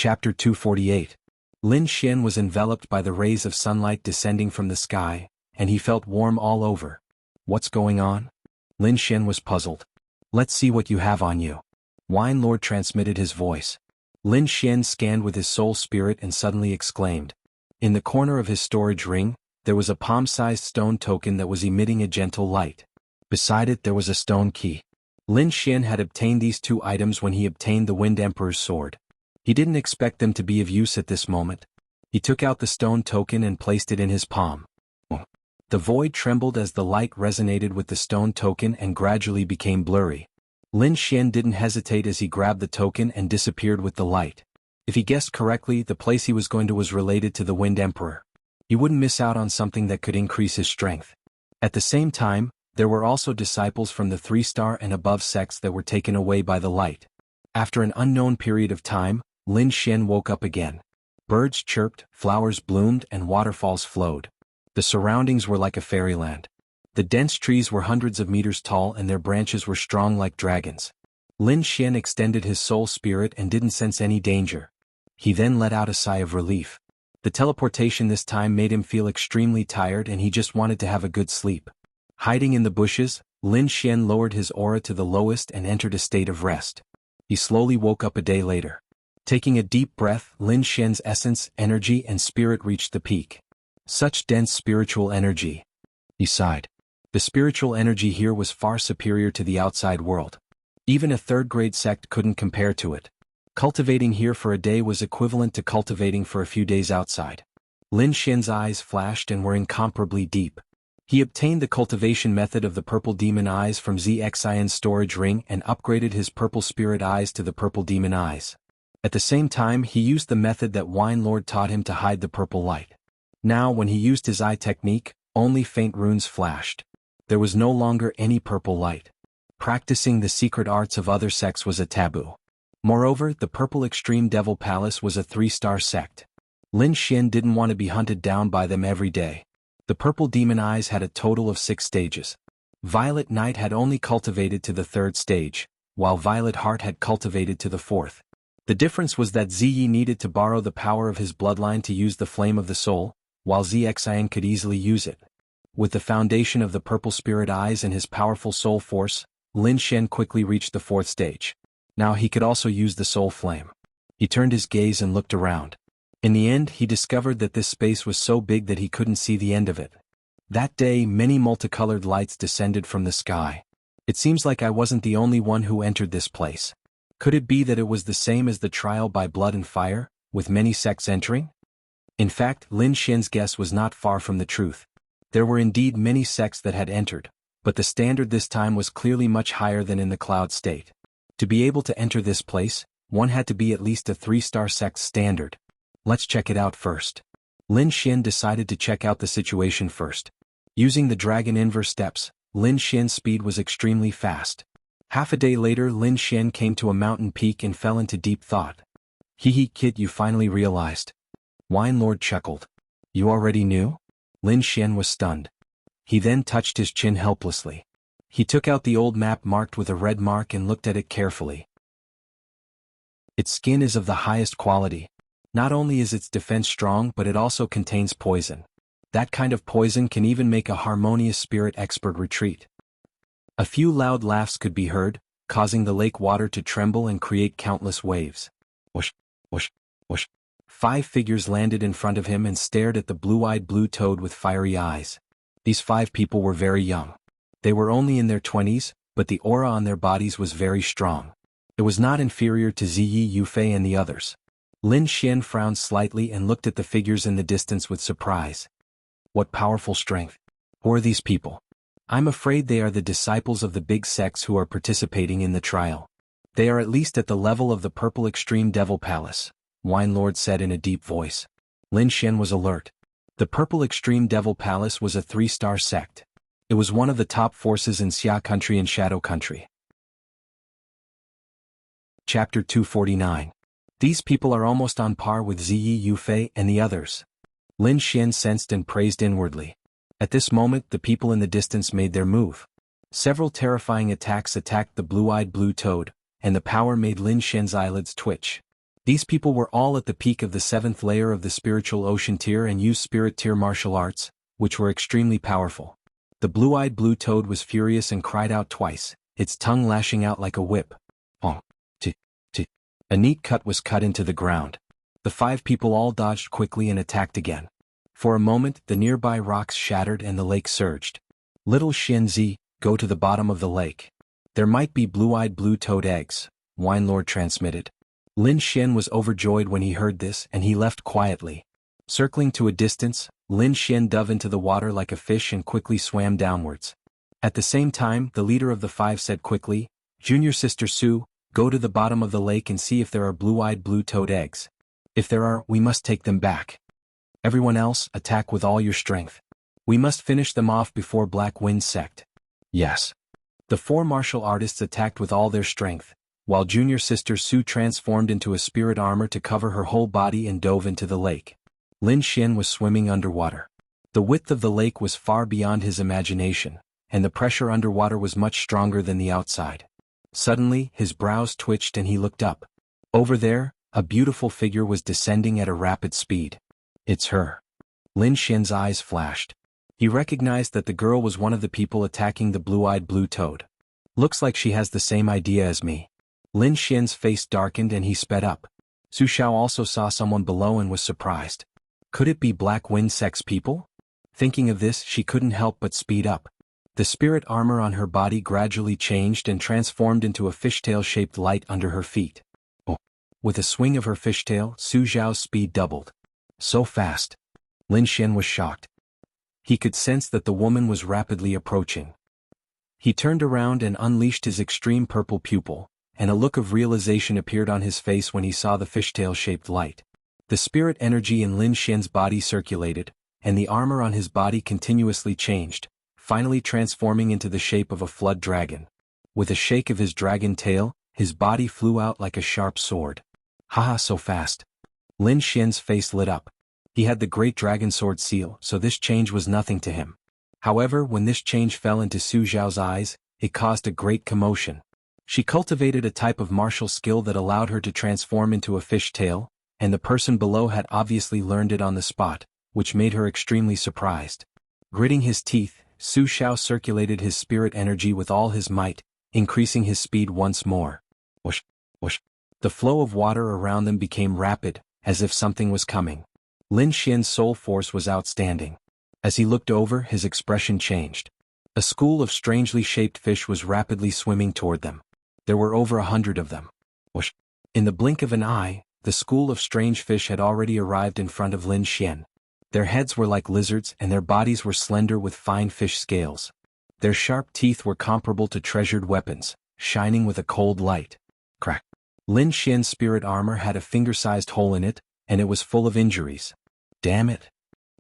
Chapter 248. Lin Xian was enveloped by the rays of sunlight descending from the sky, and he felt warm all over. What's going on? Lin Xian was puzzled. Let's see what you have on you. Wine Lord transmitted his voice. Lin Xian scanned with his soul spirit and suddenly exclaimed. In the corner of his storage ring, there was a palm-sized stone token that was emitting a gentle light. Beside it there was a stone key. Lin Xian had obtained these two items when he obtained the Wind Emperor's sword. He didn't expect them to be of use at this moment. He took out the stone token and placed it in his palm. The void trembled as the light resonated with the stone token and gradually became blurry. Lin Xian didn't hesitate as he grabbed the token and disappeared with the light. If he guessed correctly, the place he was going to was related to the Wind Emperor. He wouldn't miss out on something that could increase his strength. At the same time, there were also disciples from the 3-star and above sects that were taken away by the light. After an unknown period of time, Lin Xian woke up again. Birds chirped, flowers bloomed, and waterfalls flowed. The surroundings were like a fairyland. The dense trees were hundreds of meters tall and their branches were strong like dragons. Lin Xian extended his soul spirit and didn't sense any danger. He then let out a sigh of relief. The teleportation this time made him feel extremely tired and he just wanted to have a good sleep. Hiding in the bushes, Lin Xian lowered his aura to the lowest and entered a state of rest. He slowly woke up a day later. Taking a deep breath, Lin Xian's essence, energy, and spirit reached the peak. Such dense spiritual energy. He sighed. The spiritual energy here was far superior to the outside world. Even a third-grade sect couldn't compare to it. Cultivating here for a day was equivalent to cultivating for a few days outside. Lin Xian's eyes flashed and were incomparably deep. He obtained the cultivation method of the purple demon eyes from Zxion's storage ring and upgraded his purple spirit eyes to the purple demon eyes. At the same time, he used the method that Wine Lord taught him to hide the purple light. Now, when he used his eye technique, only faint runes flashed. There was no longer any purple light. Practicing the secret arts of other sects was a taboo. Moreover, the Purple Extreme Devil Palace was a 3-star sect. Lin Xian didn't want to be hunted down by them every day. The purple demon eyes had a total of 6 stages. Violet Knight had only cultivated to the 3rd stage, while Violet Heart had cultivated to the 4th. The difference was that Ziyi needed to borrow the power of his bloodline to use the flame of the soul, while Zxion could easily use it. With the foundation of the purple spirit eyes and his powerful soul force, Lin Xian quickly reached the 4th stage. Now he could also use the soul flame. He turned his gaze and looked around. In the end, he discovered that this space was so big that he couldn't see the end of it. That day, many multicolored lights descended from the sky. It seems like I wasn't the only one who entered this place. Could it be that it was the same as the trial by blood and fire, with many sects entering? In fact, Lin Xian's guess was not far from the truth. There were indeed many sects that had entered, but the standard this time was clearly much higher than in the cloud state. To be able to enter this place, one had to be at least a 3-star sect standard. Let's check it out first. Lin Xian decided to check out the situation first. Using the dragon inverse steps, Lin Xian's speed was extremely fast. Half a day later, Lin Xian came to a mountain peak and fell into deep thought. Hee kid, you finally realized. Wine Lord chuckled. You already knew? Lin Xian was stunned. He then touched his chin helplessly. He took out the old map marked with a red mark and looked at it carefully. Its skin is of the highest quality. Not only is its defense strong, but it also contains poison. That kind of poison can even make a harmonious spirit expert retreat. A few loud laughs could be heard, causing the lake water to tremble and create countless waves. Whoosh, whoosh, whoosh. 5 figures landed in front of him and stared at the blue-eyed blue toad with fiery eyes. These 5 people were very young. They were only in their 20s, but the aura on their bodies was very strong. It was not inferior to Ziyi Yufei and the others. Lin Xian frowned slightly and looked at the figures in the distance with surprise. What powerful strength. Who are these people? I'm afraid they are the disciples of the big sects who are participating in the trial. They are at least at the level of the Purple Extreme Devil Palace, Wine Lord said in a deep voice. Lin Xian was alert. The Purple Extreme Devil Palace was a 3-star sect. It was one of the top forces in Xia Country and Shadow Country. Chapter 249. These people are almost on par with Ziyi Yufei and the others. Lin Xian sensed and praised inwardly. At this moment, the people in the distance made their move. Several terrifying attacks attacked the blue-eyed blue toad, and the power made Lin Xian's eyelids twitch. These people were all at the peak of the 7th layer of the spiritual ocean tier and used spirit tier martial arts, which were extremely powerful. The blue-eyed blue toad was furious and cried out twice, its tongue lashing out like a whip. Oh, t. A neat cut was cut into the ground. The 5 people all dodged quickly and attacked again. For a moment, the nearby rocks shattered and the lake surged. Little Xianzi, go to the bottom of the lake. There might be blue-eyed blue toad eggs, Wine Lord transmitted. Lin Xian was overjoyed when he heard this and he left quietly. Circling to a distance, Lin Xian dove into the water like a fish and quickly swam downwards. At the same time, the leader of the 5 said quickly, Junior Sister Su, go to the bottom of the lake and see if there are blue-eyed blue toad eggs. If there are, we must take them back. Everyone else, attack with all your strength. We must finish them off before Black Wind sect. Yes. The 4 martial artists attacked with all their strength, while Junior Sister Su transformed into a spirit armor to cover her whole body and dove into the lake. Lin Xian was swimming underwater. The width of the lake was far beyond his imagination, and the pressure underwater was much stronger than the outside. Suddenly, his brows twitched and he looked up. Over there, a beautiful figure was descending at a rapid speed. It's her. Lin Xian's eyes flashed. He recognized that the girl was one of the people attacking the blue-eyed blue toad. Looks like she has the same idea as me. Lin Xian's face darkened and he sped up. Su Xiao also saw someone below and was surprised. Could it be Black Wind Sect's people? Thinking of this, she couldn't help but speed up. The spirit armor on her body gradually changed and transformed into a fishtail-shaped light under her feet. Oh! With a swing of her fishtail, Su Xiao's speed doubled. So fast. Lin Xian was shocked. He could sense that the woman was rapidly approaching. He turned around and unleashed his extreme purple pupil, and a look of realization appeared on his face when he saw the fishtail-shaped light. The spirit energy in Lin Xian's body circulated, and the armor on his body continuously changed, finally transforming into the shape of a flood dragon. With a shake of his dragon tail, his body flew out like a sharp sword. Haha, so fast. Lin Xian's face lit up. He had the great dragon sword seal, so this change was nothing to him. However, when this change fell into Su Xiao's eyes, it caused a great commotion. She cultivated a type of martial skill that allowed her to transform into a fish tail, and the person below had obviously learned it on the spot, which made her extremely surprised. Gritting his teeth, Su Xiao circulated his spirit energy with all his might, increasing his speed once more. Whoosh, whoosh. The flow of water around them became rapid, as if something was coming. Lin Xian's soul force was outstanding. As he looked over, his expression changed. A school of strangely shaped fish was rapidly swimming toward them. There were over 100 of them. Whoosh. In the blink of an eye, the school of strange fish had already arrived in front of Lin Xian. Their heads were like lizards and their bodies were slender with fine fish scales. Their sharp teeth were comparable to treasured weapons, shining with a cold light. Crack. Lin Xian's spirit armor had a finger-sized hole in it, and it was full of injuries. Damn it.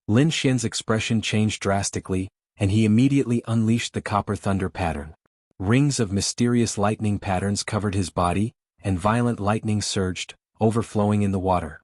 Lin Xian's expression changed drastically, and he immediately unleashed the copper thunder pattern. Rings of mysterious lightning patterns covered his body, and violent lightning surged, overflowing in the water.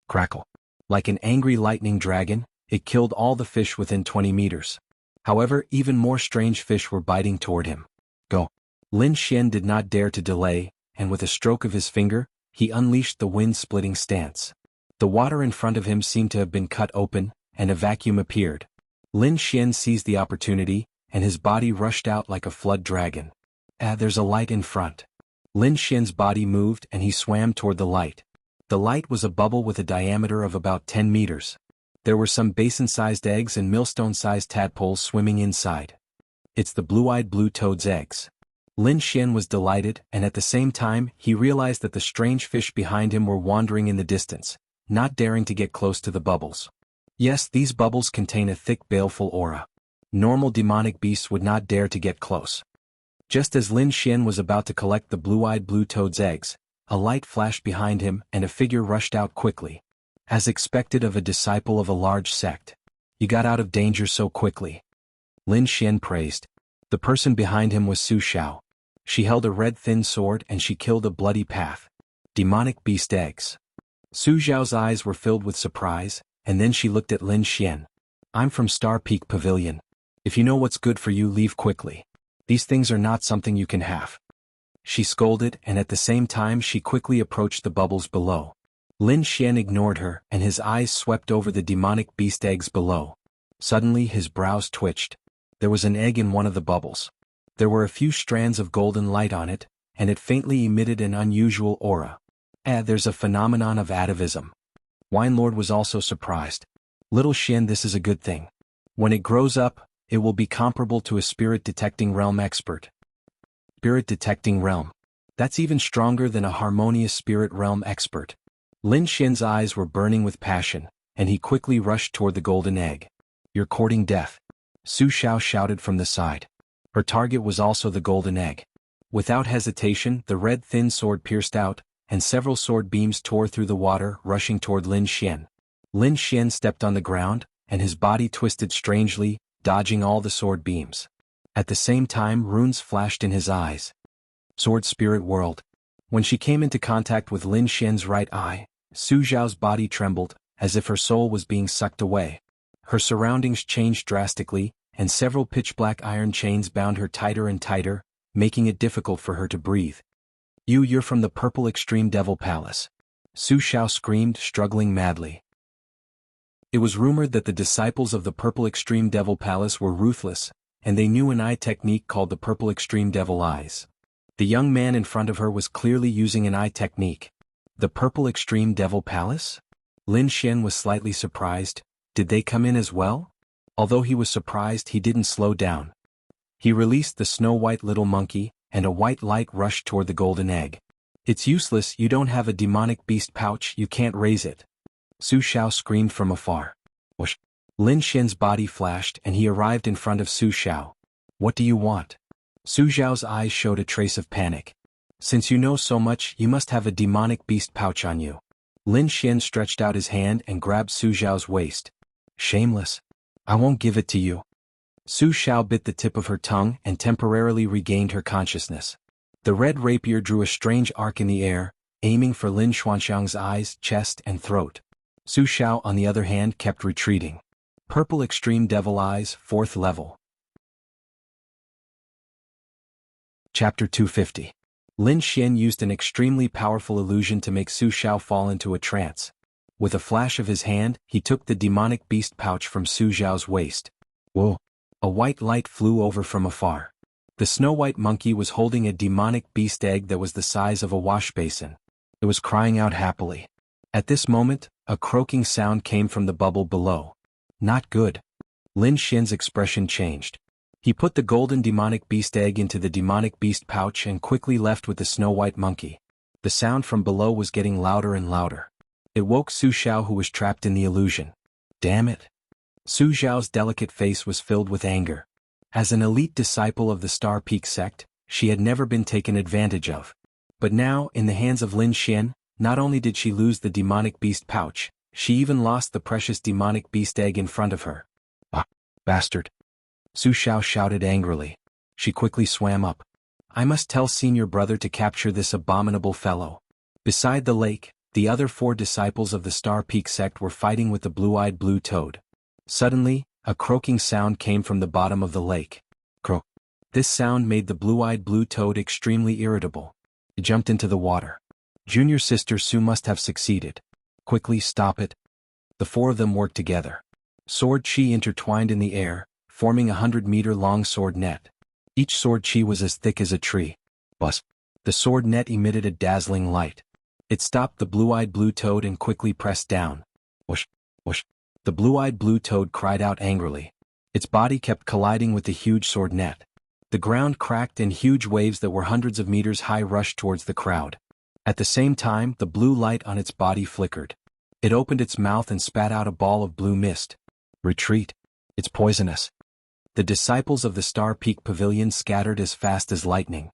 Crackle. Like an angry lightning dragon, it killed all the fish within 20 meters. However, even more strange fish were biting toward him. Go. Lin Xian did not dare to delay, and with a stroke of his finger, he unleashed the wind-splitting stance. The water in front of him seemed to have been cut open, and a vacuum appeared. Lin Xian seized the opportunity, and his body rushed out like a flood dragon. There's a light in front. Lin Xian's body moved and he swam toward the light. The light was a bubble with a diameter of about 10 meters. There were some basin-sized eggs and millstone-sized tadpoles swimming inside. It's the blue-eyed blue toad's eggs. Lin Xian was delighted, and at the same time, he realized that the strange fish behind him were wandering in the distance, not daring to get close to the bubbles. Yes, these bubbles contain a thick baleful aura. Normal demonic beasts would not dare to get close. Just as Lin Xian was about to collect the blue-eyed blue toad's eggs, a light flashed behind him and a figure rushed out quickly. As expected of a disciple of a large sect. You got out of danger so quickly. Lin Xian praised. The person behind him was Su Xiao. She held a red thin sword and she killed a bloody path. Demonic beast eggs. Su Xiao's eyes were filled with surprise, and then she looked at Lin Xian. I'm from Star Peak Pavilion. If you know what's good for you, leave quickly. These things are not something you can have. she scolded, and at the same time she quickly approached the bubbles below. Lin Xian ignored her, and his eyes swept over the demonic beast eggs below. Suddenly his brows twitched. There was an egg in one of the bubbles. There were a few strands of golden light on it, and it faintly emitted an unusual aura. There's a phenomenon of atavism. Wine Lord was also surprised. Little Xian, this is a good thing. When it grows up, it will be comparable to a spirit-detecting realm expert. Spirit-detecting realm. That's even stronger than a harmonious spirit realm expert. Lin Xian's eyes were burning with passion, and he quickly rushed toward the golden egg. You're courting death. Su Xiao shouted from the side. Her target was also the golden egg. Without hesitation, the red thin sword pierced out, and several sword beams tore through the water, rushing toward Lin Xian. Lin Xian stepped on the ground, and his body twisted strangely, dodging all the sword beams. At the same time, runes flashed in his eyes. Sword Spirit World. When she came into contact with Lin Xian's right eye, Su Xiao's body trembled, as if her soul was being sucked away. Her surroundings changed drastically, and several pitch-black iron chains bound her tighter and tighter, making it difficult for her to breathe. You're from the Purple Extreme Devil Palace. Su Xiao screamed, struggling madly. It was rumored that the disciples of the Purple Extreme Devil Palace were ruthless, and they knew an eye technique called the Purple Extreme Devil Eyes. The young man in front of her was clearly using an eye technique. The Purple Extreme Devil Palace? Lin Xian was slightly surprised. Did they come in as well? Although he was surprised, he didn't slow down. He released the snow-white little monkey, and a white light rushed toward the golden egg. It's useless, you don't have a demonic beast pouch, you can't raise it. Su Xiao screamed from afar. Whoosh! Lin Xian's body flashed, and he arrived in front of Su Xiao. What do you want? Su Xiao's eyes showed a trace of panic. Since you know so much, you must have a demonic beast pouch on you. Lin Xian stretched out his hand and grabbed Su Xiao's waist. Shameless. I won't give it to you. Su Xiao bit the tip of her tongue and temporarily regained her consciousness. The red rapier drew a strange arc in the air, aiming for Lin Xuanxiang's eyes, chest, and throat. Su Xiao, on the other hand, kept retreating. Purple Extreme Devil Eyes, 4th level. Chapter 250. Lin Xian used an extremely powerful illusion to make Su Xiao fall into a trance. With a flash of his hand, he took the demonic beast pouch from Su Xiao's waist. Whoa! A white light flew over from afar. The snow-white monkey was holding a demonic beast egg that was the size of a wash basin. It was crying out happily. At this moment, a croaking sound came from the bubble below. Not good. Lin Xian's expression changed. He put the golden demonic beast egg into the demonic beast pouch and quickly left with the snow-white monkey. The sound from below was getting louder and louder. It woke Su Xiao, who was trapped in the illusion. Damn it. Su Xiao's delicate face was filled with anger. As an elite disciple of the Star Peak sect, she had never been taken advantage of. But now, in the hands of Lin Xian, not only did she lose the demonic beast pouch, she even lost the precious demonic beast egg in front of her. Ah, bastard. Su Xiao shouted angrily. She quickly swam up. I must tell senior brother to capture this abominable fellow. Beside the lake, the other 4 disciples of the Star Peak sect were fighting with the blue-eyed blue toad. Suddenly, a croaking sound came from the bottom of the lake. Croak. This sound made the blue-eyed blue toad extremely irritable. It jumped into the water. Junior sister Su must have succeeded. Quickly stop it. The 4 of them worked together. Sword chi intertwined in the air, forming a 100-meter-long sword net. Each sword chi was as thick as a tree. Buzz. The sword net emitted a dazzling light. It stopped the blue-eyed blue toad and quickly pressed down. Whoosh, whoosh. The blue-eyed blue toad cried out angrily. Its body kept colliding with the huge sword net. The ground cracked and huge waves that were hundreds of meters high rushed towards the crowd. At the same time, the blue light on its body flickered. It opened its mouth and spat out a ball of blue mist. Retreat. It's poisonous. The disciples of the Star Peak Pavilion scattered as fast as lightning.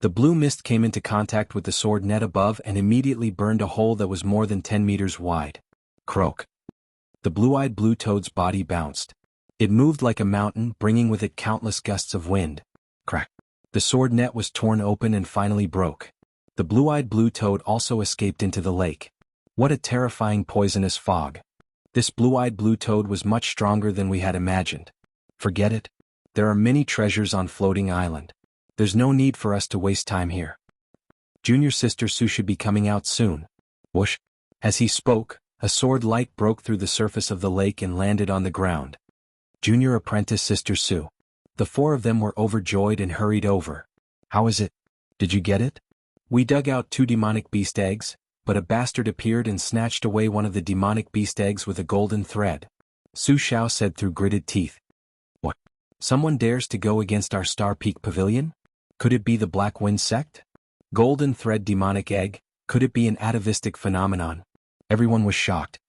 The blue mist came into contact with the sword net above and immediately burned a hole that was more than 10 meters wide. Croak. The blue-eyed blue toad's body bounced. It moved like a mountain, bringing with it countless gusts of wind. Crack. The sword net was torn open and finally broke. The blue-eyed blue toad also escaped into the lake. What a terrifying poisonous fog. This blue-eyed blue toad was much stronger than we had imagined. Forget it. There are many treasures on Floating Island. There's no need for us to waste time here. Junior Sister Su should be coming out soon. Whoosh. As he spoke, a sword light broke through the surface of the lake and landed on the ground. Junior Apprentice Sister Su. The four of them were overjoyed and hurried over. How is it? Did you get it? We dug out 2 demonic beast eggs, but a bastard appeared and snatched away one of the demonic beast eggs with a golden thread. Su Xiao said through gritted teeth. What? Someone dares to go against our Star Peak Pavilion? Could it be the Black Wind sect? Golden thread demonic egg, could it be an atavistic phenomenon? Everyone was shocked.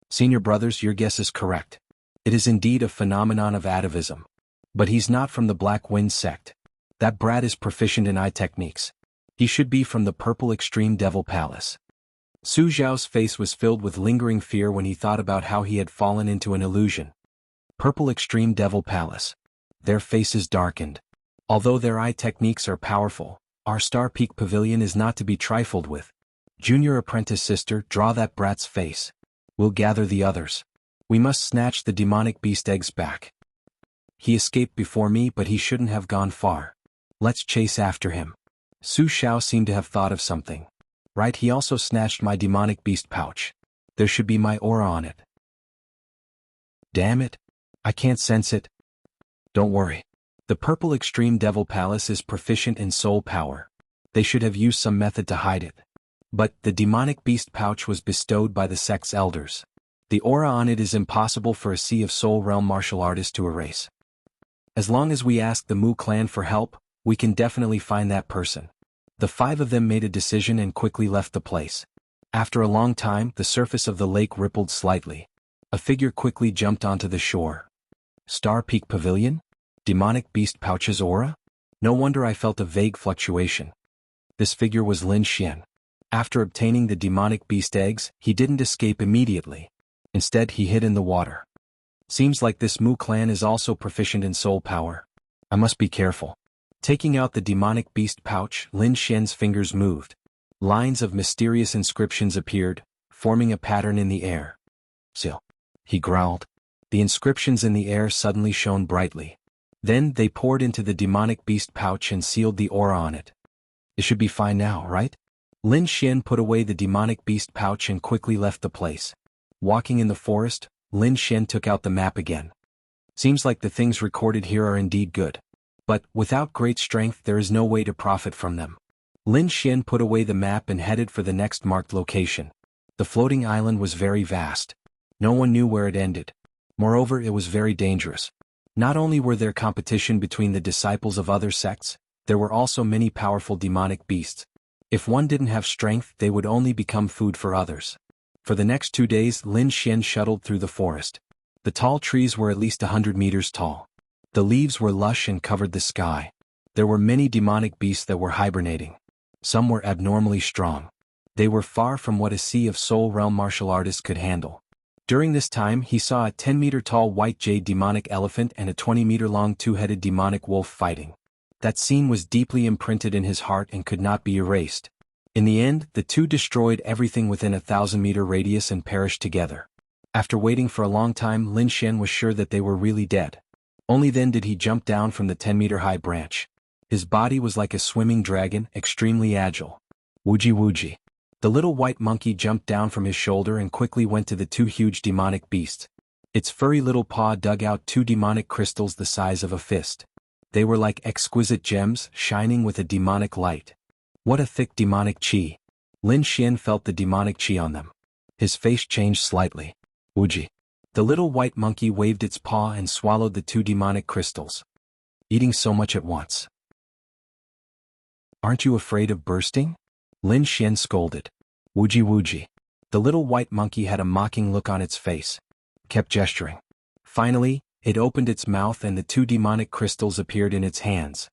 Senior brothers, your guess is correct. It is indeed a phenomenon of atavism. But he's not from the Black Wind sect. That brat is proficient in eye techniques. He should be from the Purple Extreme Devil Palace. Su Zhao's face was filled with lingering fear when he thought about how he had fallen into an illusion. Purple Extreme Devil Palace. Their faces darkened. Although their eye techniques are powerful, our Star Peak Pavilion is not to be trifled with. Junior Apprentice Sister, draw that brat's face. We'll gather the others. We must snatch the demonic beast eggs back. He escaped before me, but he shouldn't have gone far. Let's chase after him. Su Xiao seemed to have thought of something. Right, he also snatched my demonic beast pouch. There should be my aura on it. Damn it. I can't sense it. Don't worry. The Purple Extreme Devil Palace is proficient in soul power. They should have used some method to hide it. But the demonic beast pouch was bestowed by the sect's elders. The aura on it is impossible for a Sea of Soul Realm martial artist to erase. As long as we ask the Mu clan for help, we can definitely find that person. The 5 of them made a decision and quickly left the place. After a long time, the surface of the lake rippled slightly. A figure quickly jumped onto the shore. Star Peak Pavilion? Demonic beast pouch's aura? No wonder I felt a vague fluctuation. This figure was Lin Xian. After obtaining the demonic beast eggs, he didn't escape immediately. Instead, he hid in the water. Seems like this Mu clan is also proficient in soul power. I must be careful. Taking out the demonic beast pouch, Lin Xian's fingers moved. Lines of mysterious inscriptions appeared, forming a pattern in the air. Seal. He growled. The inscriptions in the air suddenly shone brightly. Then they poured into the demonic beast pouch and sealed the aura on it. It should be fine now, right? Lin Xian put away the demonic beast pouch and quickly left the place. Walking in the forest, Lin Xian took out the map again. Seems like the things recorded here are indeed good. But, without great strength, there is no way to profit from them. Lin Xian put away the map and headed for the next marked location. The floating island was very vast. No one knew where it ended. Moreover, it was very dangerous. Not only were there competition between the disciples of other sects, there were also many powerful demonic beasts. If one didn't have strength, they would only become food for others. For the next 2 days, Lin Xian shuttled through the forest. The tall trees were at least 100 meters tall. The leaves were lush and covered the sky. There were many demonic beasts that were hibernating. Some were abnormally strong. They were far from what a Sea of Soul Realm martial artist could handle. During this time, he saw a 10-meter-tall white jade demonic elephant and a 20-meter-long 2-headed demonic wolf fighting. That scene was deeply imprinted in his heart and could not be erased. In the end, the two destroyed everything within a 1,000-meter radius and perished together. After waiting for a long time, Lin Xian was sure that they were really dead. Only then did he jump down from the 10-meter-high branch. His body was like a swimming dragon, extremely agile. Wuji Wuji. The little white monkey jumped down from his shoulder and quickly went to the 2 huge demonic beasts. Its furry little paw dug out 2 demonic crystals the size of a fist. They were like exquisite gems, shining with a demonic light. What a thick demonic qi. Lin Xian felt the demonic qi on them. His face changed slightly. Wuji. The little white monkey waved its paw and swallowed the 2 demonic crystals. Eating so much at once. Aren't you afraid of bursting? Lin Xian scolded. Wuji Wuji. The little white monkey had a mocking look on its face. Kept gesturing. Finally, it opened its mouth and the 2 demonic crystals appeared in its hands.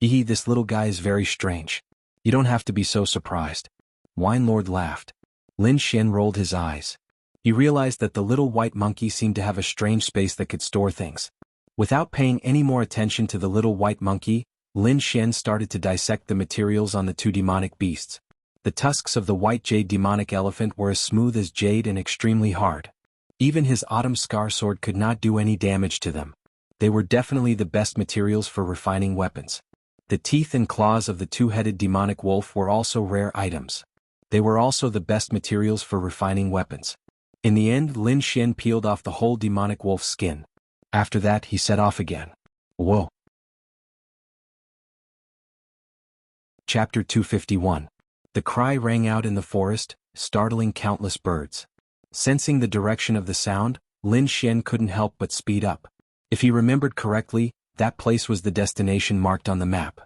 Ehe, this little guy is very strange. You don't have to be so surprised. Wine Lord laughed. Lin Xian rolled his eyes. He realized that the little white monkey seemed to have a strange space that could store things. Without paying any more attention to the little white monkey, Lin Xian started to dissect the materials on the 2 demonic beasts. The tusks of the white jade demonic elephant were as smooth as jade and extremely hard. Even his autumn scar sword could not do any damage to them. They were definitely the best materials for refining weapons. The teeth and claws of the two-headed demonic wolf were also rare items. They were also the best materials for refining weapons. In the end, Lin Xian peeled off the whole demonic wolf's skin. After that, he set off again. Whoa! Chapter 251. The cry rang out in the forest, startling countless birds. Sensing the direction of the sound, Lin Xian couldn't help but speed up. If he remembered correctly, that place was the destination marked on the map.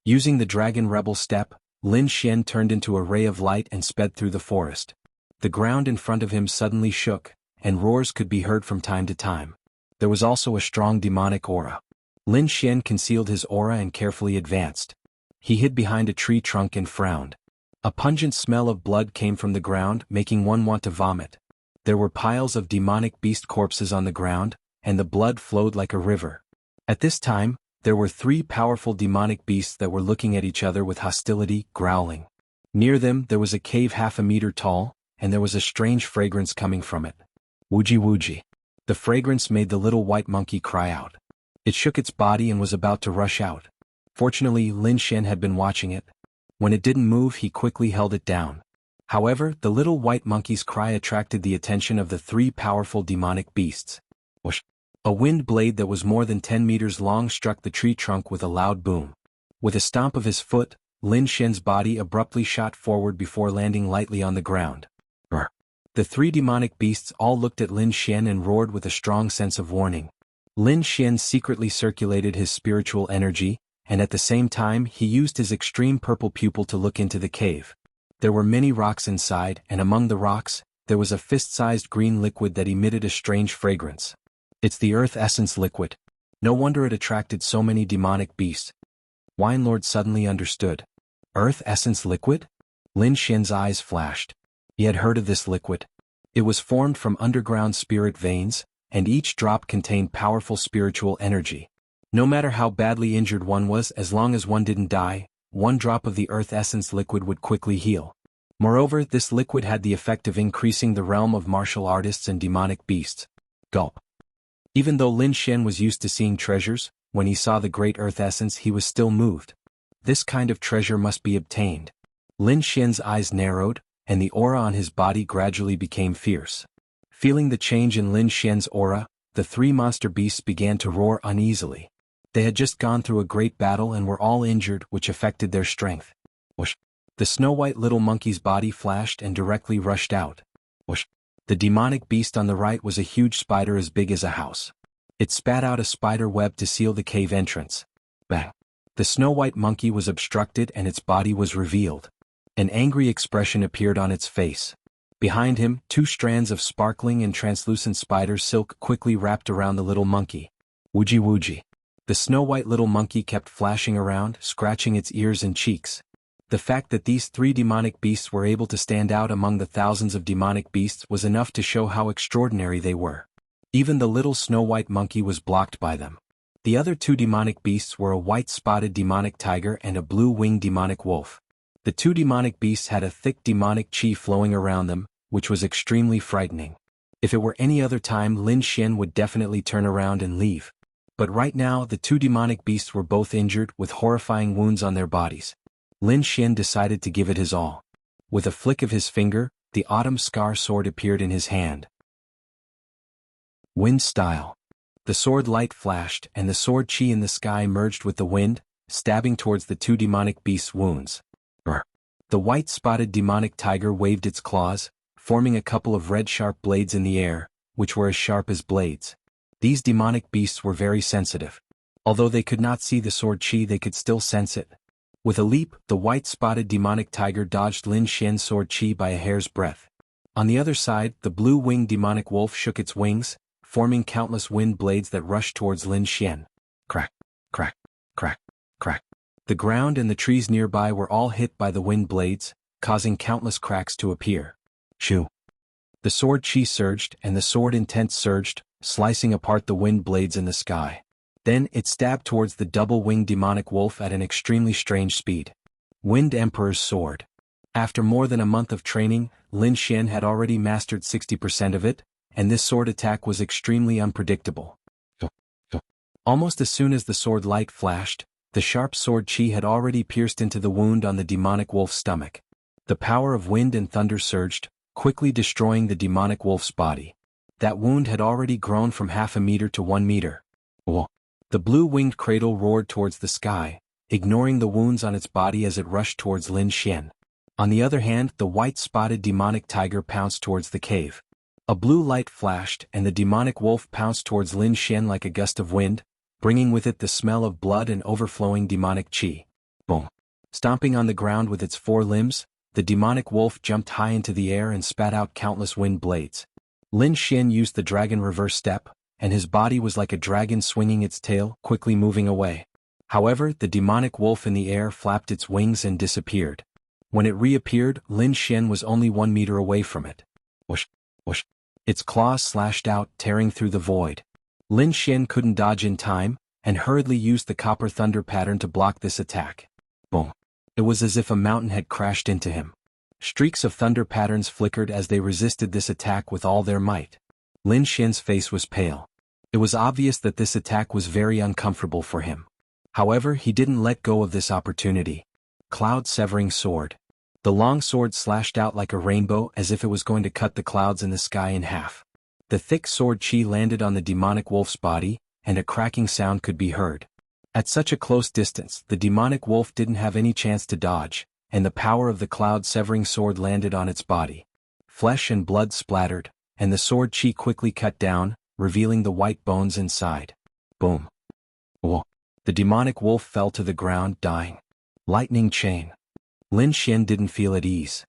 Using the Dragon Rebel step, Lin Xian turned into a ray of light and sped through the forest. The ground in front of him suddenly shook, and roars could be heard from time to time. There was also a strong demonic aura. Lin Xian concealed his aura and carefully advanced. He hid behind a tree trunk and frowned. A pungent smell of blood came from the ground, making one want to vomit. There were piles of demonic beast corpses on the ground, and the blood flowed like a river. At this time, there were 3 powerful demonic beasts that were looking at each other with hostility, growling. Near them there was a cave half a meter tall, and there was a strange fragrance coming from it. Wuji wuji. The fragrance made the little white monkey cry out. It shook its body and was about to rush out. Fortunately, Lin Xian had been watching it. When it didn't move, he quickly held it down. However, the little white monkey's cry attracted the attention of the 3 powerful demonic beasts. Whoosh! A wind blade that was more than 10 meters long struck the tree trunk with a loud boom. With a stomp of his foot, Lin Xian's body abruptly shot forward before landing lightly on the ground. Brr. The 3 demonic beasts all looked at Lin Xian and roared with a strong sense of warning. Lin Xian secretly circulated his spiritual energy, and at the same time he used his extreme purple pupil to look into the cave. There were many rocks inside, and among the rocks, there was a fist-sized green liquid that emitted a strange fragrance. It's the earth essence liquid. No wonder it attracted so many demonic beasts. Wine Lord suddenly understood. Earth essence liquid? Lin Xian's eyes flashed. He had heard of this liquid. It was formed from underground spirit veins, and each drop contained powerful spiritual energy. No matter how badly injured one was, as long as one didn't die, 1 drop of the earth essence liquid would quickly heal. Moreover, this liquid had the effect of increasing the realm of martial artists and demonic beasts. Gulp. Even though Lin Xian was used to seeing treasures, when he saw the great earth essence he was still moved. This kind of treasure must be obtained. Lin Xian's eyes narrowed, and the aura on his body gradually became fierce. Feeling the change in Lin Xian's aura, the 3 monster beasts began to roar uneasily. They had just gone through a great battle and were all injured, which affected their strength. Whoosh! The snow-white little monkey's body flashed and directly rushed out. Whoosh! The demonic beast on the right was a huge spider as big as a house. It spat out a spider web to seal the cave entrance. Bang! The snow-white monkey was obstructed and its body was revealed. An angry expression appeared on its face. Behind him, 2 strands of sparkling and translucent spider silk quickly wrapped around the little monkey. Wuji wuji. The snow-white little monkey kept flashing around, scratching its ears and cheeks. The fact that these 3 demonic beasts were able to stand out among the thousands of demonic beasts was enough to show how extraordinary they were. Even the little snow-white monkey was blocked by them. The other 2 demonic beasts were a white-spotted demonic tiger and a blue-winged demonic wolf. The 2 demonic beasts had a thick demonic chi flowing around them, which was extremely frightening. If it were any other time, Lin Xian would definitely turn around and leave. But right now, the 2 demonic beasts were both injured with horrifying wounds on their bodies. Lin Xian decided to give it his all. With a flick of his finger, the autumn scar sword appeared in his hand. Wind style. The sword light flashed, and the sword chi in the sky merged with the wind, stabbing towards the 2 demonic beasts' wounds. Brr. The white-spotted demonic tiger waved its claws, forming a couple of red sharp blades in the air, which were as sharp as blades. These demonic beasts were very sensitive. Although they could not see the sword chi, they could still sense it. With a leap, the white-spotted demonic tiger dodged Lin Xian's sword chi by a hair's breadth. On the other side, the blue-winged demonic wolf shook its wings, forming countless wind blades that rushed towards Lin Xian. Crack, crack, crack, crack. The ground and the trees nearby were all hit by the wind blades, causing countless cracks to appear. Shoo! The sword chi surged, and the sword intent surged, slicing apart the wind blades in the sky. Then it stabbed towards the double-winged demonic wolf at an extremely strange speed. Wind Emperor's Sword. After more than a month of training, Lin Xian had already mastered 60% of it, and this sword attack was extremely unpredictable. Almost as soon as the sword light flashed, The sharp sword chi had already pierced into the wound on the demonic wolf's stomach. The power of wind and thunder surged, quickly destroying the demonic wolf's body. That wound had already grown from 0.5 meter to 1 meter. Whoa. The blue-winged cradle roared towards the sky, ignoring the wounds on its body as it rushed towards Lin Xian. On the other hand, the white-spotted demonic tiger pounced towards the cave. A blue light flashed, and the demonic wolf pounced towards Lin Xian like a gust of wind, bringing with it the smell of blood and overflowing demonic qi. Boom. Stomping on the ground with its 4 limbs, the demonic wolf jumped high into the air and spat out countless wind blades. Lin Xian used the dragon reverse step, and his body was like a dragon swinging its tail, quickly moving away. However, the demonic wolf in the air flapped its wings and disappeared. When it reappeared, Lin Xian was only 1 meter away from it. Whoosh, whoosh. Its claws slashed out, tearing through the void. Lin Xian couldn't dodge in time, and hurriedly used the copper thunder pattern to block this attack. Boom. It was as if a mountain had crashed into him. Streaks of thunder patterns flickered as they resisted this attack with all their might. Lin Xian's face was pale. It was obvious that this attack was very uncomfortable for him. However, he didn't let go of this opportunity. Cloud-severing sword. The long sword slashed out like a rainbow as if it was going to cut the clouds in the sky in half. The thick sword chi landed on the demonic wolf's body, and a cracking sound could be heard. At such a close distance, the demonic wolf didn't have any chance to dodge, and the power of the cloud-severing sword landed on its body. Flesh and blood splattered, and the sword chi quickly cut down, revealing the white bones inside. Boom. Whoa. The demonic wolf fell to the ground, dying. Lightning chain. Lin Xian didn't feel at ease.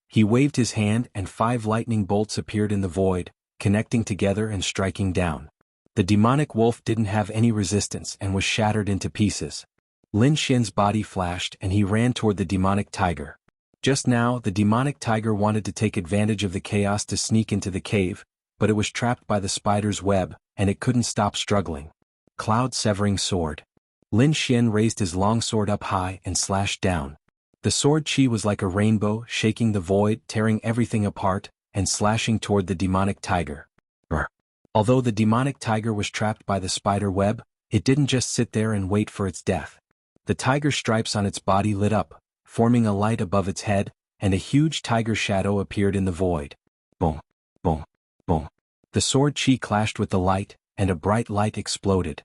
He waved his hand and 5 lightning bolts appeared in the void, connecting together and striking down. The demonic wolf didn't have any resistance and was shattered into pieces. Lin Xian's body flashed and he ran toward the demonic tiger. Just now, the demonic tiger wanted to take advantage of the chaos to sneak into the cave, but it was trapped by the spider's web, and it couldn't stop struggling. Cloud-severing sword. Lin Xian raised his long sword up high and slashed down. The sword chi was like a rainbow, shaking the void, tearing everything apart, and slashing toward the demonic tiger. Although the demonic tiger was trapped by the spider web, it didn't just sit there and wait for its death. The tiger stripes on its body lit up, forming a light above its head, and a huge tiger shadow appeared in the void. Boom, boom, boom. The sword chi clashed with the light, and a bright light exploded.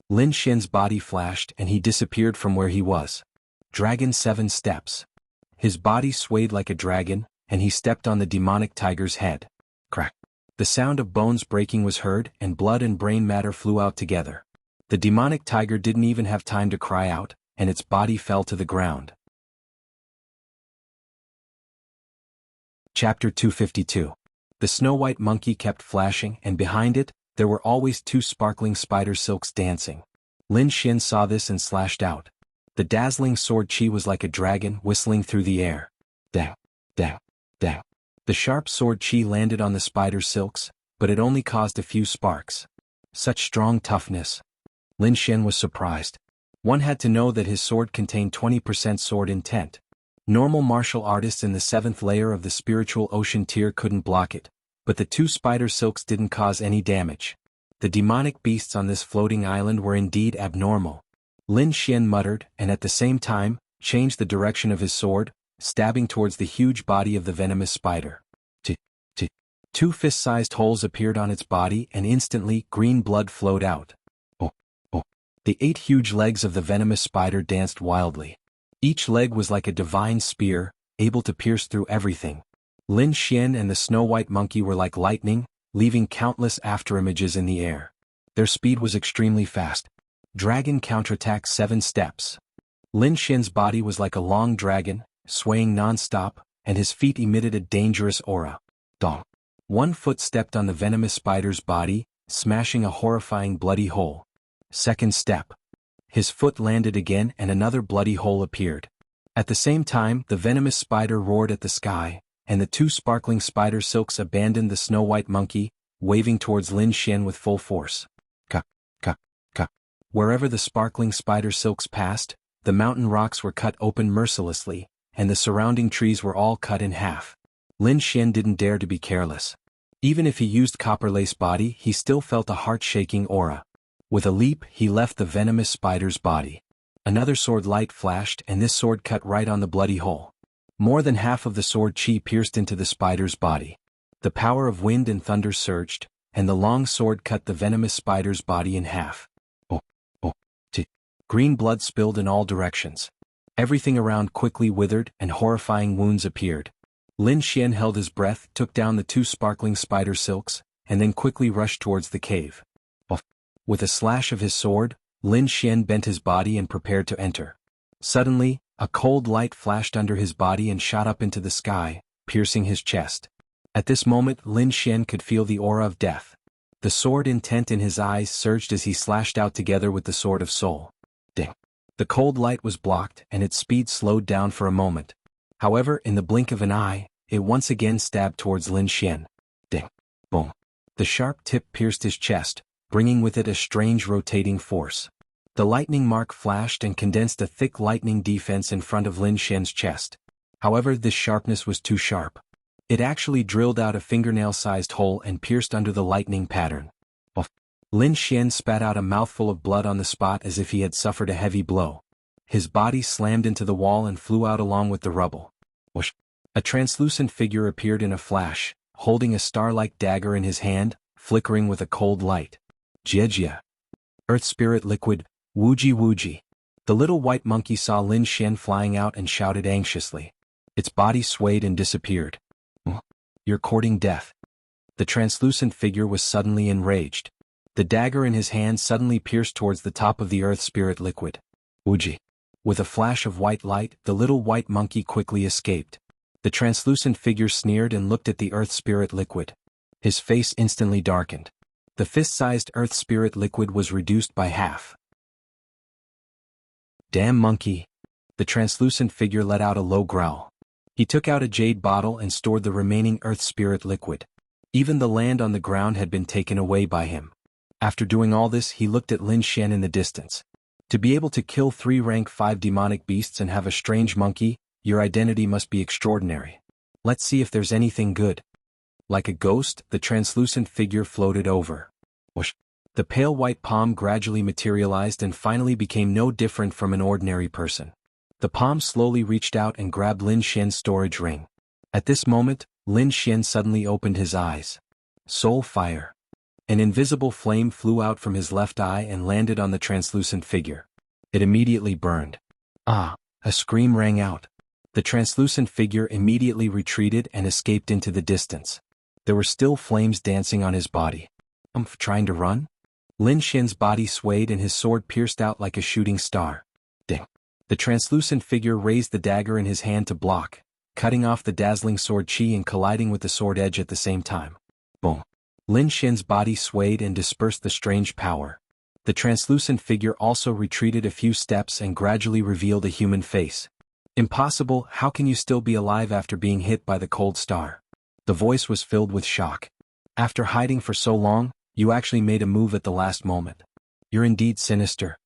Lin Xian's body flashed and he disappeared from where he was. Dragon 7 steps. His body swayed like a dragon, and he stepped on the demonic tiger's head. Crack. The sound of bones breaking was heard, and blood and brain matter flew out together. The demonic tiger didn't even have time to cry out, and its body fell to the ground. Chapter 252. The snow-white monkey kept flashing, and behind it, there were always 2 sparkling spider silks dancing. Lin Xian saw this and slashed out. The dazzling sword chi was like a dragon whistling through the air. Dang, dang, dang. The sharp sword chi landed on the spider silks, but it only caused a few sparks. Such strong toughness. Lin Xian was surprised. One had to know that his sword contained 20% sword intent. Normal martial artists in the 7th layer of the spiritual ocean tier couldn't block it, but the 2 spider silks didn't cause any damage. The demonic beasts on this floating island were indeed abnormal. Lin Xian muttered, and at the same time, changed the direction of his sword, stabbing towards the huge body of the venomous spider. 2 fist-sized holes appeared on its body and instantly green blood flowed out. Oh, oh. The 8 huge legs of the venomous spider danced wildly. Each leg was like a divine spear, able to pierce through everything. Lin Xian and the snow-white monkey were like lightning, leaving countless afterimages in the air. Their speed was extremely fast. Dragon counterattack 7 steps. Lin Xian's body was like a long dragon, swaying non-stop, and his feet emitted a dangerous aura. Dong. 1 foot stepped on the venomous spider's body, smashing a horrifying bloody hole. 2nd step. His foot landed again and another bloody hole appeared. At the same time, the venomous spider roared at the sky, and the 2 sparkling spider silks abandoned the snow-white monkey, waving towards Lin Xian with full force. Ka, ka, ka. Wherever the sparkling spider silks passed, the mountain rocks were cut open mercilessly, and the surrounding trees were all cut in half. Lin Xian didn't dare to be careless. Even if he used copper lace body, he still felt a heart-shaking aura. With a leap, he left the venomous spider's body. Another sword light flashed, and this sword cut right on the bloody hole. More than half of the sword chi pierced into the spider's body. The power of wind and thunder surged, and the long sword cut the venomous spider's body in half. Oh, oh, green blood spilled in all directions. Everything around quickly withered, and horrifying wounds appeared. Lin Xian held his breath, took down the 2 sparkling spider silks, and then quickly rushed towards the cave. With a slash of his sword, Lin Xian bent his body and prepared to enter. Suddenly, a cold light flashed under his body and shot up into the sky, piercing his chest. At this moment, Lin Xian could feel the aura of death. The sword intent in his eyes surged as he slashed out together with the sword of soul. Ding! The cold light was blocked, and its speed slowed down for a moment. However, in the blink of an eye, it once again stabbed towards Lin Xian. Ding! Boom! The sharp tip pierced his chest, bringing with it a strange rotating force. The lightning mark flashed and condensed a thick lightning defense in front of Lin Xian's chest. However, this sharpness was too sharp. It actually drilled out a fingernail-sized hole and pierced under the lightning pattern. Lin Xian spat out a mouthful of blood on the spot as if he had suffered a heavy blow. His body slammed into the wall and flew out along with the rubble. Whoosh! A translucent figure appeared in a flash, holding a star-like dagger in his hand, flickering with a cold light. Jiejia. Earth Spirit Liquid, Wuji Wuji. The little white monkey saw Lin Xian flying out and shouted anxiously. Its body swayed and disappeared. You're courting death. The translucent figure was suddenly enraged. The dagger in his hand suddenly pierced towards the top of the Earth Spirit Liquid. Wuji. With a flash of white light, the little white monkey quickly escaped. The translucent figure sneered and looked at the Earth Spirit Liquid. His face instantly darkened. The fist-sized Earth Spirit Liquid was reduced by half. Damn monkey! The translucent figure let out a low growl. He took out a jade bottle and stored the remaining Earth Spirit Liquid. Even the land on the ground had been taken away by him. After doing all this, he looked at Lin Xian in the distance. To be able to kill 3 rank 5 demonic beasts and have a strange monkey, your identity must be extraordinary. Let's see if there's anything good. Like a ghost, the translucent figure floated over. Whoosh! The pale white palm gradually materialized and finally became no different from an ordinary person. The palm slowly reached out and grabbed Lin Xian's storage ring. At this moment, Lin Xian suddenly opened his eyes. Soul fire. An invisible flame flew out from his left eye and landed on the translucent figure. It immediately burned. Ah! A scream rang out. The translucent figure immediately retreated and escaped into the distance. There were still flames dancing on his body. Trying to run? Lin Xian's body swayed and his sword pierced out like a shooting star. Ding! The translucent figure raised the dagger in his hand to block, cutting off the dazzling sword chi and colliding with the sword edge at the same time. Boom! Lin Xian's body swayed and dispersed the strange power. The translucent figure also retreated a few steps and gradually revealed a human face. Impossible, how can you still be alive after being hit by the cold star? The voice was filled with shock. After hiding for so long, you actually made a move at the last moment. You're indeed sinister.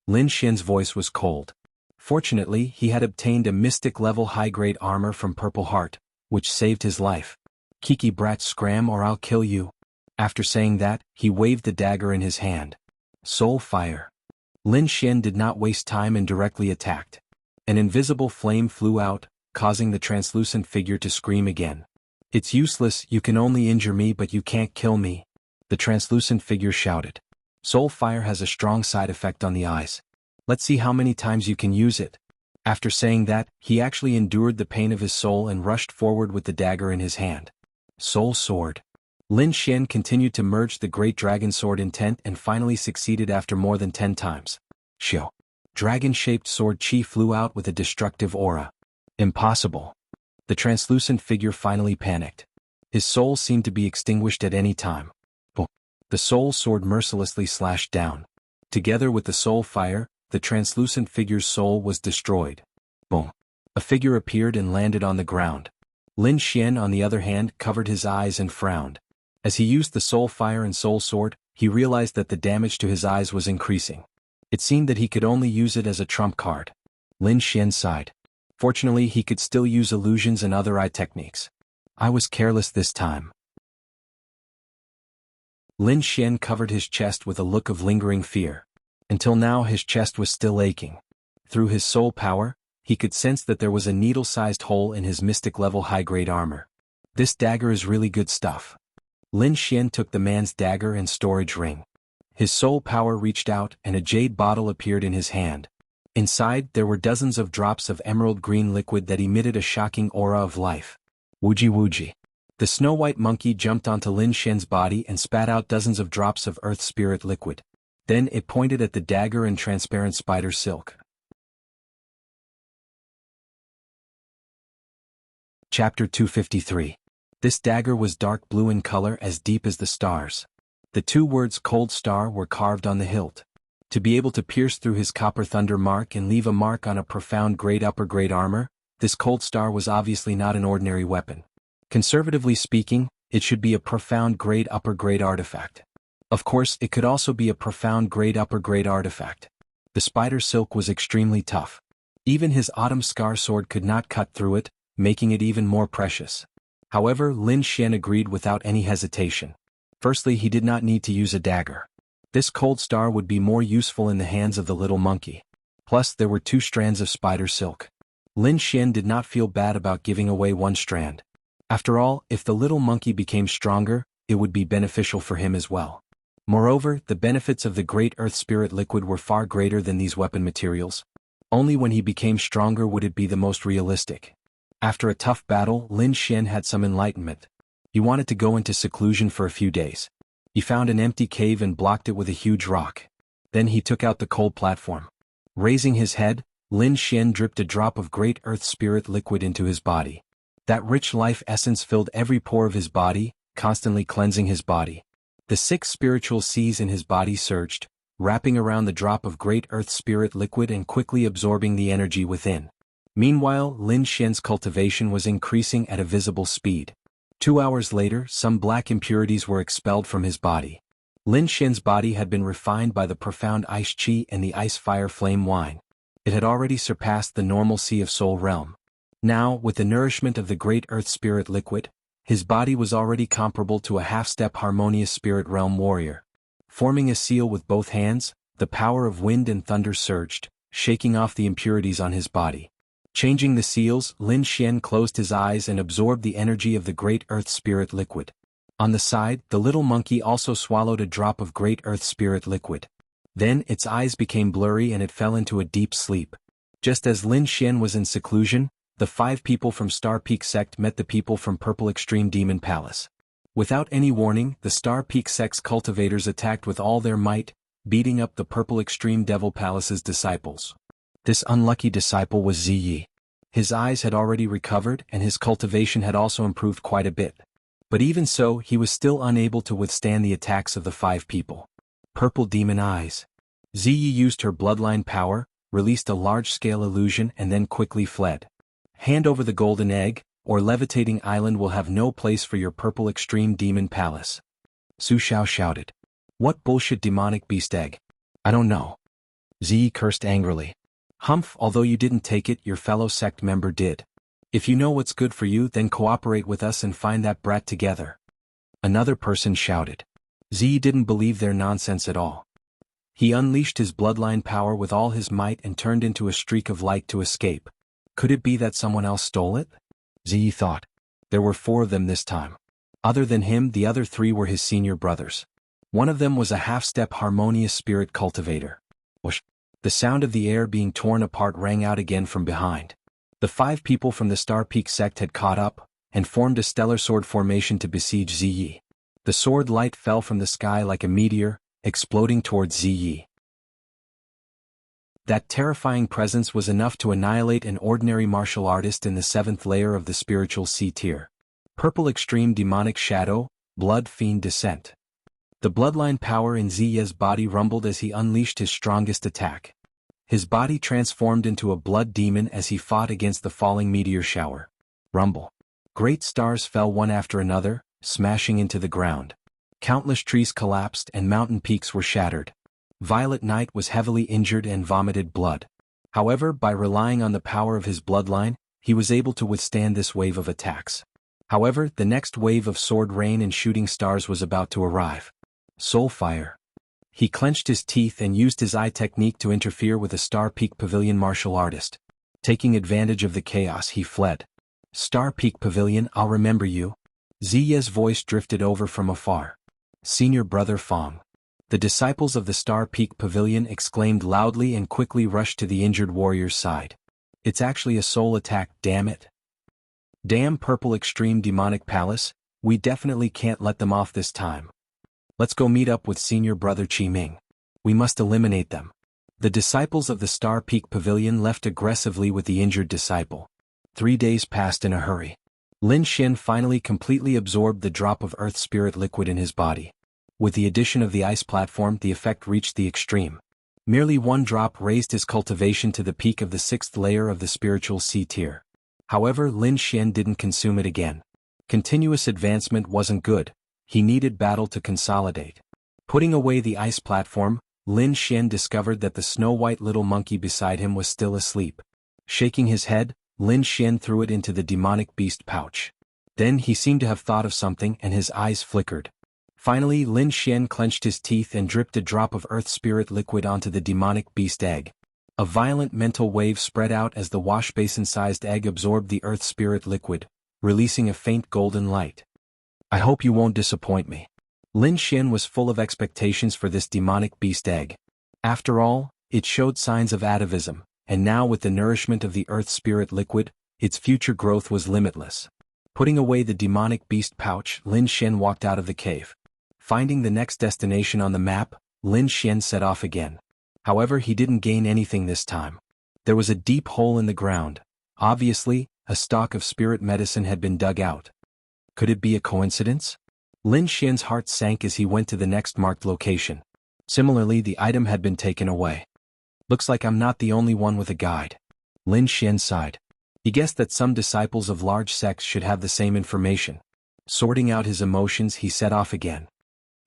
Lin Xian's voice was cold. Fortunately, he had obtained a mystic-level high-grade armor from Purple Heart, which saved his life. Kiki brat scram or I'll kill you. After saying that, he waved the dagger in his hand. Soul fire. Lin Xian did not waste time and directly attacked. An invisible flame flew out, causing the translucent figure to scream again. It's useless, you can only injure me but you can't kill me. The translucent figure shouted. Soul fire has a strong side effect on the eyes. Let's see how many times you can use it. After saying that, he actually endured the pain of his soul and rushed forward with the dagger in his hand. Soul sword. Lin Xian continued to merge the great dragon sword intent and finally succeeded after more than 10 times. Shio. Dragon-shaped sword chi flew out with a destructive aura. Impossible. The translucent figure finally panicked. His soul seemed to be extinguished at any time. Boom. The soul sword mercilessly slashed down. Together with the soul fire, the translucent figure's soul was destroyed. Boom. A figure appeared and landed on the ground. Lin Xian, on the other hand, covered his eyes and frowned. As he used the soul fire and soul sword, he realized that the damage to his eyes was increasing. It seemed that he could only use it as a trump card. Lin Xian sighed. Fortunately, he could still use illusions and other eye techniques. I was careless this time. Lin Xian covered his chest with a look of lingering fear. Until now his chest was still aching. Through his soul power, he could sense that there was a needle-sized hole in his mystic-level high-grade armor. This dagger is really good stuff. Lin Xian took the man's dagger and storage ring. His soul power reached out and a jade bottle appeared in his hand. Inside there were dozens of drops of emerald green liquid that emitted a shocking aura of life. Wuji wuji. The snow-white monkey jumped onto Lin Xian's body and spat out dozens of drops of earth spirit liquid. Then it pointed at the dagger and transparent spider silk. Chapter 253. This dagger was dark blue in color as deep as the stars. The two words Cold Star were carved on the hilt. To be able to pierce through his copper thunder mark and leave a mark on a profound grade upper grade armor, this Cold Star was obviously not an ordinary weapon. Conservatively speaking, it should be a profound grade upper grade artifact. Of course, it could also be a profound grade upper grade artifact. The spider silk was extremely tough. Even his autumn scar sword could not cut through it, making it even more precious. However, Lin Xian agreed without any hesitation. Firstly, he did not need to use a dagger. This Cold Star would be more useful in the hands of the little monkey. Plus, there were 2 strands of spider silk. Lin Xian did not feel bad about giving away 1 strand. After all, if the little monkey became stronger, it would be beneficial for him as well. Moreover, the benefits of the Great Earth Spirit liquid were far greater than these weapon materials. Only when he became stronger would it be the most realistic. After a tough battle, Lin Xian had some enlightenment. He wanted to go into seclusion for a few days. He found an empty cave and blocked it with a huge rock. Then he took out the cold platform. Raising his head, Lin Xian dripped a drop of Great Earth Spirit liquid into his body. That rich life essence filled every pore of his body, constantly cleansing his body. The 6 spiritual seas in his body surged, wrapping around the drop of Great Earth Spirit liquid and quickly absorbing the energy within. Meanwhile, Lin Xian's cultivation was increasing at a visible speed. 2 hours later, some black impurities were expelled from his body. Lin Xian's body had been refined by the profound ice chi and the ice fire flame wine. It had already surpassed the normalcy of soul realm. Now, with the nourishment of the Great Earth Spirit liquid, his body was already comparable to a half-step harmonious spirit realm warrior. Forming a seal with both hands, the power of wind and thunder surged, shaking off the impurities on his body. Changing the seals, Lin Xian closed his eyes and absorbed the energy of the Great Earth Spirit liquid. On the side, the little monkey also swallowed a drop of Great Earth Spirit liquid. Then its eyes became blurry and it fell into a deep sleep. Just as Lin Xian was in seclusion, the 5 people from Star Peak sect met the people from Purple Extreme Demon Palace. Without any warning, the Star Peak sect's cultivators attacked with all their might, beating up the Purple Extreme Devil Palace's disciples. This unlucky disciple was Ziyi. His eyes had already recovered and his cultivation had also improved quite a bit. But even so, he was still unable to withstand the attacks of the 5 people. Purple Demon Eyes. Ziyi used her bloodline power, released a large-scale illusion and then quickly fled. Hand over the golden egg, or Levitating Island will have no place for your Purple Extreme Demon Palace. Su Xiao shouted. What bullshit demonic beast egg? I don't know. Ziyi cursed angrily. Humph, although you didn't take it, your fellow sect member did. If you know what's good for you, then cooperate with us and find that brat together. Another person shouted. Ziyi didn't believe their nonsense at all. He unleashed his bloodline power with all his might and turned into a streak of light to escape. Could it be that someone else stole it? Ziyi thought. There were 4 of them this time. Other than him, the other 3 were his senior brothers. One of them was a half-step harmonious spirit cultivator. Whoosh! The sound of the air being torn apart rang out again from behind. The 5 people from the Star Peak sect had caught up, and formed a stellar sword formation to besiege Ziyi. The sword light fell from the sky like a meteor, exploding towards Ziyi. That terrifying presence was enough to annihilate an ordinary martial artist in the 7th layer of the spiritual C tier. Purple Extreme Demonic Shadow, Blood Fiend Descent. The bloodline power in Ziyi's body rumbled as he unleashed his strongest attack. His body transformed into a blood demon as he fought against the falling meteor shower. Rumble. Great stars fell one after another, smashing into the ground. Countless trees collapsed and mountain peaks were shattered. Violet Knight was heavily injured and vomited blood. However, by relying on the power of his bloodline, he was able to withstand this wave of attacks. However, the next wave of sword rain and shooting stars was about to arrive. Soul fire. He clenched his teeth and used his eye technique to interfere with a Star Peak Pavilion martial artist. Taking advantage of the chaos, he fled. Star Peak Pavilion, I'll remember you. Ziya's voice drifted over from afar. Senior Brother Fong. The disciples of the Star Peak Pavilion exclaimed loudly and quickly rushed to the injured warrior's side. It's actually a soul attack, damn it. Damn Purple Extreme Demonic Palace, we definitely can't let them off this time. Let's go meet up with Senior Brother Chi Ming. We must eliminate them. The disciples of the Star Peak Pavilion left aggressively with the injured disciple. 3 days passed in a hurry. Lin Xin finally completely absorbed the drop of Earth Spirit liquid in his body. With the addition of the ice platform, the effect reached the extreme. Merely one drop raised his cultivation to the peak of the 6th layer of the spiritual C tier. However, Lin Xin didn't consume it again. Continuous advancement wasn't good. He needed battle to consolidate. Putting away the ice platform, Lin Xin discovered that the snow-white little monkey beside him was still asleep. Shaking his head, Lin Xin threw it into the demonic beast pouch. Then he seemed to have thought of something and his eyes flickered. Finally, Lin Xin clenched his teeth and dripped a drop of Earth Spirit liquid onto the demonic beast egg. A violent mental wave spread out as the wash basin-sized egg absorbed the Earth Spirit liquid, releasing a faint golden light. I hope you won't disappoint me. Lin Xin was full of expectations for this demonic beast egg. After all, it showed signs of atavism, and now with the nourishment of the Earth Spirit liquid, its future growth was limitless. Putting away the demonic beast pouch, Lin Xin walked out of the cave. Finding the next destination on the map, Lin Xin set off again. However, he didn't gain anything this time. There was a deep hole in the ground. Obviously, a stock of spirit medicine had been dug out. Could it be a coincidence? Lin Xian's heart sank as he went to the next marked location. Similarly, the item had been taken away. Looks like I'm not the only one with a guide. Lin Xian sighed. He guessed that some disciples of large sects should have the same information. Sorting out his emotions, he set off again.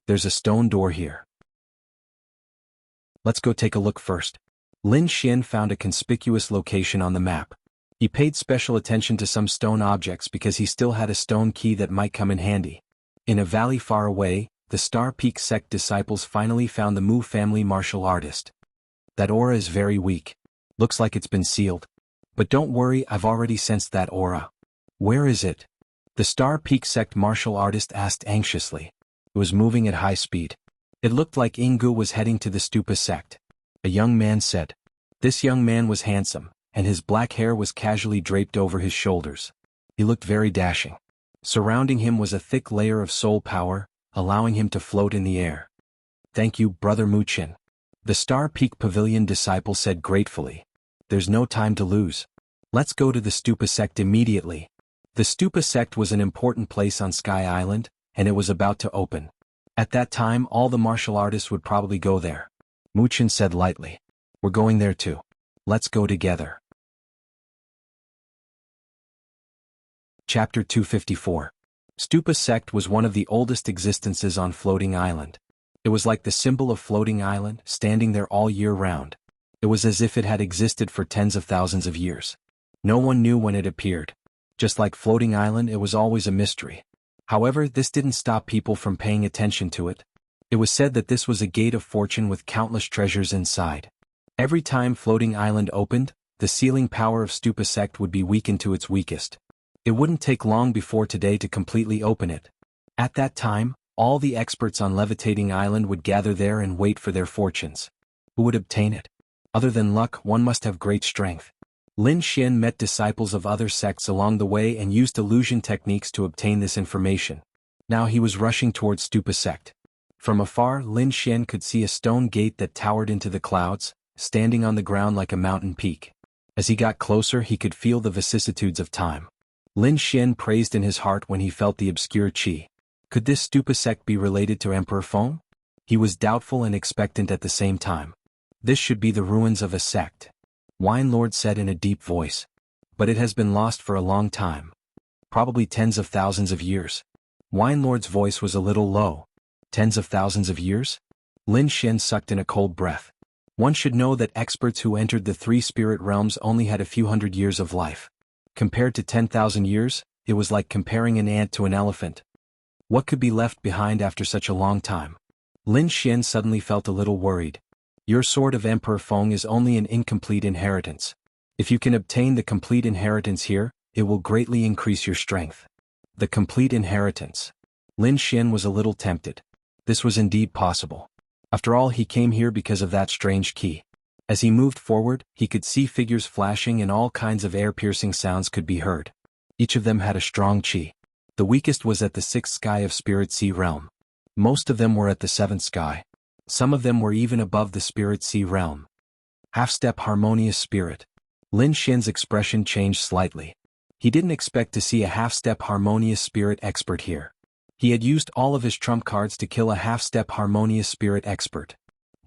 There's a stone door here. Let's go take a look first. Lin Xian found a conspicuous location on the map. He paid special attention to some stone objects because he still had a stone key that might come in handy. In a valley far away, the Star Peak sect disciples finally found the Mu family martial artist. That aura is very weak. Looks like it's been sealed. But don't worry, I've already sensed that aura. Where is it? The Star Peak sect martial artist asked anxiously. It was moving at high speed. It looked like Jianghu was heading to the Stupa sect. A young man said. This young man was handsome, and his black hair was casually draped over his shoulders. He looked very dashing. Surrounding him was a thick layer of soul power, allowing him to float in the air. Thank you, Brother Muchin. The Star Peak Pavilion disciple said gratefully. There's no time to lose. Let's go to the Stupa sect immediately. The Stupa sect was an important place on Sky Island, and it was about to open. At that time, all the martial artists would probably go there. Muchin said lightly. We're going there too. Let's go together. Chapter 254. Stupa sect was one of the oldest existences on Floating Island. It was like the symbol of Floating Island, standing there all year round. It was as if it had existed for tens of thousands of years. No one knew when it appeared. Just like Floating Island, it was always a mystery. However, this didn't stop people from paying attention to it. It was said that this was a gate of fortune with countless treasures inside. Every time Floating Island opened, the sealing power of Stupa sect would be weakened to its weakest. It wouldn't take long before today to completely open it. At that time, all the experts on Levitating Island would gather there and wait for their fortunes. Who would obtain it? Other than luck, one must have great strength. Lin Xian met disciples of other sects along the way and used illusion techniques to obtain this information. Now he was rushing towards Stupa sect. From afar, Lin Xian could see a stone gate that towered into the clouds, standing on the ground like a mountain peak. As he got closer, he could feel the vicissitudes of time. Lin Xian praised in his heart when he felt the obscure qi. Could this Stupa sect be related to Emperor Feng? He was doubtful and expectant at the same time. This should be the ruins of a sect. Wine Lord said in a deep voice. But it has been lost for a long time. Probably tens of thousands of years. Wine Lord's voice was a little low. Tens of thousands of years? Lin Xian sucked in a cold breath. One should know that experts who entered the 3 spirit realms only had a few hundred years of life. Compared to 10,000 years, it was like comparing an ant to an elephant. What could be left behind after such a long time? Lin Xian suddenly felt a little worried. Your Sword of Emperor Feng is only an incomplete inheritance. If you can obtain the complete inheritance here, it will greatly increase your strength. The complete inheritance. Lin Xian was a little tempted. This was indeed possible. After all, he came here because of that strange key. As he moved forward, he could see figures flashing and all kinds of air-piercing sounds could be heard. Each of them had a strong qi. The weakest was at the 6th sky of Spirit Sea realm. Most of them were at the 7th sky. Some of them were even above the Spirit Sea realm. Half-step harmonious spirit. Lin Xian's expression changed slightly. He didn't expect to see a half-step harmonious spirit expert here. He had used all of his trump cards to kill a half-step harmonious spirit expert.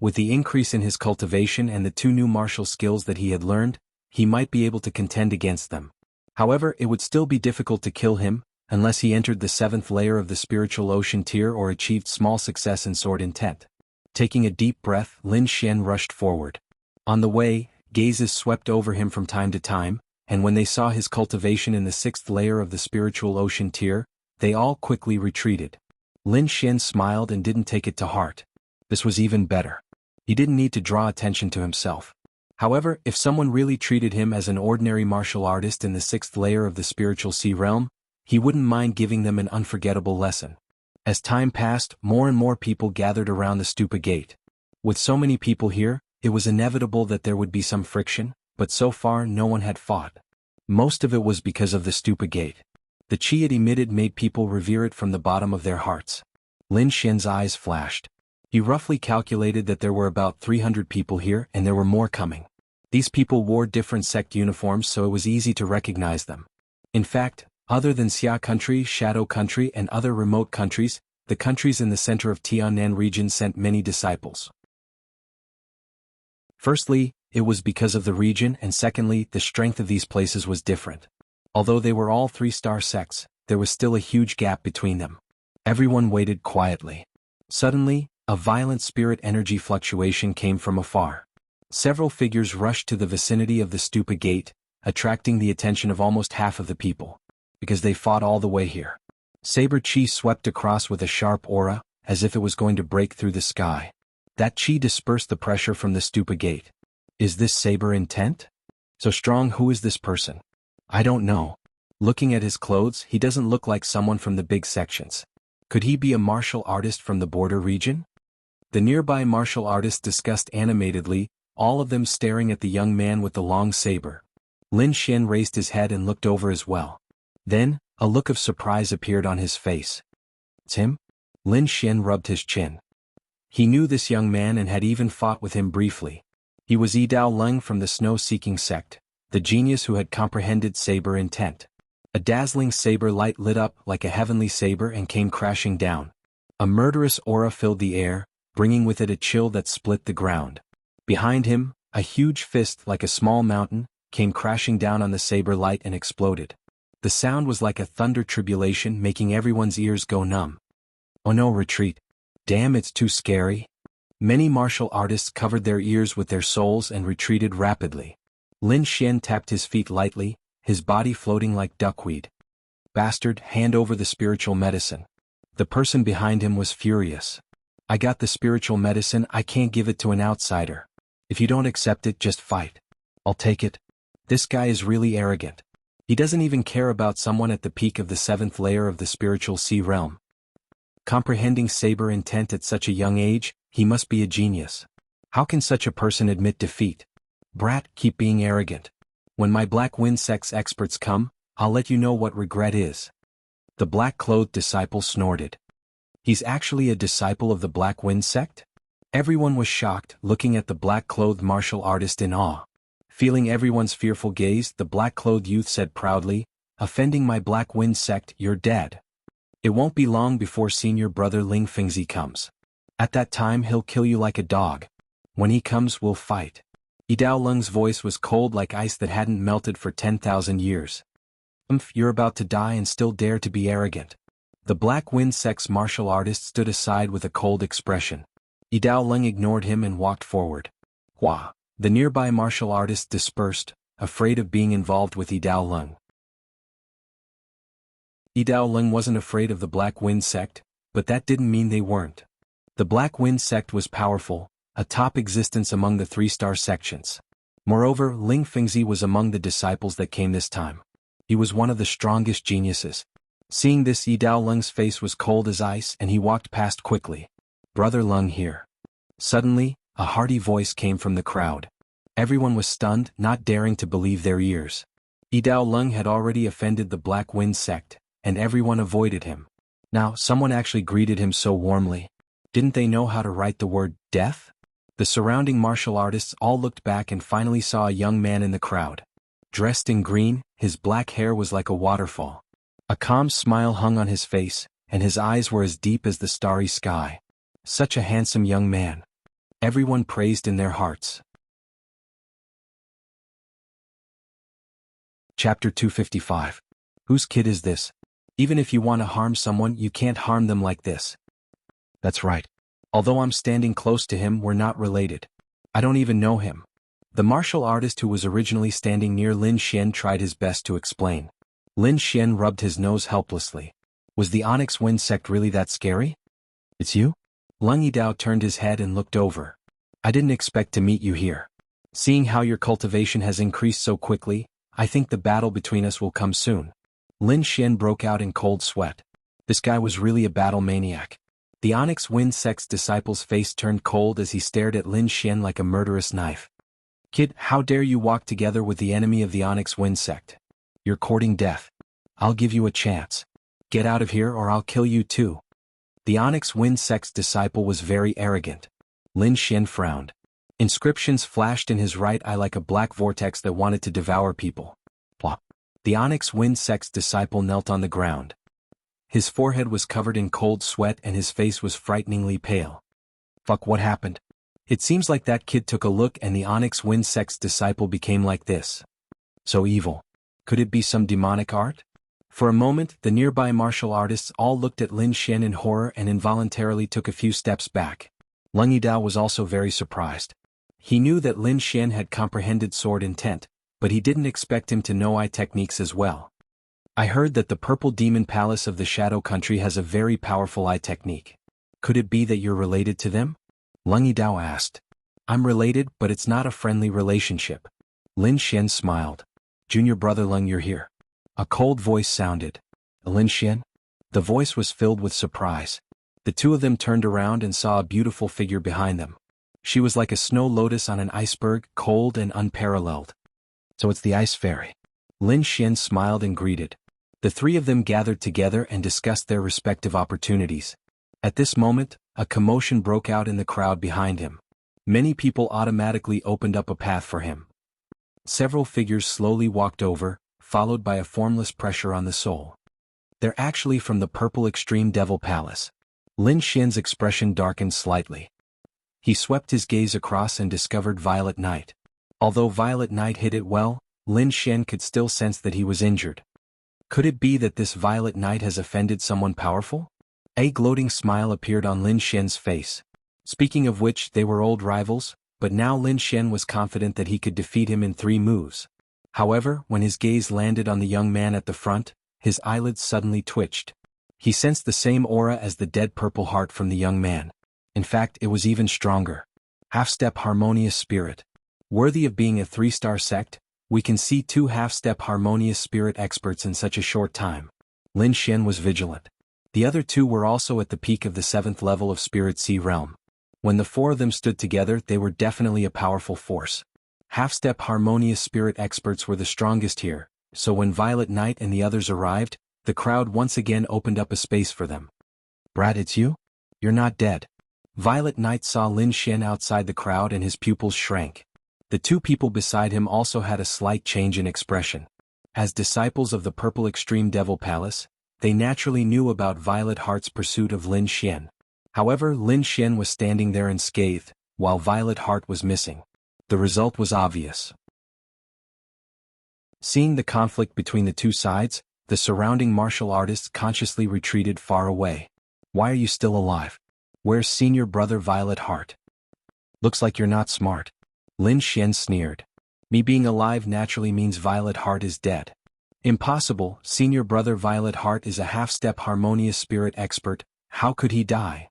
With the increase in his cultivation and the 2 new martial skills that he had learned, he might be able to contend against them. However, it would still be difficult to kill him, unless he entered the 7th layer of the spiritual ocean tier or achieved small success in sword intent. Taking a deep breath, Lin Xian rushed forward. On the way, gazes swept over him from time to time, and when they saw his cultivation in the 6th layer of the spiritual ocean tier, they all quickly retreated. Lin Xian smiled and didn't take it to heart. This was even better. He didn't need to draw attention to himself. However, if someone really treated him as an ordinary martial artist in the 6th layer of the spiritual sea realm, he wouldn't mind giving them an unforgettable lesson. As time passed, more and more people gathered around the stupa gate. With so many people here, it was inevitable that there would be some friction, but so far no one had fought. Most of it was because of the stupa gate. The qi it emitted made people revere it from the bottom of their hearts. Lin Xian's eyes flashed. He roughly calculated that there were about 300 people here and there were more coming. These people wore different sect uniforms so it was easy to recognize them. In fact, other than Xia Country, Shadow Country and other remote countries, the countries in the center of Tiannan region sent many disciples. Firstly, it was because of the region and secondly, the strength of these places was different. Although they were all 3-star sects, there was still a huge gap between them. Everyone waited quietly. Suddenly, a violent spirit energy fluctuation came from afar. Several figures rushed to the vicinity of the stupa gate, attracting the attention of almost half of the people. Because they fought all the way here. Saber qi swept across with a sharp aura, as if it was going to break through the sky. That qi dispersed the pressure from the stupa gate. Is this saber intent? So strong? Who is this person? I don't know. Looking at his clothes, he doesn't look like someone from the big sections. Could he be a martial artist from the border region? The nearby martial artists discussed animatedly, all of them staring at the young man with the long saber. Lin Xian raised his head and looked over as well. Then, a look of surprise appeared on his face. It's him? Lin Xian rubbed his chin. He knew this young man and had even fought with him briefly. He was Yidao Leng from the Snow-Seeking sect, the genius who had comprehended saber intent. A dazzling saber light lit up like a heavenly saber and came crashing down. A murderous aura filled the air, bringing with it a chill that split the ground. Behind him, a huge fist like a small mountain, came crashing down on the saber light and exploded. The sound was like a thunder tribulation making everyone's ears go numb. Oh no, retreat. Damn, it's too scary. Many martial artists covered their ears with their souls and retreated rapidly. Lin Xian tapped his feet lightly, his body floating like duckweed. Bastard, hand over the spiritual medicine. The person behind him was furious. I got the spiritual medicine, I can't give it to an outsider. If you don't accept it, just fight. I'll take it. This guy is really arrogant. He doesn't even care about someone at the peak of the 7th layer of the spiritual sea realm. Comprehending saber intent at such a young age, he must be a genius. How can such a person admit defeat? Brat, keep being arrogant. When my Black Wind sect's experts come, I'll let you know what regret is. The black-clothed disciple snorted. He's actually a disciple of the Black Wind sect? Everyone was shocked, looking at the black-clothed martial artist in awe. Feeling everyone's fearful gaze, the black-clothed youth said proudly, offending my Black Wind sect, you're dead. It won't be long before senior brother Ling Fengzi comes. At that time he'll kill you like a dog. When he comes we'll fight. Yidao Leng's voice was cold like ice that hadn't melted for 10,000 years. You're about to die and still dare to be arrogant. The Black Wind sect's martial artist stood aside with a cold expression. Yidao Leng ignored him and walked forward. Hua! The nearby martial artists dispersed, afraid of being involved with Yidao Leng. Yidao Leng wasn't afraid of the Black Wind sect, but that didn't mean they weren't. The Black Wind sect was powerful, a top existence among the 3-star sections. Moreover, Ling Fengzi was among the disciples that came this time. He was one of the strongest geniuses. Seeing this, Yidao Lung's face was cold as ice and he walked past quickly. "Brother Lung here." Suddenly, a hearty voice came from the crowd. Everyone was stunned, not daring to believe their ears. Yidao Lung had already offended the Black Wind sect, and everyone avoided him. Now, someone actually greeted him so warmly. Didn't they know how to write the word death? The surrounding martial artists all looked back and finally saw a young man in the crowd. Dressed in green, his black hair was like a waterfall. A calm smile hung on his face, and his eyes were as deep as the starry sky. Such a handsome young man. Everyone praised in their hearts. Chapter 255. Whose kid is this? Even if you want to harm someone, you can't harm them like this. That's right. Although I'm standing close to him, we're not related. I don't even know him. The martial artist who was originally standing near Lin Xian tried his best to explain. Lin Xian rubbed his nose helplessly. Was the Onyx Wind sect really that scary? It's you? Lung Yidao turned his head and looked over. I didn't expect to meet you here. Seeing how your cultivation has increased so quickly, I think the battle between us will come soon. Lin Xian broke out in cold sweat. This guy was really a battle maniac. The Onyx Wind sect's disciple's face turned cold as he stared at Lin Xian like a murderous knife. Kid, how dare you walk together with the enemy of the Onyx Wind sect? You're courting death. I'll give you a chance. Get out of here or I'll kill you too. The Onyx Wind sect's disciple was very arrogant. Lin Xian frowned. Inscriptions flashed in his right eye like a black vortex that wanted to devour people. Plop. The Onyx Wind sect's disciple knelt on the ground. His forehead was covered in cold sweat and his face was frighteningly pale. Fuck, what happened? It seems like that kid took a look and the Onyx Wind sect's disciple became like this. So evil. Could it be some demonic art? For a moment, the nearby martial artists all looked at Lin Xian in horror and involuntarily took a few steps back. Lung Yidao was also very surprised. He knew that Lin Xian had comprehended sword intent, but he didn't expect him to know eye techniques as well. I heard that the Purple Demon Palace of the Shadow Country has a very powerful eye technique. Could it be that you're related to them? Lung Yidao asked. I'm related, but it's not a friendly relationship. Lin Xian smiled. Junior brother Lung, you're here. A cold voice sounded. Lin Xian? The voice was filled with surprise. The two of them turned around and saw a beautiful figure behind them. She was like a snow lotus on an iceberg, cold and unparalleled. So it's the Ice Fairy. Lin Xian smiled and greeted. The three of them gathered together and discussed their respective opportunities. At this moment, a commotion broke out in the crowd behind him. Many people automatically opened up a path for him. Several figures slowly walked over, followed by a formless pressure on the soul. They're actually from the Purple Extreme Devil Palace. Lin Xian's expression darkened slightly. He swept his gaze across and discovered Violet Knight. Although Violet Knight hid it well, Lin Xian could still sense that he was injured. Could it be that this Violet Knight has offended someone powerful? A gloating smile appeared on Lin Xian's face. Speaking of which, they were old rivals, but now Lin Xian was confident that he could defeat him in 3 moves. However, when his gaze landed on the young man at the front, his eyelids suddenly twitched. He sensed the same aura as the dead purple heart from the young man. In fact, it was even stronger. Half-step harmonious spirit. Worthy of being a 3-star sect, we can see 2 half-step harmonious spirit experts in such a short time. Lin Xian was vigilant. The other 2 were also at the peak of the 7th level of Spirit Sea Realm. When the 4 of them stood together, they were definitely a powerful force. Half-step harmonious spirit experts were the strongest here, so when Violet Knight and the others arrived, the crowd once again opened up a space for them. Brad, it's you? You're not dead. Violet Knight saw Lin Xian outside the crowd and his pupils shrank. The 2 people beside him also had a slight change in expression. As disciples of the Purple Extreme Devil Palace, they naturally knew about Violet Heart's pursuit of Lin Xian. However, Lin Xian was standing there unscathed, while Violet Heart was missing. The result was obvious. Seeing the conflict between the 2 sides, the surrounding martial artists consciously retreated far away. Why are you still alive? Where's senior brother Violet Heart? Looks like you're not smart. Lin Xian sneered. Me being alive naturally means Violet Heart is dead. Impossible, senior brother Violet Heart is a half-step harmonious spirit expert, how could he die?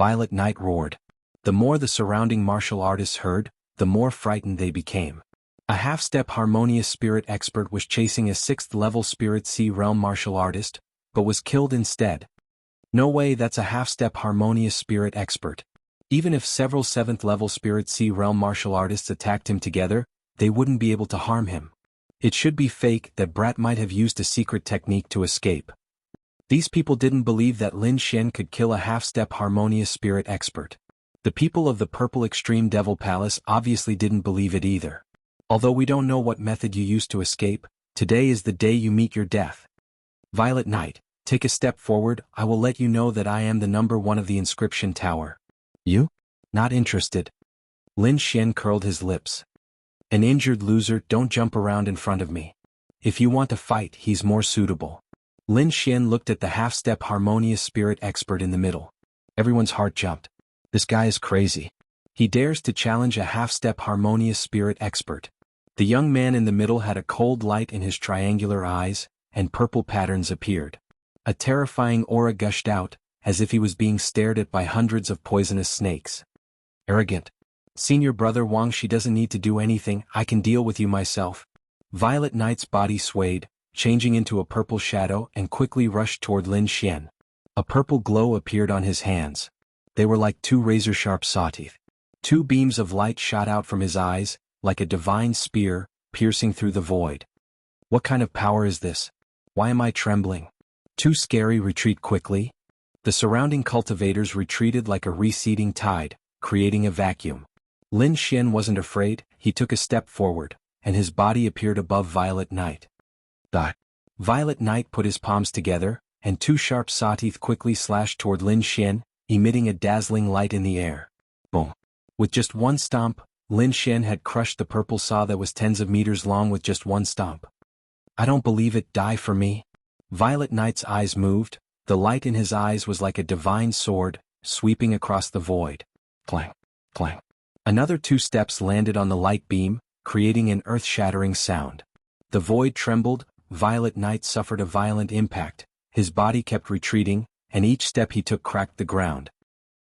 Violet Knight roared. The more the surrounding martial artists heard, the more frightened they became. A half-step harmonious spirit expert was chasing a 6th-level Spirit Sea Realm martial artist, but was killed instead. No way, that's a half-step harmonious spirit expert. Even if several 7th-level Spirit Sea Realm martial artists attacked him together, they wouldn't be able to harm him. It should be fake. That brat might have used a secret technique to escape. These people didn't believe that Lin Xian could kill a half-step harmonious spirit expert. The people of the Purple Extreme Devil Palace obviously didn't believe it either. Although we don't know what method you used to escape, today is the day you meet your death. Violet Knight, take a step forward. I will let you know that I am the number 1 of the inscription tower. You? Not interested. Lin Xian curled his lips. An injured loser, don't jump around in front of me. If you want to fight, he's more suitable. Lin Xian looked at the half-step harmonious spirit expert in the middle. Everyone's heart jumped. This guy is crazy. He dares to challenge a half-step harmonious spirit expert. The young man in the middle had a cold light in his triangular eyes, and purple patterns appeared. A terrifying aura gushed out, as if he was being stared at by hundreds of poisonous snakes. Arrogant. Senior brother Wang, she doesn't need to do anything, I can deal with you myself. Violet Knight's body swayed, changing into a purple shadow and quickly rushed toward Lin Xian. A purple glow appeared on his hands. They were like 2 razor-sharp sawteeth. 2 beams of light shot out from his eyes, like a divine spear, piercing through the void. What kind of power is this? Why am I trembling? Too scary, retreat quickly. The surrounding cultivators retreated like a receding tide, creating a vacuum. Lin Xian wasn't afraid. He took a step forward, and his body appeared above Violet Knight. Violet Knight put his palms together, and 2 sharp sawteeth quickly slashed toward Lin Xian, emitting a dazzling light in the air. Boom. With just one stomp, Lin Xian had crushed the purple saw that was tens of meters long with just one stomp. I don't believe it, die for me. Violet Knight's eyes moved. The light in his eyes was like a divine sword, sweeping across the void. Clang, clang. Another 2 steps landed on the light beam, creating an earth-shattering sound. The void trembled. Violet Knight suffered a violent impact. His body kept retreating, and each step he took cracked the ground.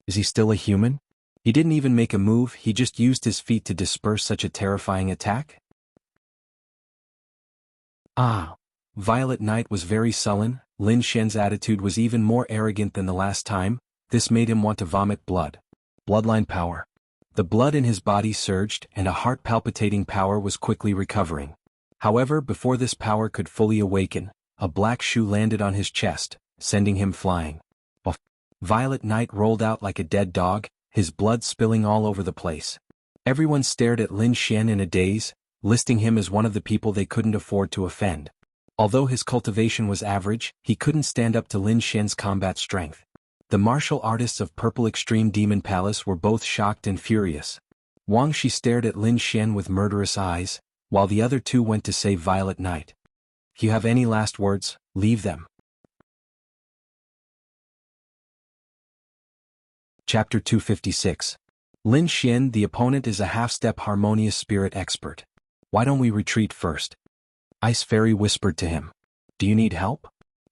Is he still a human? He didn't even make a move, he just used his feet to disperse such a terrifying attack? Ah! Violet Knight was very sullen. Lin Xian's attitude was even more arrogant than the last time. This made him want to vomit blood. Bloodline power. The blood in his body surged, and a heart-palpitating power was quickly recovering. However, before this power could fully awaken, a black shoe landed on his chest, sending him flying. Violet Knight rolled out like a dead dog, his blood spilling all over the place. Everyone stared at Lin Xian in a daze, listing him as one of the people they couldn't afford to offend. Although his cultivation was average, he couldn't stand up to Lin Xian's combat strength. The martial artists of Purple Extreme Demon Palace were both shocked and furious. Wang Shi stared at Lin Xian with murderous eyes, while the other 2 went to save Violet Knight. If you have any last words, leave them. Chapter 256. Lin Xian, the opponent is a half-step harmonious spirit expert. Why don't we retreat first? Ice Fairy whispered to him. Do you need help?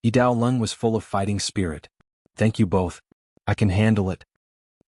Yidao Lung was full of fighting spirit. Thank you both. I can handle it.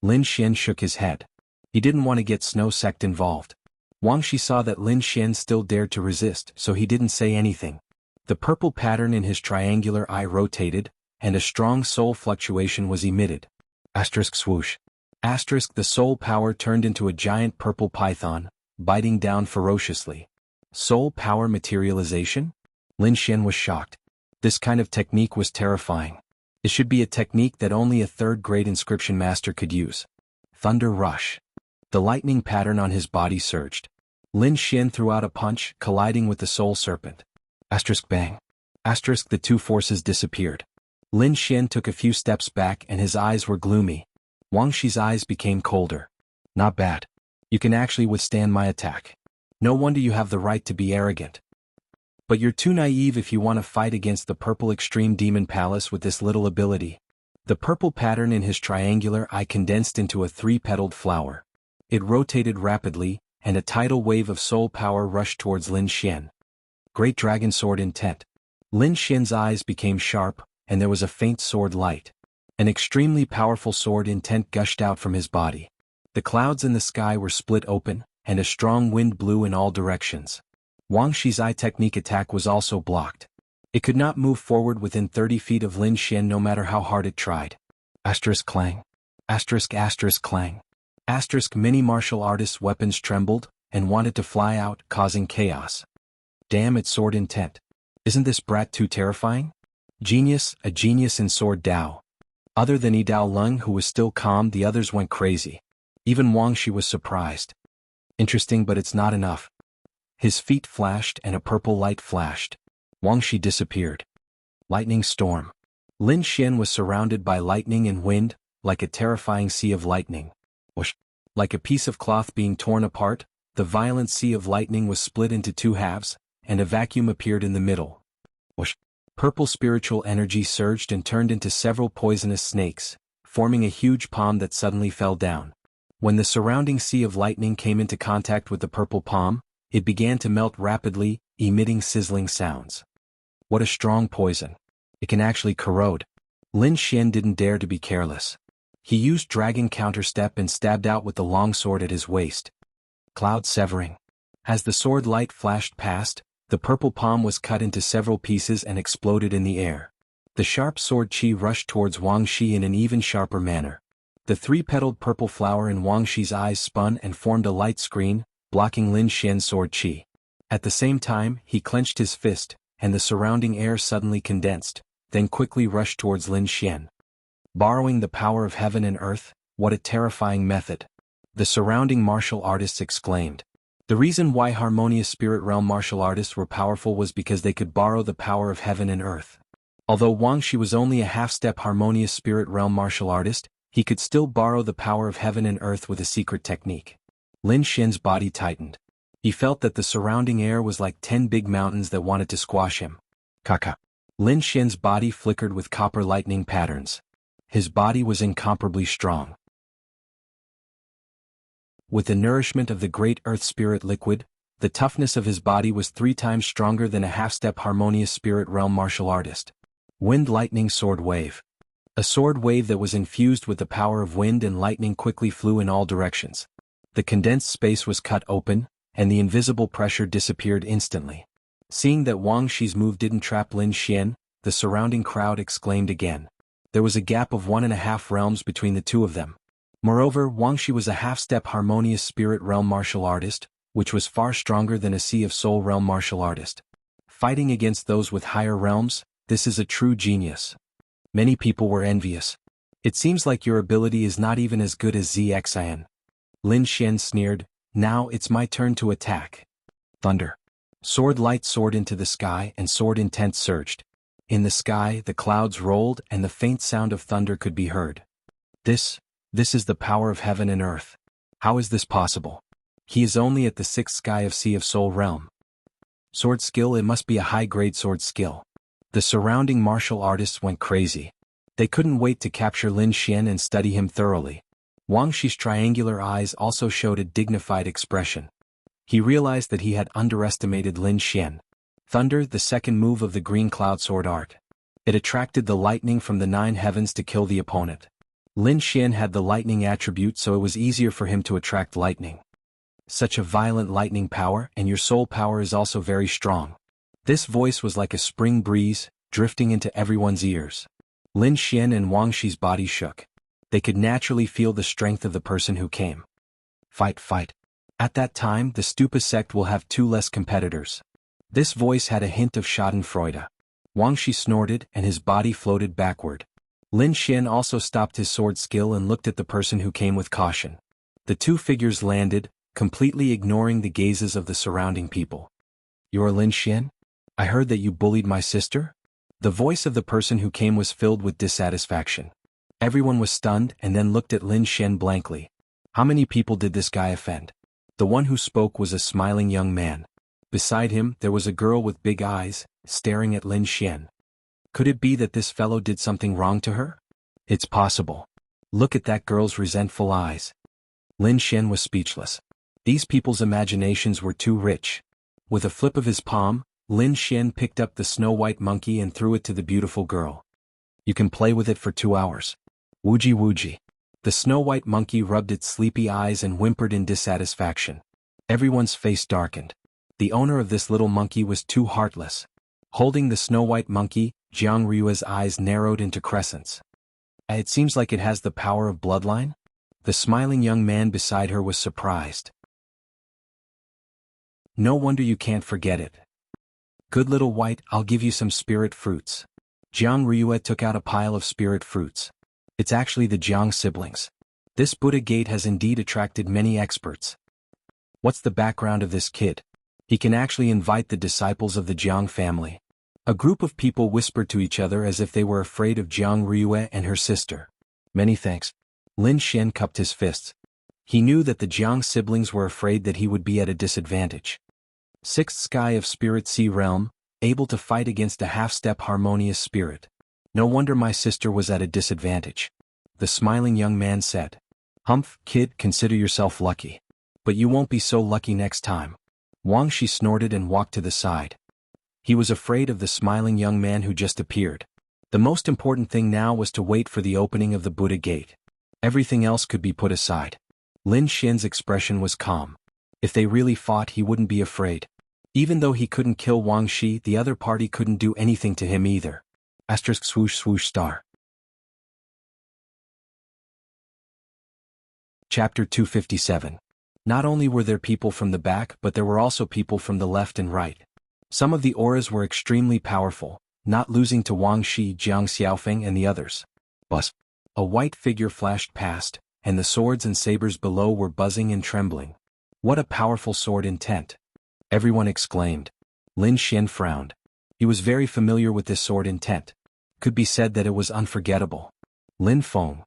Lin Xian shook his head. He didn't want to get Snow Sect involved. Wang Shi saw that Lin Xian still dared to resist, so he didn't say anything. The purple pattern in his triangular eye rotated, and a strong soul fluctuation was emitted. Asterisk swoosh. Asterisk, the soul power turned into a giant purple python, biting down ferociously. Soul power materialization? Lin Xian was shocked. This kind of technique was terrifying. It should be a technique that only a 3rd-grade inscription master could use. Thunder rush. The lightning pattern on his body surged. Lin Xian threw out a punch, colliding with the soul serpent. Asterisk bang. Asterisk, the 2 forces disappeared. Lin Xian took a few steps back and his eyes were gloomy. Wang Shi's eyes became colder. Not bad. You can actually withstand my attack. No wonder you have the right to be arrogant. But you're too naive if you want to fight against the Purple Extreme Demon Palace with this little ability. The purple pattern in his triangular eye condensed into a 3-petaled flower. It rotated rapidly, and a tidal wave of soul power rushed towards Lin Xian. Great Dragon Sword intent. Lin Xian's eyes became sharp, and there was a faint sword light. An extremely powerful sword intent gushed out from his body. The clouds in the sky were split open, and a strong wind blew in all directions. Wang Shi's eye technique attack was also blocked. It could not move forward within 30 feet of Lin Xian no matter how hard it tried. Asterisk clang. Asterisk asterisk clang. Asterisk many martial artists' weapons trembled, and wanted to fly out, causing chaos. Damn it, sword intent. Isn't this brat too terrifying? Genius, a genius in sword Dao. Other than Yidao Lung, who was still calm, the others went crazy. Even Wang Shi was surprised. Interesting, but it's not enough. His feet flashed and a purple light flashed. Wang Shi disappeared. Lightning storm. Lin Xian was surrounded by lightning and wind, like a terrifying sea of lightning. Whoosh. Like a piece of cloth being torn apart, the violent sea of lightning was split into two halves, and a vacuum appeared in the middle. Whoosh. Purple spiritual energy surged and turned into several poisonous snakes, forming a huge palm that suddenly fell down. When the surrounding sea of lightning came into contact with the purple palm, it began to melt rapidly, emitting sizzling sounds. What a strong poison. It can actually corrode. Lin Xian didn't dare to be careless. He used dragon counterstep and stabbed out with the long sword at his waist. Cloud severing. As the sword light flashed past, the purple palm was cut into several pieces and exploded in the air. The sharp sword qi rushed towards Wang Shi in an even sharper manner. The three-petaled purple flower in Wang Shi's eyes spun and formed a light screen, blocking Lin Xian's sword qi. At the same time, he clenched his fist, and the surrounding air suddenly condensed, then quickly rushed towards Lin Xian. Borrowing the power of heaven and earth, what a terrifying method! The surrounding martial artists exclaimed. The reason why Harmonious Spirit Realm martial artists were powerful was because they could borrow the power of heaven and earth. Although Wang Shi was only a half-step Harmonious Spirit Realm martial artist, he could still borrow the power of heaven and earth with a secret technique. Lin Xian's body tightened. He felt that the surrounding air was like 10 big mountains that wanted to squash him. Kaka. Lin Xian's body flickered with copper lightning patterns. His body was incomparably strong. With the nourishment of the great earth spirit liquid, the toughness of his body was 3 times stronger than a half-step Harmonious Spirit Realm martial artist. Wind lightning sword wave. A sword wave that was infused with the power of wind and lightning quickly flew in all directions. The condensed space was cut open, and the invisible pressure disappeared instantly. Seeing that Wang Shi's move didn't trap Lin Xian, the surrounding crowd exclaimed again. There was a gap of 1.5 realms between the two of them. Moreover, Wang Shi was a half-step Harmonious Spirit Realm martial artist, which was far stronger than a Sea of Soul Realm martial artist. Fighting against those with higher realms, this is a true genius. Many people were envious. It seems like your ability is not even as good as ZXIN. Lin Xian sneered, now it's my turn to attack. Thunder. Sword light soared into the sky and sword intent surged. In the sky, the clouds rolled and the faint sound of thunder could be heard. This is the power of heaven and earth. How is this possible? He is only at the 6th sky of Sea of Soul Realm. Sword skill, it must be a high-grade sword skill. The surrounding martial artists went crazy. They couldn't wait to capture Lin Xian and study him thoroughly. Wang Shi's triangular eyes also showed a dignified expression. He realized that he had underestimated Lin Xian. Thunder, the second move of the green cloud sword art. It attracted the lightning from the 9 heavens to kill the opponent. Lin Xian had the lightning attribute, so it was easier for him to attract lightning. Such a violent lightning power, and your soul power is also very strong. This voice was like a spring breeze, drifting into everyone's ears. Lin Xian and Wang Shi's body shook. They could naturally feel the strength of the person who came. Fight, fight. At that time, the Stupa sect will have 2 less competitors. This voice had a hint of schadenfreude. Wang Shi snorted and his body floated backward. Lin Xian also stopped his sword skill and looked at the person who came with caution. The 2 figures landed, completely ignoring the gazes of the surrounding people. You're Lin Xian? I heard that you bullied my sister? The voice of the person who came was filled with dissatisfaction. Everyone was stunned and then looked at Lin Xian blankly. How many people did this guy offend? The one who spoke was a smiling young man. Beside him, there was a girl with big eyes, staring at Lin Xian. Could it be that this fellow did something wrong to her? It's possible. Look at that girl's resentful eyes. Lin Xian was speechless. These people's imaginations were too rich. With a flip of his palm, Lin Xian picked up the snow-white monkey and threw it to the beautiful girl. You can play with it for 2 hours. Woogie woogie. The snow-white monkey rubbed its sleepy eyes and whimpered in dissatisfaction. Everyone's face darkened. The owner of this little monkey was too heartless. Holding the snow-white monkey, Jianghu's eyes narrowed into crescents. It seems like it has the power of bloodline? The smiling young man beside her was surprised. No wonder you can't forget it. Good little white, I'll give you some spirit fruits. Jianghu took out a pile of spirit fruits. It's actually the Jiang siblings. This Buddha gate has indeed attracted many experts. What's the background of this kid? He can actually invite the disciples of the Jiang family. A group of people whispered to each other as if they were afraid of Jianghu and her sister. Many thanks. Lin Xian cupped his fists. He knew that the Jiang siblings were afraid that he would be at a disadvantage. Sixth sky of Spirit Sea Realm, able to fight against a half-step harmonious spirit. No wonder my sister was at a disadvantage. The smiling young man said. Humph, kid, consider yourself lucky. But you won't be so lucky next time. Wang Shi snorted and walked to the side. He was afraid of the smiling young man who just appeared. The most important thing now was to wait for the opening of the Buddha gate. Everything else could be put aside. Lin Xian's expression was calm. If they really fought, he wouldn't be afraid. Even though he couldn't kill Wang Shi, the other party couldn't do anything to him either. Asterisk swoosh swoosh star. Chapter 257. Not only were there people from the back, but there were also people from the left and right. Some of the auras were extremely powerful, not losing to Wang Shi, Jiang Xiaofeng and the others. Buzz. A white figure flashed past, and the swords and sabers below were buzzing and trembling. What a powerful sword intent! Everyone exclaimed. Lin Xian frowned. He was very familiar with this sword intent. Could be said that it was unforgettable. Lin Feng.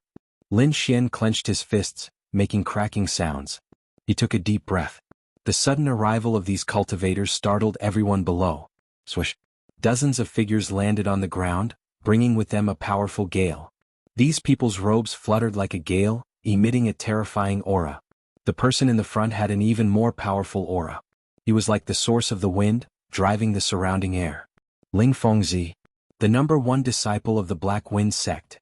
Lin Xian clenched his fists, making cracking sounds. He took a deep breath. The sudden arrival of these cultivators startled everyone below. Swish. Dozens of figures landed on the ground, bringing with them a powerful gale. These people's robes fluttered like a gale, emitting a terrifying aura. The person in the front had an even more powerful aura. He was like the source of the wind, driving the surrounding air. Ling Fengzi, the #1 disciple of the Black Wind sect.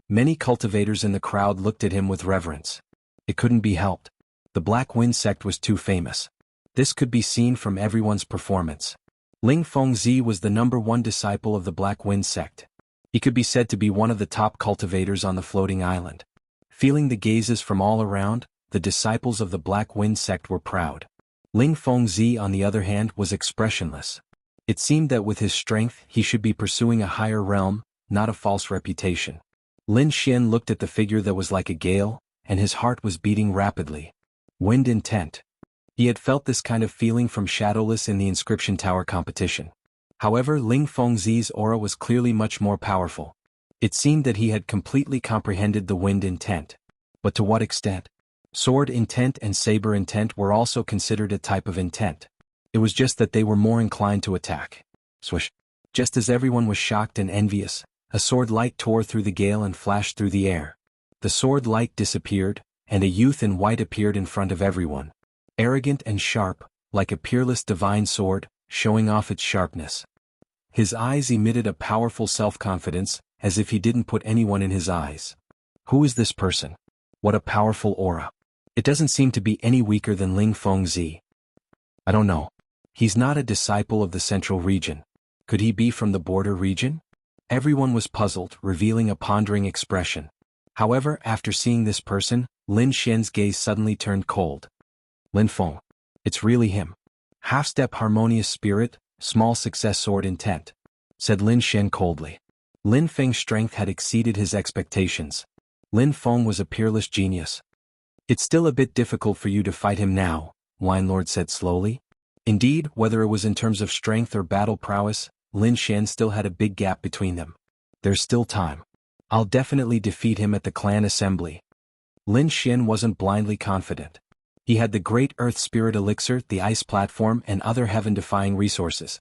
Many cultivators in the crowd looked at him with reverence. It couldn't be helped. The Black Wind sect was too famous. This could be seen from everyone's performance. Ling Fengzi was the #1 disciple of the Black Wind sect. He could be said to be one of the top cultivators on the floating island. Feeling the gazes from all around, the disciples of the Black Wind sect were proud. Ling Fengzi, on the other hand, was expressionless. It seemed that with his strength he should be pursuing a higher realm, not a false reputation. Lin Xian looked at the figure that was like a gale, and his heart was beating rapidly. Wind intent. He had felt this kind of feeling from Shadowless in the Inscription Tower competition. However, Ling Fengzi's aura was clearly much more powerful. It seemed that he had completely comprehended the wind intent. But to what extent? Sword intent and saber intent were also considered a type of intent. It was just that they were more inclined to attack. Swish. Just as everyone was shocked and envious, a sword light tore through the gale and flashed through the air. The sword light disappeared, and a youth in white appeared in front of everyone. Arrogant and sharp, like a peerless divine sword, showing off its sharpness. His eyes emitted a powerful self-confidence, as if he didn't put anyone in his eyes. Who is this person? What a powerful aura. It doesn't seem to be any weaker than Ling Fengzi. I don't know. He's not a disciple of the central region. Could he be from the border region? Everyone was puzzled, revealing a pondering expression. However, after seeing this person, Lin Xian's gaze suddenly turned cold. Lin Feng. It's really him. Half-step harmonious spirit, small success sword intent, said Lin Xian coldly. Lin Feng's strength had exceeded his expectations. Lin Feng was a peerless genius. It's still a bit difficult for you to fight him now, Wine Lord said slowly. Indeed, whether it was in terms of strength or battle prowess, Lin Xian still had a big gap between them. There's still time. I'll definitely defeat him at the clan assembly. Lin Xian wasn't blindly confident. He had the Great Earth Spirit Elixir, the Ice Platform, and other heaven-defying resources.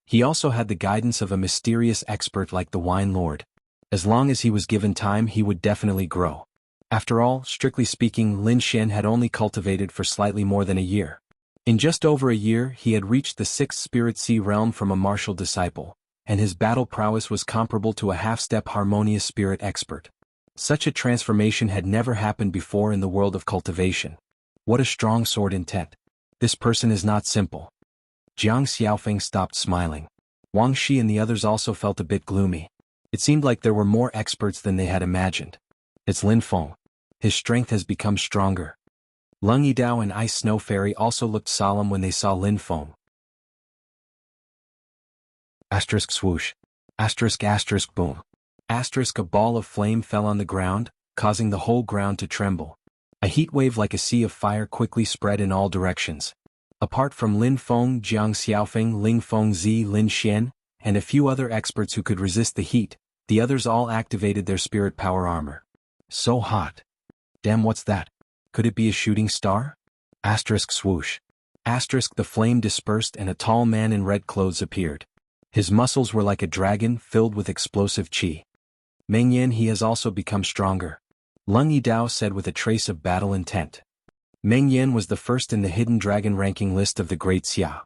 He also had the guidance of a mysterious expert like the Wine Lord. As long as he was given time, he would definitely grow. After all, strictly speaking, Lin Xian had only cultivated for slightly more than a year. In just over a year, he had reached the 6th Spirit Sea realm from a martial disciple, and his battle prowess was comparable to a half-step harmonious spirit expert. Such a transformation had never happened before in the world of cultivation. What a strong sword intent. This person is not simple. Jiang Xiaofeng stopped smiling. Wang Shi and the others also felt a bit gloomy. It seemed like there were more experts than they had imagined. It's Lin Feng. His strength has become stronger. Lung Yidao and Ice Snow Fairy also looked solemn when they saw Lin Feng. Asterisk swoosh. Asterisk asterisk boom. Asterisk a ball of flame fell on the ground, causing the whole ground to tremble. A heat wave like a sea of fire quickly spread in all directions. Apart from Lin Feng, Jiang Xiaofeng, Ling Fengzi, Lin Xian, and a few other experts who could resist the heat, the others all activated their spirit power armor. So hot. Damn, what's that? Could it be a shooting star? Asterisk swoosh. Asterisk the flame dispersed and a tall man in red clothes appeared. His muscles were like a dragon filled with explosive qi. Meng Yan, he has also become stronger. Lung Yidao said with a trace of battle intent. Meng Yan was the first in the hidden dragon ranking list of the Great Xia.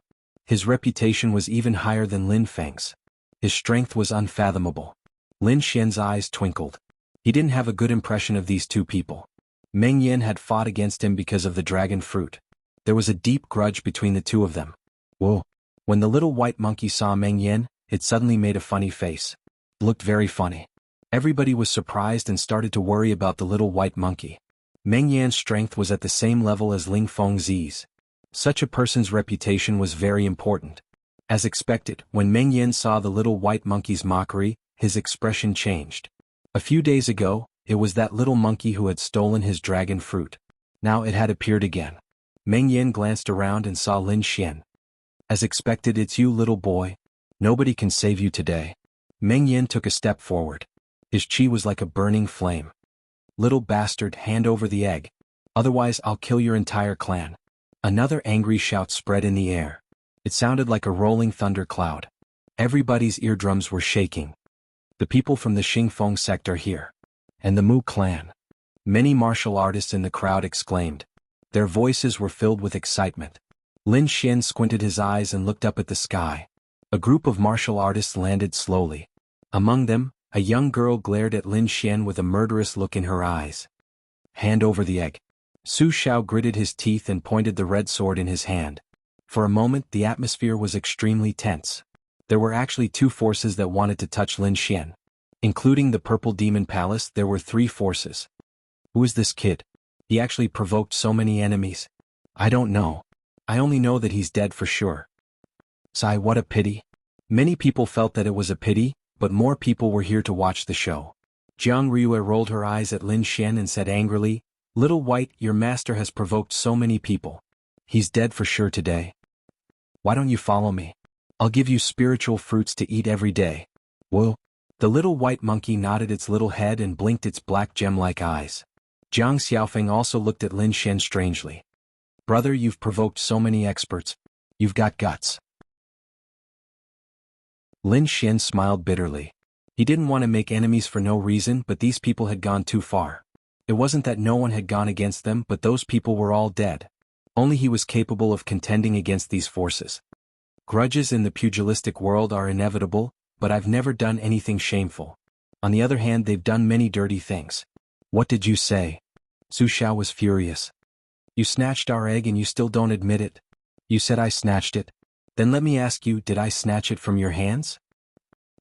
His reputation was even higher than Lin Feng's. His strength was unfathomable. Lin Xian's eyes twinkled. He didn't have a good impression of these two people. Meng Yan had fought against him because of the dragon fruit. There was a deep grudge between the two of them. Whoa. When the little white monkey saw Meng Yan, it suddenly made a funny face. Looked very funny. Everybody was surprised and started to worry about the little white monkey. Meng Yan's strength was at the same level as Ling Fengzi's. Such a person's reputation was very important. As expected, when Meng Yan saw the little white monkey's mockery, his expression changed. A few days ago, it was that little monkey who had stolen his dragon fruit. Now it had appeared again. Meng Yan glanced around and saw Lin Xian. As expected, it's you, little boy. Nobody can save you today. Meng Yan took a step forward. His qi was like a burning flame. Little bastard, hand over the egg. Otherwise I'll kill your entire clan. Another angry shout spread in the air. It sounded like a rolling thunder cloud. Everybody's eardrums were shaking. The people from the Xingfeng sect are here. And the Mu clan. Many martial artists in the crowd exclaimed. Their voices were filled with excitement. Lin Xian squinted his eyes and looked up at the sky. A group of martial artists landed slowly. Among them, a young girl glared at Lin Xian with a murderous look in her eyes. Hand over the egg. Su Xiao gritted his teeth and pointed the red sword in his hand. For a moment the atmosphere was extremely tense. There were actually two forces that wanted to touch Lin Xian. Including the Purple Demon Palace, there were three forces. Who is this kid? He actually provoked so many enemies. I don't know. I only know that he's dead for sure. Sigh, what a pity. Many people felt that it was a pity, but more people were here to watch the show. Jiang Rue rolled her eyes at Lin Xian and said angrily, Little White, your master has provoked so many people. He's dead for sure today. Why don't you follow me? I'll give you spiritual fruits to eat every day. Whoa. The little white monkey nodded its little head and blinked its black gem-like eyes. Jiang Xiaofeng also looked at Lin Xian strangely. Brother, you've provoked so many experts. You've got guts. Lin Xian smiled bitterly. He didn't want to make enemies for no reason, but these people had gone too far. It wasn't that no one had gone against them, but those people were all dead. Only he was capable of contending against these forces. Grudges in the pugilistic world are inevitable, but I've never done anything shameful. On the other hand, they've done many dirty things. What did you say? Su Xiao was furious. You snatched our egg and you still don't admit it. You said I snatched it. Then let me ask you, did I snatch it from your hands?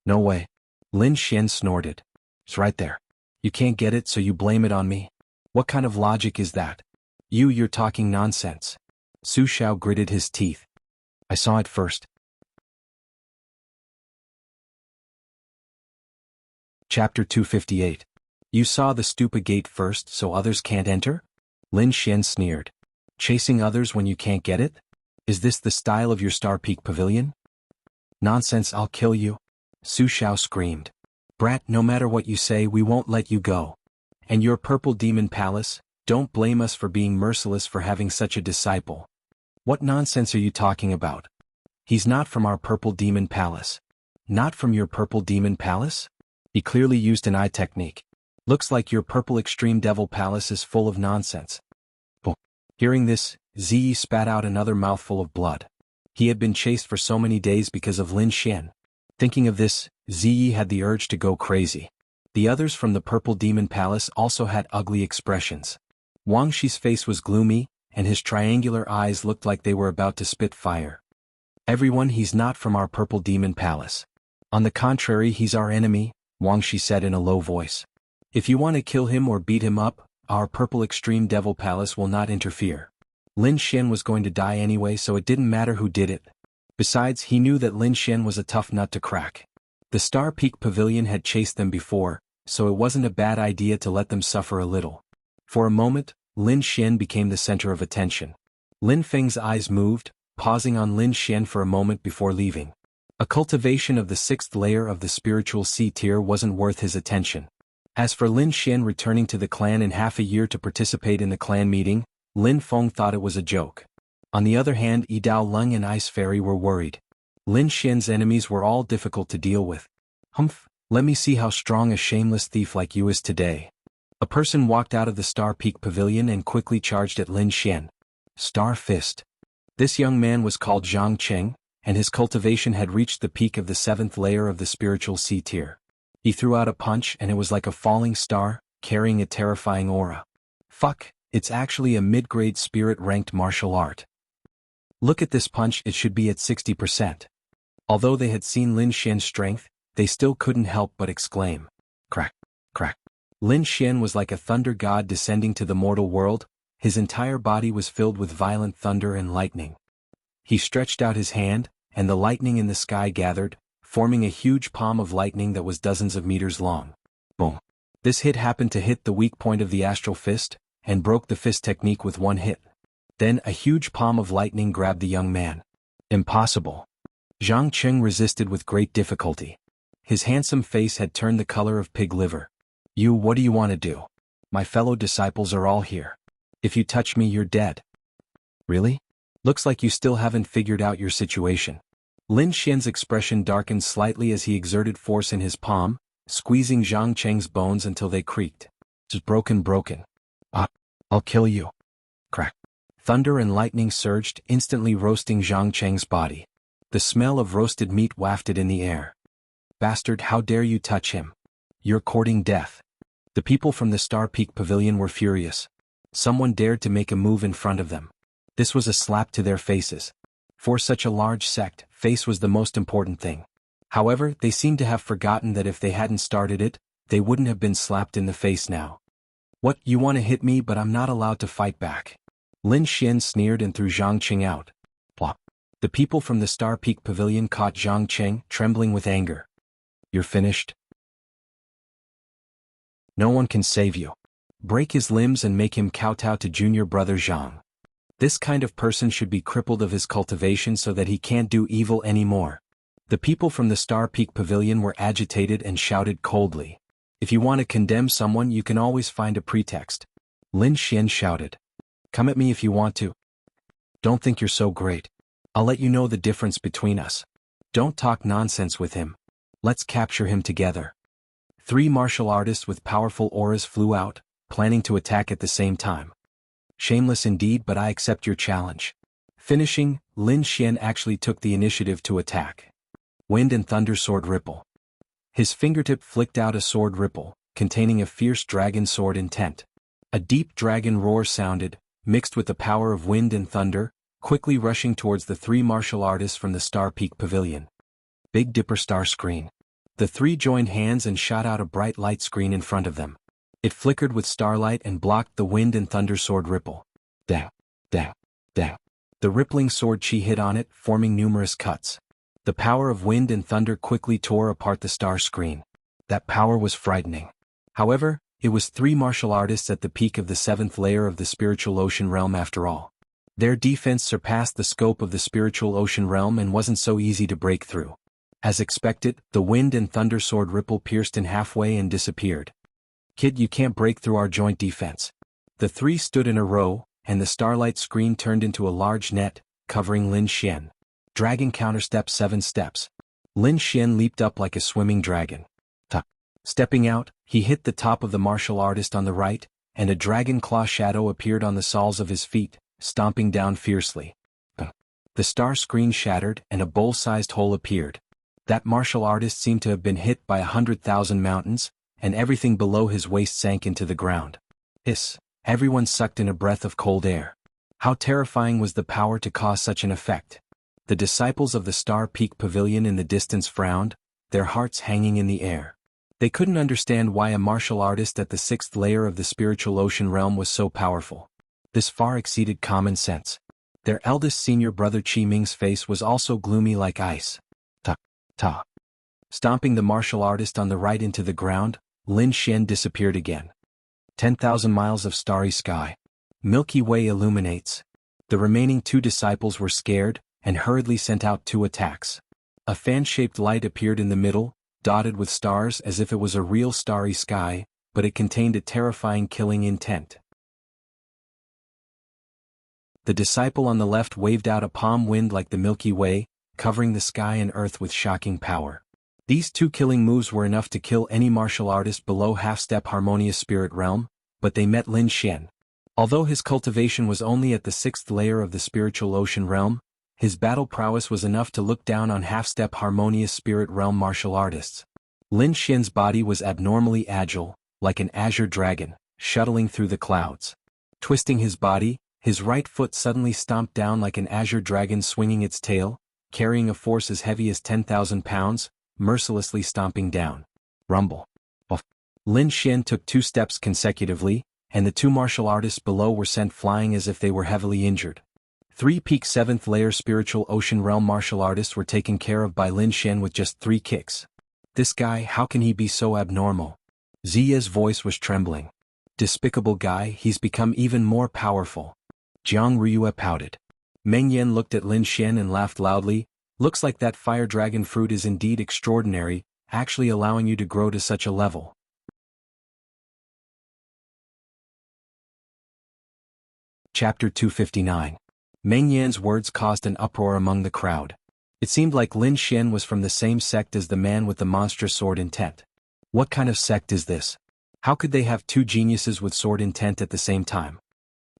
No way. Lin Xian snorted. It's right there. You can't get it, so you blame it on me. What kind of logic is that? You're talking nonsense. Su Xiao gritted his teeth. I saw it first. Chapter 258. You saw the stupa gate first, so others can't enter? Lin Xian sneered. Chasing others when you can't get it? Is this the style of your Star Peak Pavilion? Nonsense, I'll kill you. Su Xiao screamed. Brat, no matter what you say, we won't let you go. And your Purple Demon Palace, don't blame us for being merciless for having such a disciple. What nonsense are you talking about? He's not from our Purple Demon Palace. Not from your Purple Demon Palace? He clearly used an eye technique. Looks like your Purple Extreme Devil Palace is full of nonsense. Oh. Hearing this, Ziyi spat out another mouthful of blood. He had been chased for so many days because of Lin Xian. Thinking of this, Ziyi had the urge to go crazy. The others from the Purple Demon Palace also had ugly expressions. Wang Shi's face was gloomy, and his triangular eyes looked like they were about to spit fire. Everyone, he's not from our Purple Demon Palace. On the contrary, he's our enemy, Wang Shi said in a low voice. If you want to kill him or beat him up, our Purple Extreme Devil Palace will not interfere. Lin Xian was going to die anyway, so it didn't matter who did it. Besides, he knew that Lin Xian was a tough nut to crack. The Star Peak Pavilion had chased them before, so it wasn't a bad idea to let them suffer a little. For a moment, Lin Xian became the center of attention. Lin Feng's eyes moved, pausing on Lin Xian for a moment before leaving. A cultivation of the 6th layer of the spiritual C tier wasn't worth his attention. As for Lin Xian returning to the clan in half a year to participate in the clan meeting, Lin Feng thought it was a joke. On the other hand, Yidao Lung and Ice Fairy were worried. Lin Xian's enemies were all difficult to deal with. Humph, let me see how strong a shameless thief like you is today. A person walked out of the Star Peak Pavilion and quickly charged at Lin Xian. Star Fist. This young man was called Zhang Cheng, and his cultivation had reached the peak of the 7th layer of the spiritual C tier. He threw out a punch and it was like a falling star, carrying a terrifying aura. Fuck, it's actually a mid-grade spirit-ranked martial art. Look at this punch, it should be at 60%. Although they had seen Lin Xian's strength, they still couldn't help but exclaim. Crack, crack. Lin Xian was like a thunder god descending to the mortal world. His entire body was filled with violent thunder and lightning. He stretched out his hand, and the lightning in the sky gathered, forming a huge palm of lightning that was dozens of meters long. Boom. This hit happened to hit the weak point of the astral fist, and broke the fist technique with one hit. Then a huge palm of lightning grabbed the young man. Impossible. Zhang Cheng resisted with great difficulty. His handsome face had turned the color of pig liver. What do you want to do? My fellow disciples are all here. If you touch me, you're dead. Really? Looks like you still haven't figured out your situation. Lin Xian's expression darkened slightly as he exerted force in his palm, squeezing Zhang Cheng's bones until they creaked. Just broken. I'll kill you. Crack. Thunder and lightning surged, instantly roasting Zhang Cheng's body. The smell of roasted meat wafted in the air. Bastard, how dare you touch him? You're courting death. The people from the Star Peak Pavilion were furious. Someone dared to make a move in front of them. This was a slap to their faces. For such a large sect, face was the most important thing. However, they seemed to have forgotten that if they hadn't started it, they wouldn't have been slapped in the face now. What, you want to hit me but I'm not allowed to fight back? Lin Xian sneered and threw Zhang Cheng out. Plop. The people from the Star Peak Pavilion caught Zhang Cheng, trembling with anger. You're finished? No one can save you. Break his limbs and make him kowtow to junior brother Zhang. This kind of person should be crippled of his cultivation so that he can't do evil anymore. The people from the Star Peak Pavilion were agitated and shouted coldly. If you want to condemn someone, you can always find a pretext. Lin Xian shouted. Come at me if you want to. Don't think you're so great. I'll let you know the difference between us. Don't talk nonsense with him. Let's capture him together. 3 martial artists with powerful auras flew out, planning to attack at the same time. Shameless indeed, but I accept your challenge. Finishing, Lin Xian actually took the initiative to attack. Wind and Thunder Sword Ripple. His fingertip flicked out a sword ripple, containing a fierce dragon sword intent. A deep dragon roar sounded, mixed with the power of wind and thunder, quickly rushing towards the 3 martial artists from the Star Peak Pavilion. Big Dipper Star Screen. The 3 joined hands and shot out a bright light screen in front of them. It flickered with starlight and blocked the wind and thunder sword ripple. Dang, dang, dang. The rippling sword chi hit on it, forming numerous cuts. The power of wind and thunder quickly tore apart the star screen. That power was frightening. However, it was 3 martial artists at the peak of the 7th layer of the spiritual ocean realm after all. Their defense surpassed the scope of the spiritual ocean realm and wasn't so easy to break through. As expected, the wind and thunder sword ripple pierced in halfway and disappeared. Kid, you can't break through our joint defense. The 3 stood in a row, and the starlight screen turned into a large net, covering Lin Xian. Dragon counterstep 7 steps. Lin Xian leaped up like a swimming dragon. Tuck. Stepping out, he hit the top of the martial artist on the right, and a dragon claw shadow appeared on the soles of his feet, stomping down fiercely. The star screen shattered and a bowl-sized hole appeared. That martial artist seemed to have been hit by 100,000 mountains, and everything below his waist sank into the ground. Hiss! Everyone sucked in a breath of cold air. How terrifying was the power to cause such an effect? The disciples of the Star Peak Pavilion in the distance frowned, their hearts hanging in the air. They couldn't understand why a martial artist at the 6th layer of the spiritual ocean realm was so powerful. This far exceeded common sense. Their eldest senior brother Qi Ming's face was also gloomy like ice. Ta. Stomping the martial artist on the right into the ground, Lin Xian disappeared again. 10,000 miles of starry sky. Milky Way illuminates. The remaining 2 disciples were scared, and hurriedly sent out 2 attacks. A fan-shaped light appeared in the middle, dotted with stars as if it was a real starry sky, but it contained a terrifying killing intent. The disciple on the left waved out a palm wind like the Milky Way, covering the sky and earth with shocking power. These 2 killing moves were enough to kill any martial artist below half-step harmonious spirit realm, but they met Lin Xian. Although his cultivation was only at the 6th layer of the spiritual ocean realm, his battle prowess was enough to look down on half-step harmonious spirit realm martial artists. Lin Xian's body was abnormally agile, like an azure dragon, shuttling through the clouds. Twisting his body, his right foot suddenly stomped down like an azure dragon swinging its tail, carrying a force as heavy as 10,000 pounds, mercilessly stomping down. Rumble. Off. Lin Xian took 2 steps consecutively, and the 2 martial artists below were sent flying as if they were heavily injured. 3 peak 7th layer spiritual ocean realm martial artists were taken care of by Lin Xian with just 3 kicks. This guy, how can he be so abnormal? Ziya's voice was trembling. Despicable guy, he's become even more powerful. Jianghu pouted. Meng Yan looked at Lin Xian and laughed loudly. Looks like that fire dragon fruit is indeed extraordinary, actually allowing you to grow to such a level. Chapter 259. Meng Yan's words caused an uproar among the crowd. It seemed like Lin Xian was from the same sect as the man with the monstrous sword intent. What kind of sect is this? How could they have 2 geniuses with sword intent at the same time?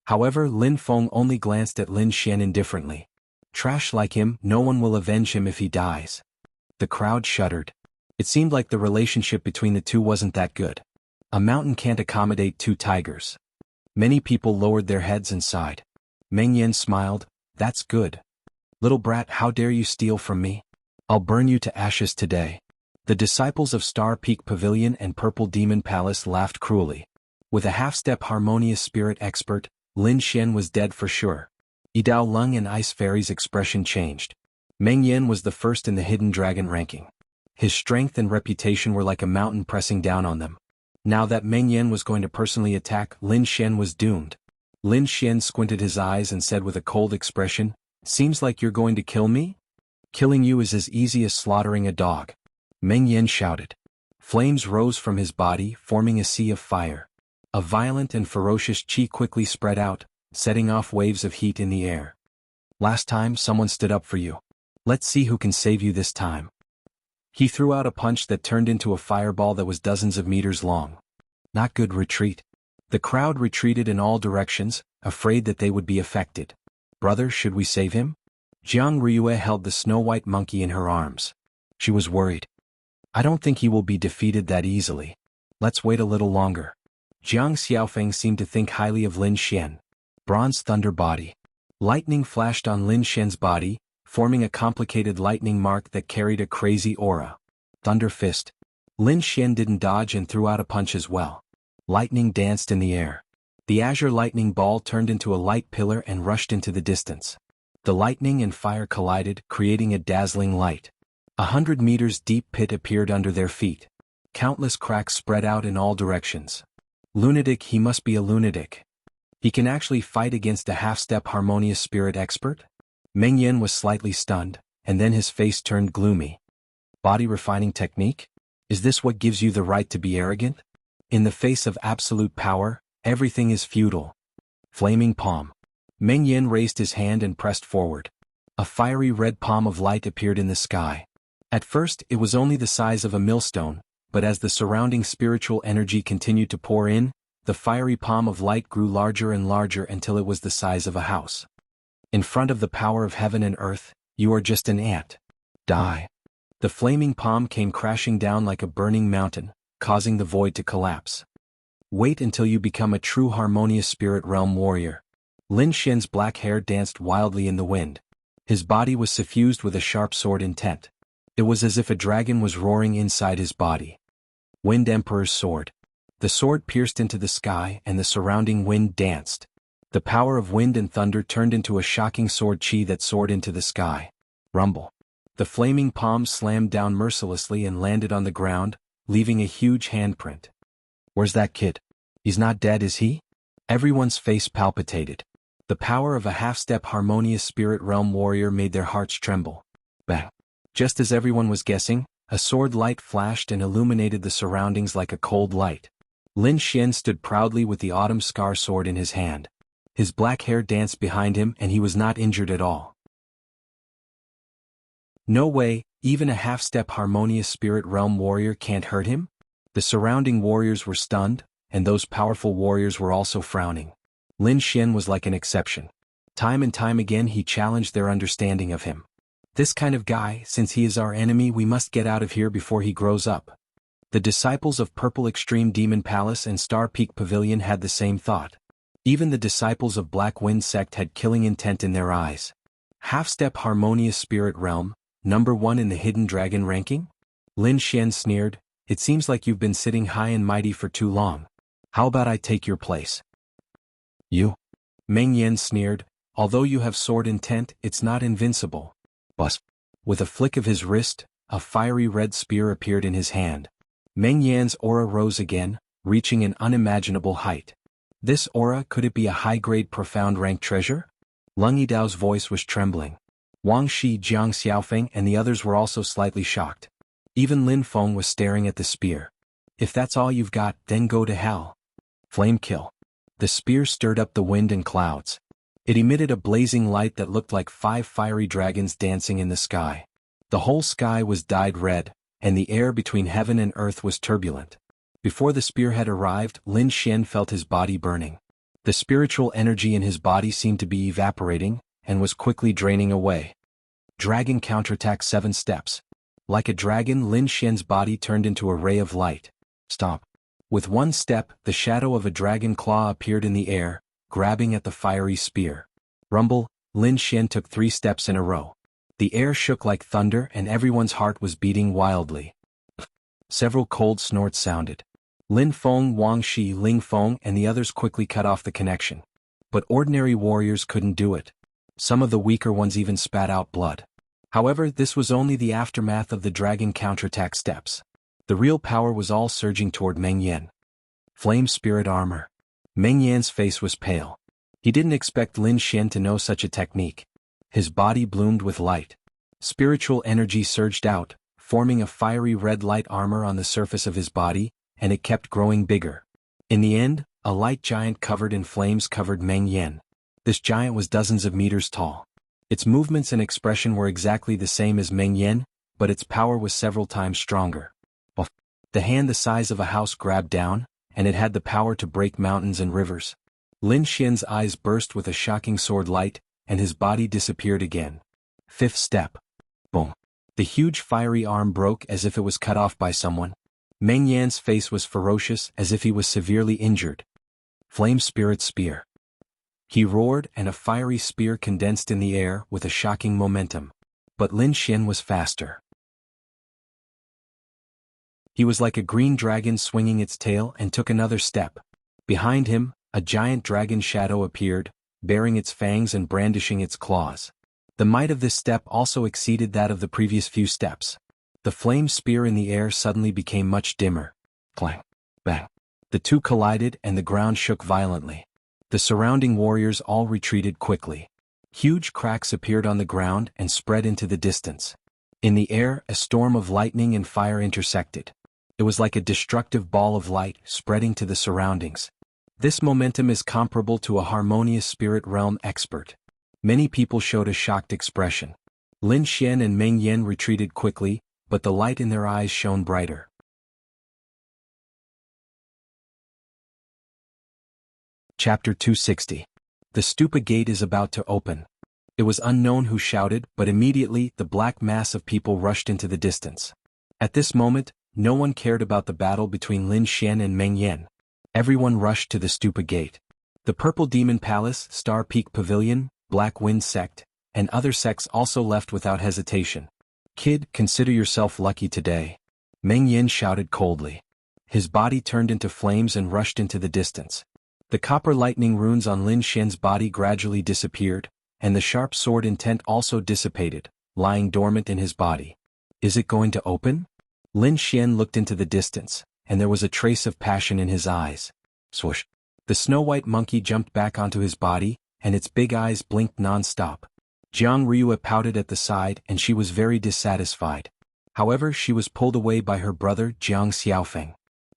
However, Lin Feng only glanced at Lin Xian indifferently. Trash like him, no one will avenge him if he dies. The crowd shuddered. It seemed like the relationship between the 2 wasn't that good. A mountain can't accommodate 2 tigers. Many people lowered their heads and sighed. Meng Yan smiled. That's good. Little brat, how dare you steal from me? I'll burn you to ashes today. The disciples of Star Peak Pavilion and Purple Demon Palace laughed cruelly. With a half-step harmonious spirit expert, Lin Xian was dead for sure. Yidao Lung and Ice Fairy's expression changed. Meng Yan was the first in the Hidden Dragon ranking. His strength and reputation were like a mountain pressing down on them. Now that Meng Yan was going to personally attack, Lin Xian was doomed. Lin Xian squinted his eyes and said with a cold expression, "Seems like you're going to kill me? Killing you is as easy as slaughtering a dog." Meng Yan shouted. Flames rose from his body, forming a sea of fire. A violent and ferocious qi quickly spread out, setting off waves of heat in the air. Last time someone stood up for you. Let's see who can save you this time. He threw out a punch that turned into a fireball that was dozens of meters long. Not good. Retreat. The crowd retreated in all directions, afraid that they would be affected. Brother, should we save him? Jianghu held the snow-white monkey in her arms. She was worried. I don't think he will be defeated that easily. Let's wait a little longer. Jiang Xiaofeng seemed to think highly of Lin Xian. Bronze thunder body. Lightning flashed on Lin Xian's body, forming a complicated lightning mark that carried a crazy aura. Thunder fist. Lin Xian didn't dodge and threw out a punch as well. Lightning danced in the air. The azure lightning ball turned into a light pillar and rushed into the distance. The lightning and fire collided, creating a dazzling light. 100 meters deep pit appeared under their feet. Countless cracks spread out in all directions. Lunatic, he must be a lunatic. He can actually fight against a half-step harmonious spirit expert? Meng Yan was slightly stunned, and then his face turned gloomy. Body refining technique? Is this what gives you the right to be arrogant? In the face of absolute power, everything is futile. Flaming palm. Meng Yan raised his hand and pressed forward. A fiery red palm of light appeared in the sky. At first, it was only the size of a millstone, but as the surrounding spiritual energy continued to pour in, the fiery palm of light grew larger and larger until it was the size of a house. In front of the power of heaven and earth, you are just an ant. Die. The flaming palm came crashing down like a burning mountain, causing the void to collapse. Wait until you become a true harmonious spirit realm warrior. Lin Xian's black hair danced wildly in the wind. His body was suffused with a sharp sword intent. It was as if a dragon was roaring inside his body. Wind Emperor's sword. The sword pierced into the sky and the surrounding wind danced. The power of wind and thunder turned into a shocking sword chi that soared into the sky. Rumble. The flaming palm slammed down mercilessly and landed on the ground, leaving a huge handprint. Where's that kid? He's not dead, is he? Everyone's face palpitated. The power of a half-step harmonious spirit realm warrior made their hearts tremble. Bang. Just as everyone was guessing, a sword light flashed and illuminated the surroundings like a cold light. Lin Xian stood proudly with the autumn scar sword in his hand. His black hair danced behind him and he was not injured at all. No way, even a half-step harmonious spirit realm warrior can't hurt him? The surrounding warriors were stunned, and those powerful warriors were also frowning. Lin Xian was like an exception. Time and time again he challenged their understanding of him. This kind of guy, since he is our enemy, we must get out of here before he grows up. The disciples of Purple Extreme Demon Palace and Star Peak Pavilion had the same thought. Even the disciples of Black Wind Sect had killing intent in their eyes. Half-step harmonious spirit realm, number 1 in the hidden dragon ranking? Lin Xian sneered, it seems like you've been sitting high and mighty for too long. How about I take your place? You? Meng Yan sneered, although you have sword intent, it's not invincible. Bus. With a flick of his wrist, a fiery red spear appeared in his hand. Meng Yan's aura rose again, reaching an unimaginable height. This aura, could it be a high-grade profound rank treasure? Lung Yidao's voice was trembling. Wang Shi, Jiang Xiaofeng and the others were also slightly shocked. Even Lin Feng was staring at the spear. If that's all you've got, then go to hell. Flame kill. The spear stirred up the wind and clouds. It emitted a blazing light that looked like 5 fiery dragons dancing in the sky. The whole sky was dyed red, and the air between heaven and earth was turbulent. Before the spear had arrived, Lin Xian felt his body burning. The spiritual energy in his body seemed to be evaporating, and was quickly draining away. Dragon counterattack 7 steps. Like a dragon, Lin Xian's body turned into a ray of light. Stop. With 1 step, the shadow of a dragon claw appeared in the air, grabbing at the fiery spear. Rumble, Lin Xian took 3 steps in a row. The air shook like thunder and everyone's heart was beating wildly. Several cold snorts sounded. Lin Feng, Wang Shi, Ling Feng and the others quickly cut off the connection. But ordinary warriors couldn't do it. Some of the weaker ones even spat out blood. However, this was only the aftermath of the dragon counterattack steps. The real power was all surging toward Meng Yan. Flame Spirit Armor. Meng Yan's face was pale. He didn't expect Lin Xian to know such a technique. His body bloomed with light. Spiritual energy surged out, forming a fiery red light armor on the surface of his body, and it kept growing bigger. In the end, a light giant covered in flames covered Meng Yan. This giant was dozens of meters tall. Its movements and expression were exactly the same as Meng Yan, but its power was several times stronger. The hand the size of a house grabbed down, and it had the power to break mountains and rivers. Lin Xian's eyes burst with a shocking sword light, and his body disappeared again. 5th step. Boom. The huge fiery arm broke as if it was cut off by someone. Meng Yan's face was ferocious as if he was severely injured. Flame Spirit Spear. He roared and a fiery spear condensed in the air with a shocking momentum. But Lin Xian was faster. He was like a green dragon swinging its tail and took another step. Behind him, a giant dragon shadow appeared, baring its fangs and brandishing its claws. The might of this step also exceeded that of the previous few steps. The flame spear in the air suddenly became much dimmer. Clang. Bang. The two collided and the ground shook violently. The surrounding warriors all retreated quickly. Huge cracks appeared on the ground and spread into the distance. In the air, a storm of lightning and fire intersected. It was like a destructive ball of light spreading to the surroundings. This momentum is comparable to a harmonious spirit realm expert. Many people showed a shocked expression. Lin Xian and Meng Yan retreated quickly, but the light in their eyes shone brighter. Chapter 260. The Stupa Gate is about to open. It was unknown who shouted, but immediately the black mass of people rushed into the distance. At this moment, no one cared about the battle between Lin Xian and Meng Yan. Everyone rushed to the Stupa Gate. The Purple Demon Palace, Star Peak Pavilion, Black Wind Sect, and other sects also left without hesitation. Kid, consider yourself lucky today. Meng Yan shouted coldly. His body turned into flames and rushed into the distance. The copper lightning runes on Lin Xian's body gradually disappeared, and the sharp sword intent also dissipated, lying dormant in his body. Is it going to open? Lin Xian looked into the distance, and there was a trace of passion in his eyes. Swoosh. The snow-white monkey jumped back onto his body, and its big eyes blinked non-stop. Jianghu pouted at the side and she was very dissatisfied. However, she was pulled away by her brother Jiang Xiaofeng.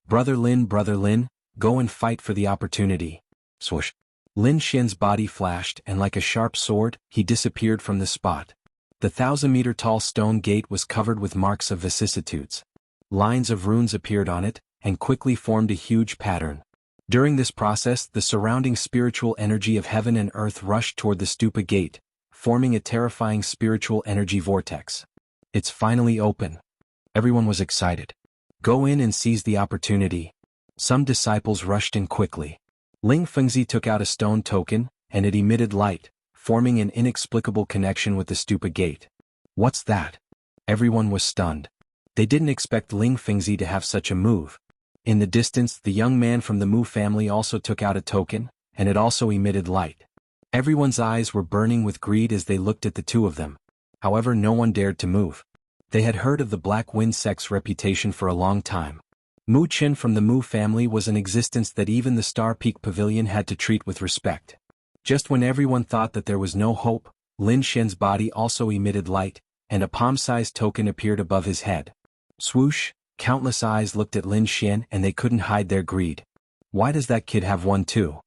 Brother Lin, go and fight for the opportunity. Swoosh. Lin Xian's body flashed and like a sharp sword, he disappeared from the spot. The 1,000-meter-tall stone gate was covered with marks of vicissitudes. Lines of runes appeared on it, and quickly formed a huge pattern. During this process, the surrounding spiritual energy of heaven and earth rushed toward the Stupa Gate, forming a terrifying spiritual energy vortex. It's finally open. Everyone was excited. Go in and seize the opportunity. Some disciples rushed in quickly. Ling Fengzi took out a stone token, and it emitted light, forming an inexplicable connection with the Stupa Gate. What's that? Everyone was stunned. They didn't expect Ling Fengzi to have such a move. In the distance, the young man from the Mu family also took out a token, and it also emitted light. Everyone's eyes were burning with greed as they looked at the two of them. However, no one dared to move. They had heard of the Black Wind Sect's reputation for a long time. Mu Qin from the Mu family was an existence that even the Star Peak Pavilion had to treat with respect. Just when everyone thought that there was no hope, Lin Xian's body also emitted light, and a palm-sized token appeared above his head. Swoosh, countless eyes looked at Lin Xian and they couldn't hide their greed. Why does that kid have one too?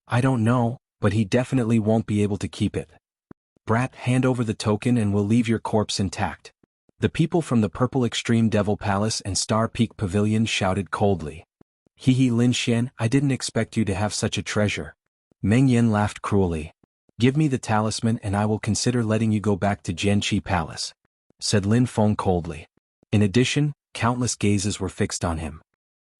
I don't know, but he definitely won't be able to keep it. Brat, hand over the token and we'll leave your corpse intact. The people from the Purple Extreme Devil Palace and Star Peak Pavilion shouted coldly. Hee Lin Xian, I didn't expect you to have such a treasure. Meng Yan laughed cruelly. Give me the talisman and I will consider letting you go back to Jianqi Palace, said Lin Feng coldly. In addition, countless gazes were fixed on him.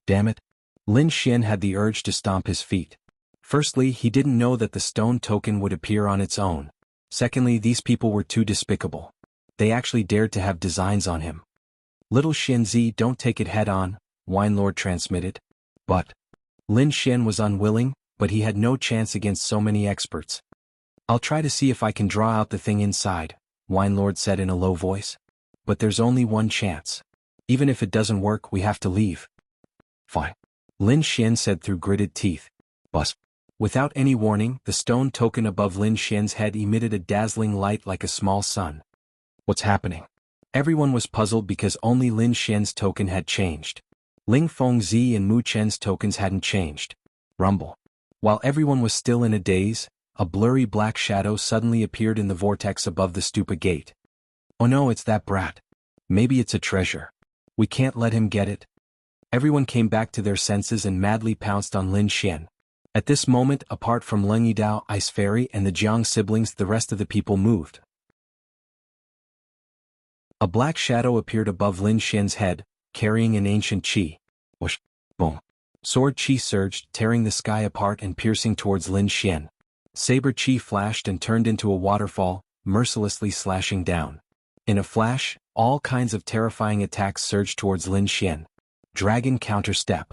Damn it. Lin Xian had the urge to stomp his feet. Firstly, he didn't know that the stone token would appear on its own. Secondly, these people were too despicable. They actually dared to have designs on him. Little Xianzi, don't take it head-on, Wine Lord transmitted. But Lin Xian was unwilling, but he had no chance against so many experts. I'll try to see if I can draw out the thing inside, Wine Lord said in a low voice. But there's only one chance. Even if it doesn't work, we have to leave. Fine. Lin Xian said through gritted teeth. Buzz. Without any warning, the stone token above Lin Xian's head emitted a dazzling light like a small sun. What's happening? Everyone was puzzled because only Lin Xian's token had changed. Ling Fengzi and Mu Chen's tokens hadn't changed. Rumble. While everyone was still in a daze, a blurry black shadow suddenly appeared in the vortex above the Stupa Gate. Oh no, it's that brat. Maybe it's a treasure. We can't let him get it. Everyone came back to their senses and madly pounced on Lin Xian. At this moment, apart from Leng Yidao, Ice Fairy, and the Jiang siblings, the rest of the people moved. A black shadow appeared above Lin Xian's head, carrying an ancient qi. Whoosh! Boom! Sword qi surged, tearing the sky apart and piercing towards Lin Xian. Saber qi flashed and turned into a waterfall, mercilessly slashing down. In a flash, all kinds of terrifying attacks surged towards Lin Xian. Dragon counter-step.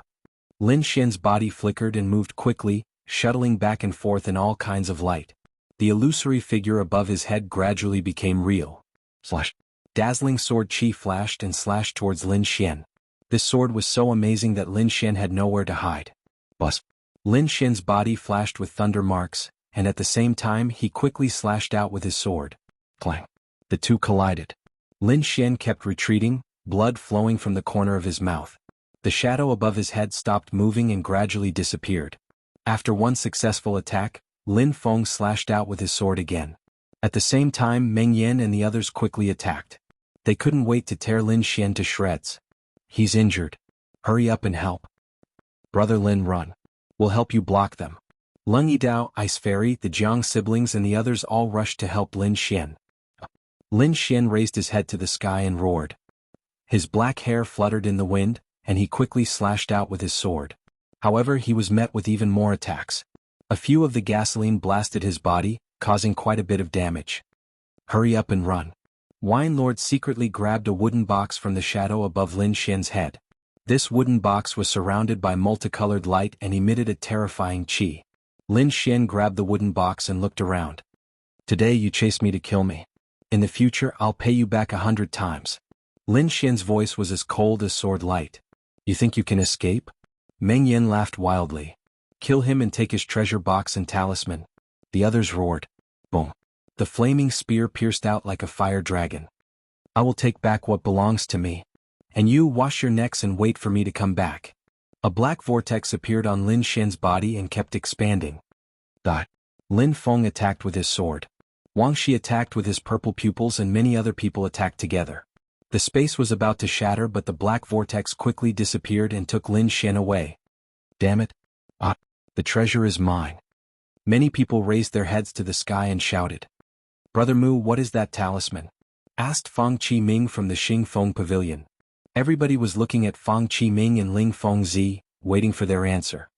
Lin Xian's body flickered and moved quickly, shuttling back and forth in all kinds of light. The illusory figure above his head gradually became real. Slash. Dazzling sword qi flashed and slashed towards Lin Xian. This sword was so amazing that Lin Xian had nowhere to hide. Buzz. Lin Xian's body flashed with thunder marks, and at the same time he quickly slashed out with his sword. Clang. The two collided. Lin Xian kept retreating, blood flowing from the corner of his mouth. The shadow above his head stopped moving and gradually disappeared. After one successful attack, Lin Feng slashed out with his sword again. At the same time, Meng Yan and the others quickly attacked. They couldn't wait to tear Lin Xian to shreds. He's injured. Hurry up and help. Brother Lin, run. We'll help you block them. Leng Yidao, Ice Fairy, the Jiang siblings and the others all rushed to help Lin Xian. Lin Xian raised his head to the sky and roared. His black hair fluttered in the wind, and he quickly slashed out with his sword. However, he was met with even more attacks. A few of the gasoline blasted his body, causing quite a bit of damage. Hurry up and run. Wine Lord secretly grabbed a wooden box from the shadow above Lin Xian's head. This wooden box was surrounded by multicolored light and emitted a terrifying qi. Lin Xian grabbed the wooden box and looked around. Today you chased me to kill me. In the future I'll pay you back 100 times. Lin Xian's voice was as cold as sword light. You think you can escape? Meng Yan laughed wildly. Kill him and take his treasure box and talisman. The others roared. Boom. The flaming spear pierced out like a fire dragon. I will take back what belongs to me. And you wash your necks and wait for me to come back. A black vortex appeared on Lin Xian's body and kept expanding. Lin Feng attacked with his sword. Wang Shi attacked with his purple pupils and many other people attacked together. The space was about to shatter but the black vortex quickly disappeared and took Lin Xian away. Damn it. The treasure is mine. Many people raised their heads to the sky and shouted. Brother Mu, what is that talisman? Asked Fang Qiming from the Xing Feng pavilion. Everybody was looking at Fang Qiming and Ling Fengzi, waiting for their answer.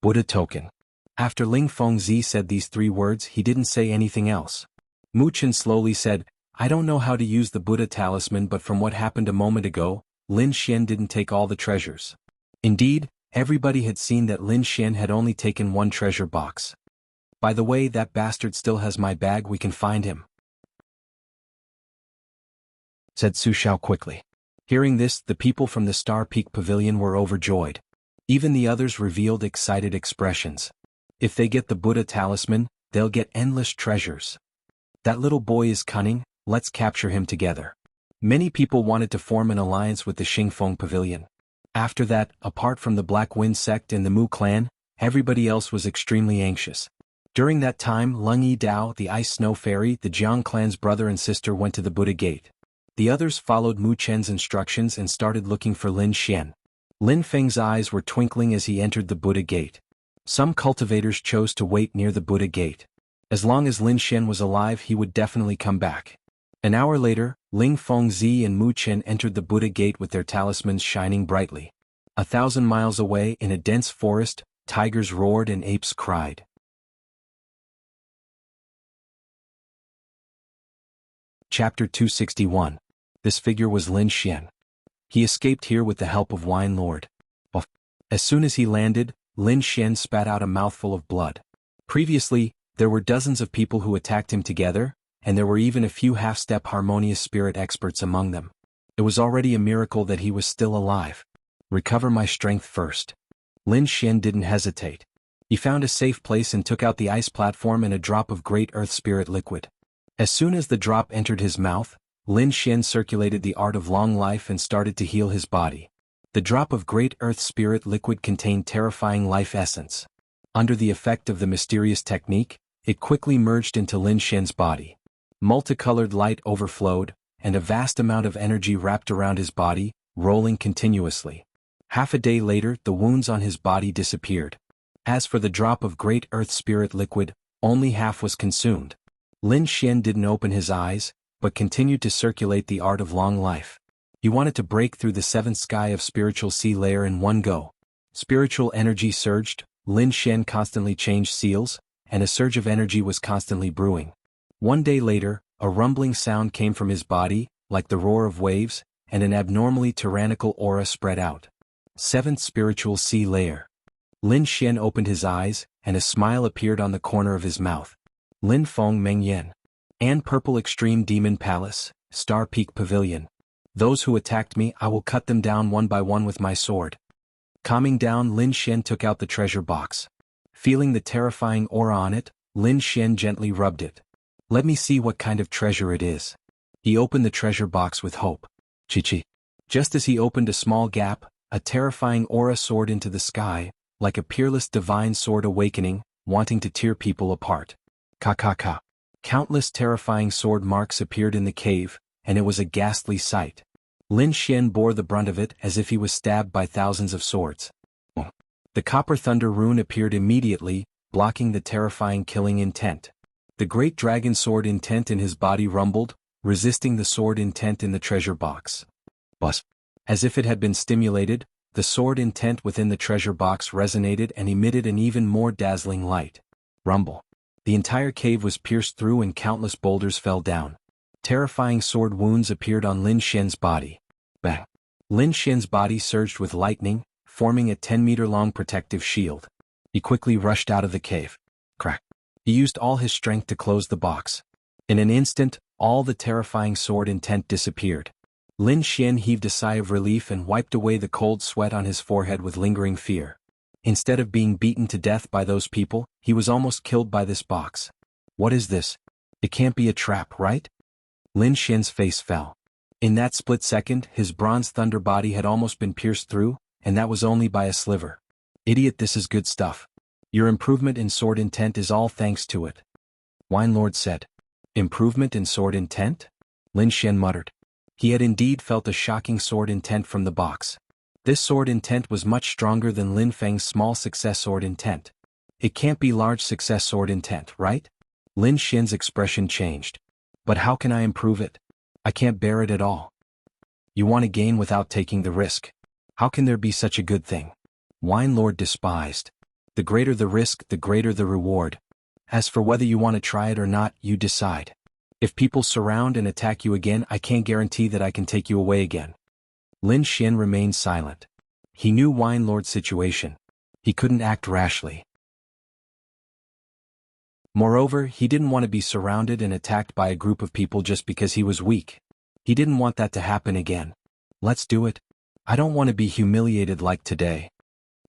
Buddha token. After Ling Fengzi said these 3 words, he didn't say anything else. Mu Chen slowly said, I don't know how to use the Buddha talisman, but from what happened a moment ago, Lin Xian didn't take all the treasures. Indeed, everybody had seen that Lin Xian had only taken 1 treasure box. By the way, that bastard still has my bag, we can find him, said Su Xiao quickly. Hearing this, the people from the Star Peak Pavilion were overjoyed. Even the others revealed excited expressions. If they get the Buddha talisman, they'll get endless treasures. That little boy is cunning, let's capture him together. Many people wanted to form an alliance with the Xingfeng Pavilion. After that, apart from the Black Wind sect and the Mu clan, everybody else was extremely anxious. During that time, Lung Yi Dao, the Ice Snow Fairy, the Jiang clan's brother and sister, went to the Buddha Gate. The others followed Mu Chen's instructions and started looking for Lin Xian. Lin Feng's eyes were twinkling as he entered the Buddha Gate. Some cultivators chose to wait near the Buddha Gate. As long as Lin Xian was alive, he would definitely come back. An hour later, Ling Fengzi and Mu Chen entered the Buddha Gate with their talismans shining brightly. 1,000 miles away, in a dense forest, tigers roared and apes cried. Chapter 261. This figure was Lin Xian. He escaped here with the help of Wine Lord. As soon as he landed, Lin Xian spat out a mouthful of blood. Previously, there were dozens of people who attacked him together, and there were even a few half-step harmonious spirit experts among them. It was already a miracle that he was still alive. Recover my strength first. Lin Xian didn't hesitate. He found a safe place and took out the ice platform and a drop of great earth spirit liquid. As soon as the drop entered his mouth, Lin Xian circulated the art of long life and started to heal his body. The drop of great earth spirit liquid contained terrifying life essence. Under the effect of the mysterious technique, it quickly merged into Lin Xian's body. Multicolored light overflowed, and a vast amount of energy wrapped around his body, rolling continuously. Half a day later, the wounds on his body disappeared. As for the drop of great earth spirit liquid, only half was consumed. Lin Xian didn't open his eyes, but continued to circulate the art of long life. He wanted to break through the 7th sky of spiritual sea layer in one go. Spiritual energy surged, Lin Xian constantly changed seals, and a surge of energy was constantly brewing. One day later, a rumbling sound came from his body, like the roar of waves, and an abnormally tyrannical aura spread out. 7th spiritual sea layer. Lin Xian opened his eyes, and a smile appeared on the corner of his mouth. Lin Feng Meng Yan. And Purple Extreme Demon Palace, Star Peak Pavilion. Those who attacked me, I will cut them down one by one with my sword. Calming down, Lin Xian took out the treasure box. Feeling the terrifying aura on it, Lin Xian gently rubbed it. Let me see what kind of treasure it is. He opened the treasure box with hope. Chi-chi. Just as he opened a small gap, a terrifying aura soared into the sky, like a peerless divine sword awakening, wanting to tear people apart. Ka-ka-ka. Countless terrifying sword marks appeared in the cave, and it was a ghastly sight. Lin Xian bore the brunt of it as if he was stabbed by thousands of swords. The copper thunder rune appeared immediately, blocking the terrifying killing intent. The great dragon sword intent in his body rumbled, resisting the sword intent in the treasure box. Buzz. As if it had been stimulated, the sword intent within the treasure box resonated and emitted an even more dazzling light. Rumble. The entire cave was pierced through and countless boulders fell down. Terrifying sword wounds appeared on Lin Xian's body. Bang. Lin Xian's body surged with lightning, forming a 10-meter-long protective shield. He quickly rushed out of the cave. Crack. He used all his strength to close the box. In an instant, all the terrifying sword intent disappeared. Lin Xian heaved a sigh of relief and wiped away the cold sweat on his forehead with lingering fear. Instead of being beaten to death by those people, he was almost killed by this box. What is this? It can't be a trap, right? Lin Xian's face fell. In that split second, his bronze thunder body had almost been pierced through, and that was only by a sliver. Idiot, this is good stuff. Your improvement in sword intent is all thanks to it. Wine Lord said. Improvement in sword intent? Lin Xian muttered. He had indeed felt a shocking sword intent from the box. This sword intent was much stronger than Lin Feng's small success sword intent. It can't be large success sword intent, right? Lin Xian's expression changed. But how can I improve it? I can't bear it at all. You want to gain without taking the risk. How can there be such a good thing? Wine Lord despised. The greater the risk, the greater the reward. As for whether you want to try it or not, you decide. If people surround and attack you again, I can't guarantee that I can take you away again. Lin Xian remained silent. He knew Wine Lord's situation. He couldn't act rashly. Moreover, he didn't want to be surrounded and attacked by a group of people just because he was weak. He didn't want that to happen again. Let's do it. I don't want to be humiliated like today.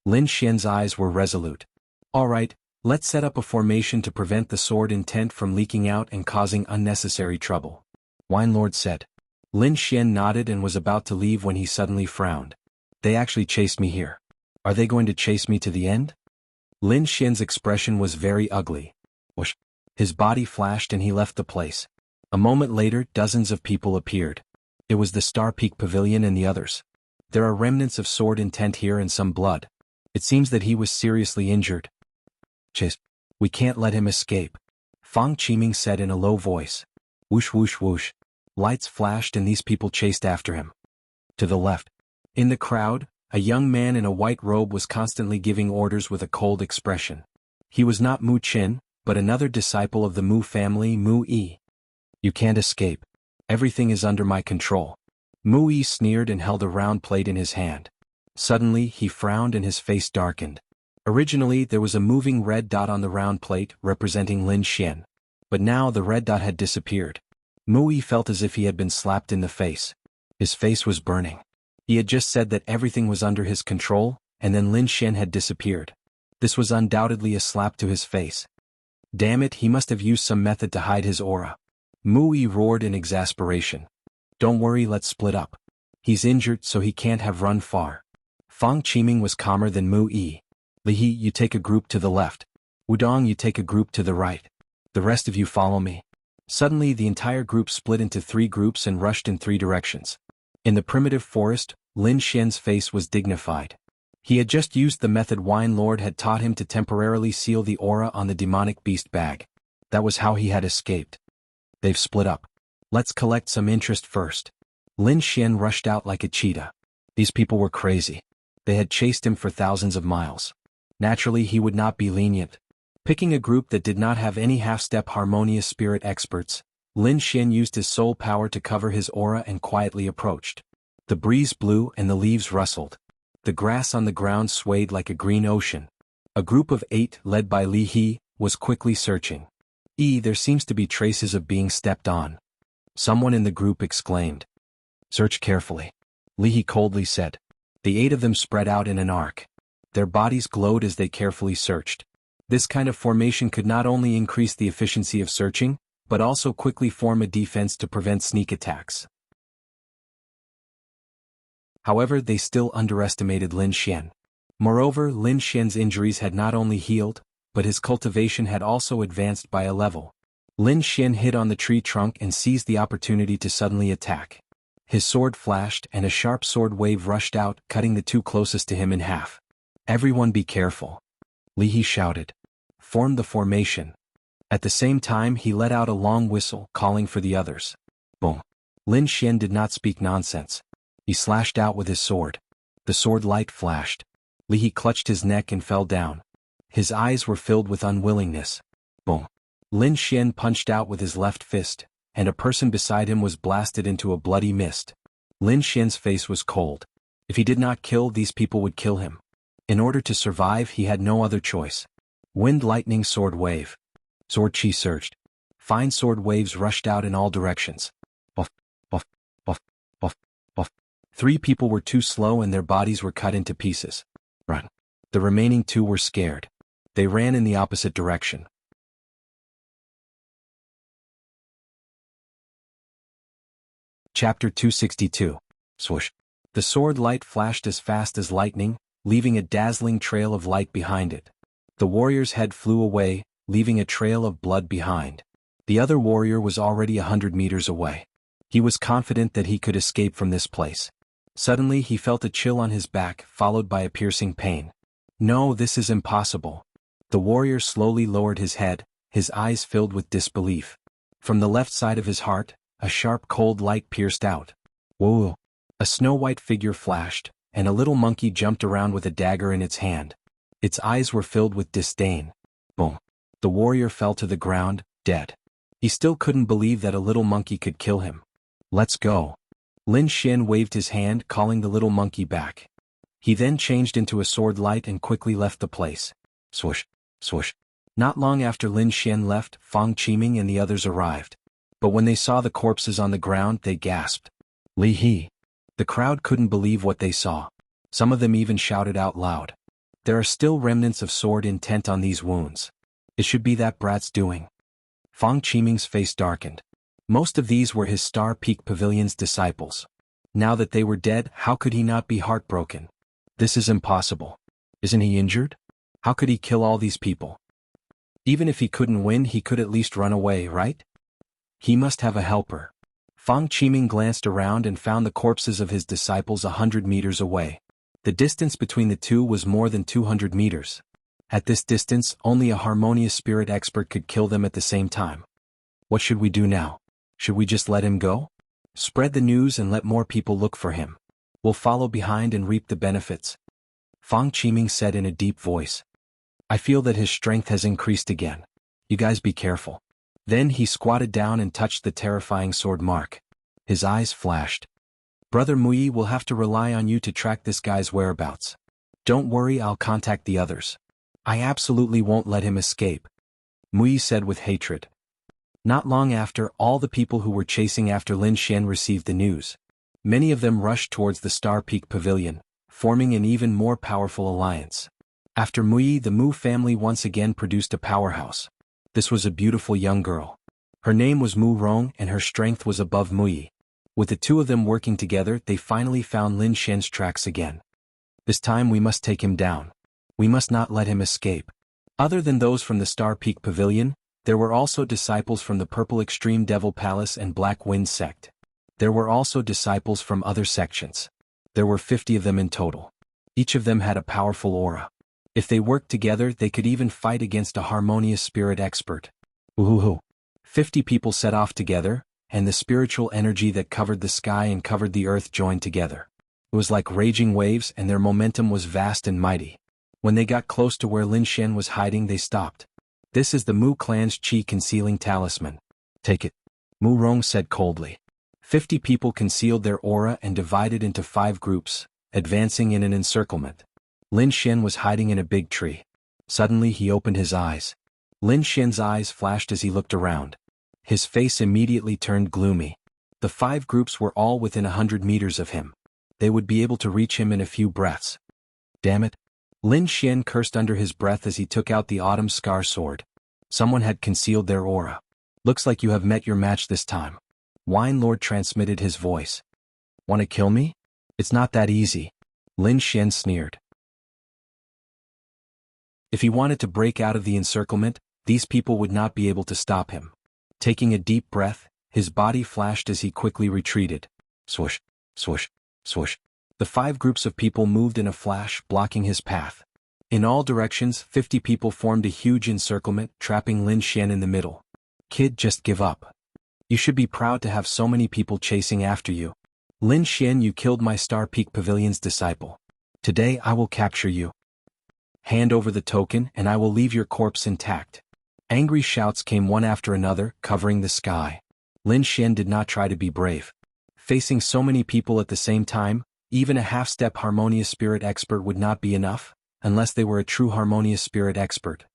Lin Xian's eyes were resolute. All right, let's set up a formation to prevent the sword intent from leaking out and causing unnecessary trouble. Wine Lord said. Lin Xian nodded and was about to leave when he suddenly frowned. They actually chased me here. Are they going to chase me to the end? Lin Xian's expression was very ugly. Whoosh. His body flashed and he left the place. A moment later, dozens of people appeared. It was the Star Peak Pavilion and the others. There are remnants of sword intent here and some blood. It seems that he was seriously injured. Chase. We can't let him escape. Fang Qiming said in a low voice. Whoosh whoosh whoosh. Lights flashed and these people chased after him. To the left. In the crowd, a young man in a white robe was constantly giving orders with a cold expression. He was not Mu Qin, but another disciple of the Mu family, Mu Yi. You can't escape. Everything is under my control. Mu Yi sneered and held a round plate in his hand. Suddenly, he frowned and his face darkened. Originally, there was a moving red dot on the round plate representing Lin Xian. But now the red dot had disappeared. Mu Yi felt as if he had been slapped in the face. His face was burning. He had just said that everything was under his control, and then Lin Xian had disappeared. This was undoubtedly a slap to his face. Damn it, he must have used some method to hide his aura. Mu Yi roared in exasperation. Don't worry, let's split up. He's injured so he can't have run far. Fang Qiming was calmer than Mu Yi. Li He, you take a group to the left. Wudong, you take a group to the right. The rest of you follow me. Suddenly the entire group split into 3 groups and rushed in 3 directions. In the primitive forest, Lin Xian's face was dignified. He had just used the method Wine Lord had taught him to temporarily seal the aura on the demonic beast bag. That was how he had escaped. They've split up. Let's collect some interest first. Lin Xian rushed out like a cheetah. These people were crazy. They had chased him for thousands of miles. Naturally, he would not be lenient. Picking a group that did not have any half-step harmonious spirit experts, Lin Xian used his soul power to cover his aura and quietly approached. The breeze blew and the leaves rustled. The grass on the ground swayed like a green ocean. A group of 8, led by Li He, was quickly searching. There seems to be traces of being stepped on. Someone in the group exclaimed. Search carefully. Li He coldly said. The 8 of them spread out in an arc. Their bodies glowed as they carefully searched. This kind of formation could not only increase the efficiency of searching, but also quickly form a defense to prevent sneak attacks. However, they still underestimated Lin Xian. Moreover, Lin Xian's injuries had not only healed, but his cultivation had also advanced by a level. Lin Xian hid on the tree trunk and seized the opportunity to suddenly attack. His sword flashed and a sharp sword wave rushed out, cutting the 2 closest to him in half. Everyone be careful. Li He shouted. Form the formation. At the same time he let out a long whistle, calling for the others. Boom. Lin Xian did not speak nonsense. He slashed out with his sword. The sword light flashed. He clutched his neck and fell down. His eyes were filled with unwillingness. Boom. Lin Xian punched out with his left fist, and a person beside him was blasted into a bloody mist. Lin Xian's face was cold. If he did not kill, these people would kill him. In order to survive, he had no other choice. Wind lightning sword wave. Sword chi surged. Fine sword waves rushed out in all directions. Buff, buff, buff, buff, buff. 3 people were too slow and their bodies were cut into pieces. Run. The remaining 2 were scared. They ran in the opposite direction. Chapter 262. Swoosh. The sword light flashed as fast as lightning, leaving a dazzling trail of light behind it. The warrior's head flew away, leaving a trail of blood behind. The other warrior was already 100 meters away. He was confident that he could escape from this place. Suddenly he felt a chill on his back, followed by a piercing pain. No, this is impossible. The warrior slowly lowered his head, his eyes filled with disbelief. From the left side of his heart, a sharp cold light pierced out. Whoa! A snow-white figure flashed, and a little monkey jumped around with a dagger in its hand. Its eyes were filled with disdain. Boom! The warrior fell to the ground, dead. He still couldn't believe that a little monkey could kill him. Let's go. Lin Xian waved his hand, calling the little monkey back. He then changed into a sword light and quickly left the place. Swoosh, swoosh. Not long after Lin Xian left, Fang Qiming and the others arrived. But when they saw the corpses on the ground, they gasped. Li He. The crowd couldn't believe what they saw. Some of them even shouted out loud. There are still remnants of sword intent on these wounds. It should be that brat's doing. Fang Qiming's face darkened. Most of these were his Star Peak Pavilion's disciples. Now that they were dead, how could he not be heartbroken? This is impossible. Isn't he injured? How could he kill all these people? Even if he couldn't win, he could at least run away, right? He must have a helper. Fang Qiming glanced around and found the corpses of his disciples 100 meters away. The distance between the two was more than 200 meters. At this distance, only a harmonious spirit expert could kill them at the same time. What should we do now? Should we just let him go? Spread the news and let more people look for him. We'll follow behind and reap the benefits. Fang Qiming said in a deep voice. I feel that his strength has increased again. You guys be careful. Then he squatted down and touched the terrifying sword mark. His eyes flashed. Brother Muyi will have to rely on you to track this guy's whereabouts. Don't worry, I'll contact the others. I absolutely won't let him escape. Muyi said with hatred. Not long after, all the people who were chasing after Lin Xian received the news. Many of them rushed towards the Star Peak Pavilion, forming an even more powerful alliance. After Muyi, the Mu family once again produced a powerhouse. This was a beautiful young girl. Her name was Mu Rong and her strength was above Muyi. With the two of them working together, they finally found Lin Xian's tracks again. This time we must take him down. We must not let him escape. Other than those from the Star Peak Pavilion, there were also disciples from the Purple Extreme Devil Palace and Black Wind sect. There were also disciples from other sections. There were 50 of them in total. Each of them had a powerful aura. If they worked together, they could even fight against a harmonious spirit expert. Woohoo! 50 people set off together, and the spiritual energy that covered the sky and covered the earth joined together. It was like raging waves and their momentum was vast and mighty. When they got close to where Lin Xian was hiding, they stopped. This is the Mu clan's Qi concealing talisman. Take it. Mu Rong said coldly. 50 people concealed their aura and divided into 5 groups, advancing in an encirclement. Lin Xian was hiding in a big tree. Suddenly he opened his eyes. Lin Xian's eyes flashed as he looked around. His face immediately turned gloomy. The 5 groups were all within 100 meters of him. They would be able to reach him in a few breaths. Damn it. Lin Xian cursed under his breath as he took out the Autumn Scar sword. Someone had concealed their aura. Looks like you have met your match this time. Wine Lord transmitted his voice. Want to kill me? It's not that easy. Lin Xian sneered. If he wanted to break out of the encirclement, these people would not be able to stop him. Taking a deep breath, his body flashed as he quickly retreated. Swoosh, swoosh, swoosh. The 5 groups of people moved in a flash, blocking his path. In all directions, 50 people formed a huge encirclement, trapping Lin Xian in the middle. Kid, just give up. You should be proud to have so many people chasing after you. Lin Xian, you killed my Star Peak Pavilion's disciple. Today I will capture you. Hand over the token and I will leave your corpse intact. Angry shouts came one after another, covering the sky. Lin Xian did not try to be brave. Facing so many people at the same time, even a half-step harmonious spirit expert would not be enough, unless they were a true harmonious spirit expert.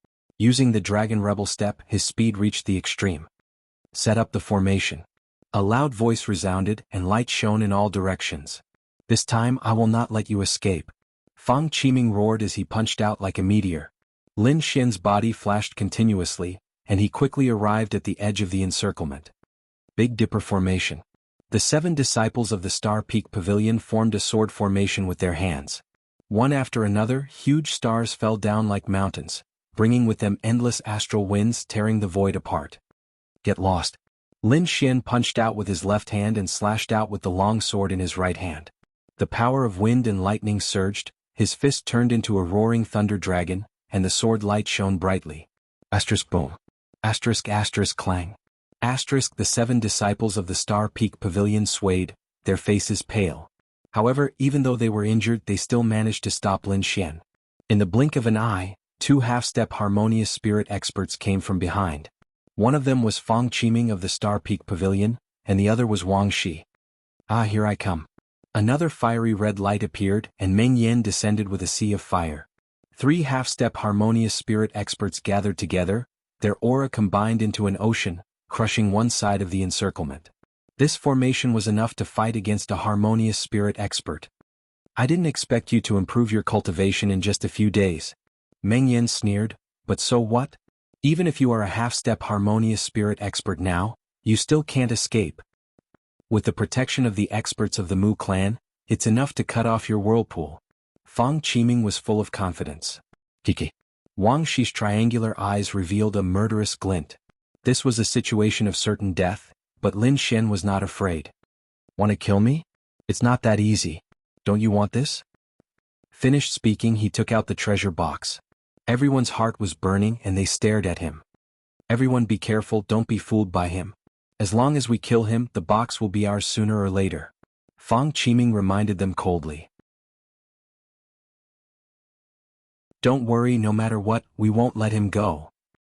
Using the Dragon Rebel step, his speed reached the extreme. Set up the formation. A loud voice resounded and light shone in all directions. This time I will not let you escape. Fang Qiming roared as he punched out like a meteor. Lin Xian's body flashed continuously, and he quickly arrived at the edge of the encirclement. Big Dipper formation. The 7 disciples of the Star Peak Pavilion formed a sword formation with their hands. One after another, huge stars fell down like mountains, bringing with them endless astral winds tearing the void apart. Get lost. Lin Xian punched out with his left hand and slashed out with the long sword in his right hand. The power of wind and lightning surged, his fist turned into a roaring thunder dragon, and the sword light shone brightly. Asterisk boom. Asterisk asterisk clang. Asterisk the 7 disciples of the Star Peak Pavilion swayed, their faces pale. However, even though they were injured, they still managed to stop Lin Xian. In the blink of an eye, 2 half-step harmonious spirit experts came from behind. One of them was Fang Qiming of the Star Peak Pavilion, and the other was Wang Shi. Ah, here I come. Another fiery red light appeared, and Meng Yan descended with a sea of fire. 3 half-step harmonious spirit experts gathered together, their aura combined into an ocean, crushing one side of the encirclement. This formation was enough to fight against a harmonious spirit expert. I didn't expect you to improve your cultivation in just a few days. Meng Yan sneered, but so what? Even if you are a half-step harmonious spirit expert now, you still can't escape. With the protection of the experts of the Mu clan, it's enough to cut off your whirlpool. Fang Qiming was full of confidence. Kiki. Wang Shi's triangular eyes revealed a murderous glint. This was a situation of certain death, but Lin Xian was not afraid. Want to kill me? It's not that easy. Don't you want this? Finished speaking, he took out the treasure box. Everyone's heart was burning and they stared at him. Everyone be careful, don't be fooled by him. As long as we kill him, the box will be ours sooner or later. Fang Qiming reminded them coldly. Don't worry, no matter what, we won't let him go.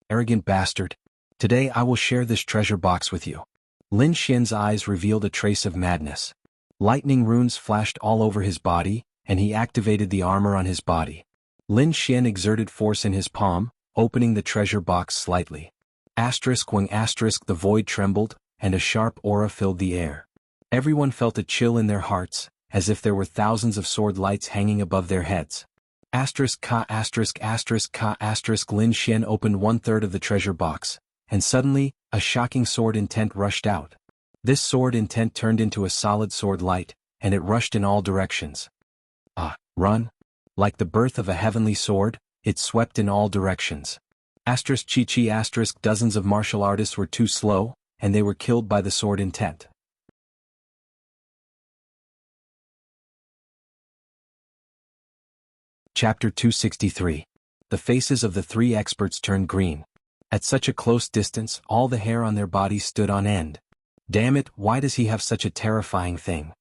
Arrogant bastard. Today I will share this treasure box with you. Lin Xian's eyes revealed a trace of madness. Lightning runes flashed all over his body, and he activated the armor on his body. Lin Xian exerted force in his palm, opening the treasure box slightly. Asterisk when asterisk the void trembled, and a sharp aura filled the air. Everyone felt a chill in their hearts, as if there were thousands of sword lights hanging above their heads. Asterisk ka asterisk asterisk ka asterisk Lin Xian opened 1/3 of the treasure box, and suddenly, a shocking sword intent rushed out. This sword intent turned into a solid sword light, and it rushed in all directions. Run! Like the birth of a heavenly sword, it swept in all directions. Asterisk chi asterisk dozens of martial artists were too slow, and they were killed by the sword intent. Chapter 263. The faces of the 3 experts turned green. At such a close distance, all the hair on their bodies stood on end. Damn it, why does he have such a terrifying thing?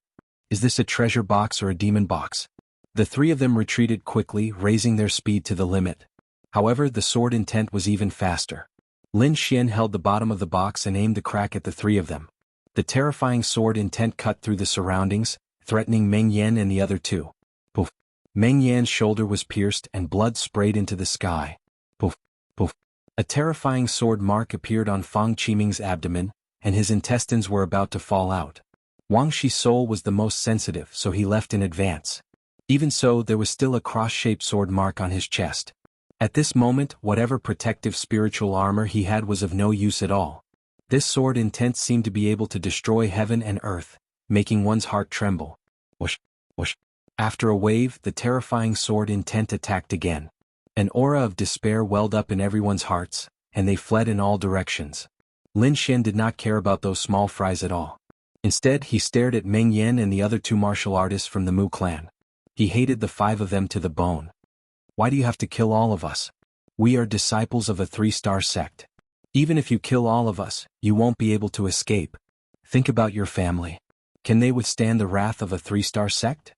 Is this a treasure box or a demon box? The 3 of them retreated quickly, raising their speed to the limit. However, the sword intent was even faster. Lin Xian held the bottom of the box and aimed the crack at the 3 of them. The terrifying sword intent cut through the surroundings, threatening Meng Yan and the other 2. Poof. Meng Yan's shoulder was pierced and blood sprayed into the sky. Poof. Poof. A terrifying sword mark appeared on Fang Qiming's abdomen, and his intestines were about to fall out. Wang Shi's soul was the most sensitive, so he left in advance. Even so, there was still a cross-shaped sword mark on his chest. At this moment, whatever protective spiritual armor he had was of no use at all. This sword intent seemed to be able to destroy heaven and earth, making one's heart tremble. Whoosh, whoosh. After a wave, the terrifying sword intent attacked again. An aura of despair welled up in everyone's hearts, and they fled in all directions. Lin Xian did not care about those small fries at all. Instead, he stared at Meng Yan and the other 2 martial artists from the Mu clan. He hated the 5 of them to the bone. Why do you have to kill all of us? We are disciples of a 3-star sect. Even if you kill all of us, you won't be able to escape. Think about your family. Can they withstand the wrath of a 3-star sect?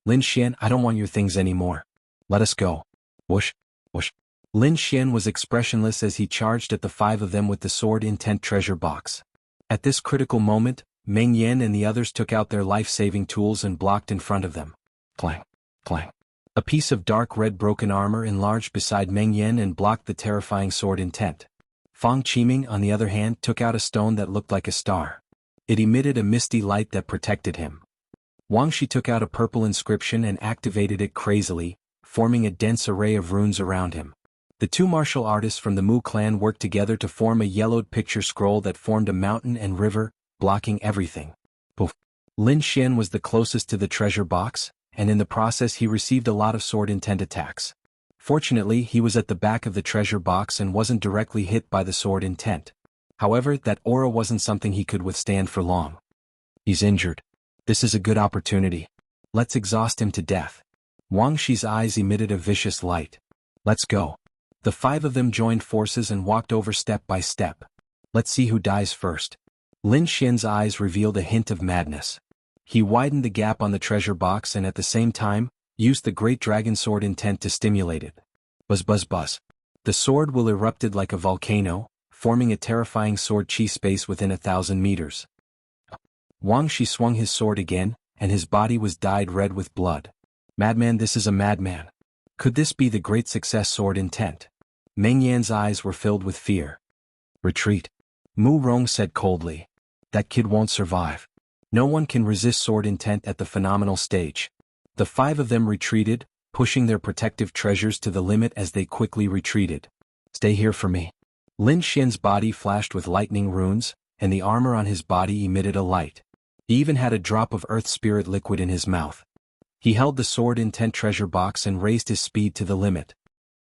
Lin Xian, I don't want your things anymore. Let us go. Whoosh, whoosh. Lin Xian was expressionless as he charged at the 5 of them with the sword intent treasure box. At this critical moment, Meng Yan and the others took out their life-saving tools and blocked in front of them. Clang, clang. A piece of dark red broken armor enlarged beside Meng Yan and blocked the terrifying sword intent. Fang Qiming, on the other hand, took out a stone that looked like a star. It emitted a misty light that protected him. Wang Shi took out a purple inscription and activated it crazily, forming a dense array of runes around him. The 2 martial artists from the Mu clan worked together to form a yellowed picture scroll that formed a mountain and river, blocking everything. Poof. Lin Xian was the closest to the treasure box, and in the process he received a lot of sword intent attacks. Fortunately, he was at the back of the treasure box and wasn't directly hit by the sword intent. However, that aura wasn't something he could withstand for long. He's injured. This is a good opportunity. Let's exhaust him to death. Wang Shi's eyes emitted a vicious light. Let's go. The 5 of them joined forces and walked over step by step. Let's see who dies first. Lin Xian's eyes revealed a hint of madness. He widened the gap on the treasure box and at the same time, used the great dragon sword intent to stimulate it. Buzz buzz buzz. The sword will erupted like a volcano, forming a terrifying sword chi space within 1,000 meters. Wang Shi swung his sword again, and his body was dyed red with blood. Madman, this is a madman. Could this be the great success sword intent? Meng Yan's eyes were filled with fear. Retreat. Mu Rong said coldly. That kid won't survive. No one can resist sword intent at the phenomenal stage. The 5 of them retreated, pushing their protective treasures to the limit as they quickly retreated. Stay here for me. Lin Xian's body flashed with lightning runes, and the armor on his body emitted a light. He even had a drop of earth spirit liquid in his mouth. He held the sword intent treasure box and raised his speed to the limit.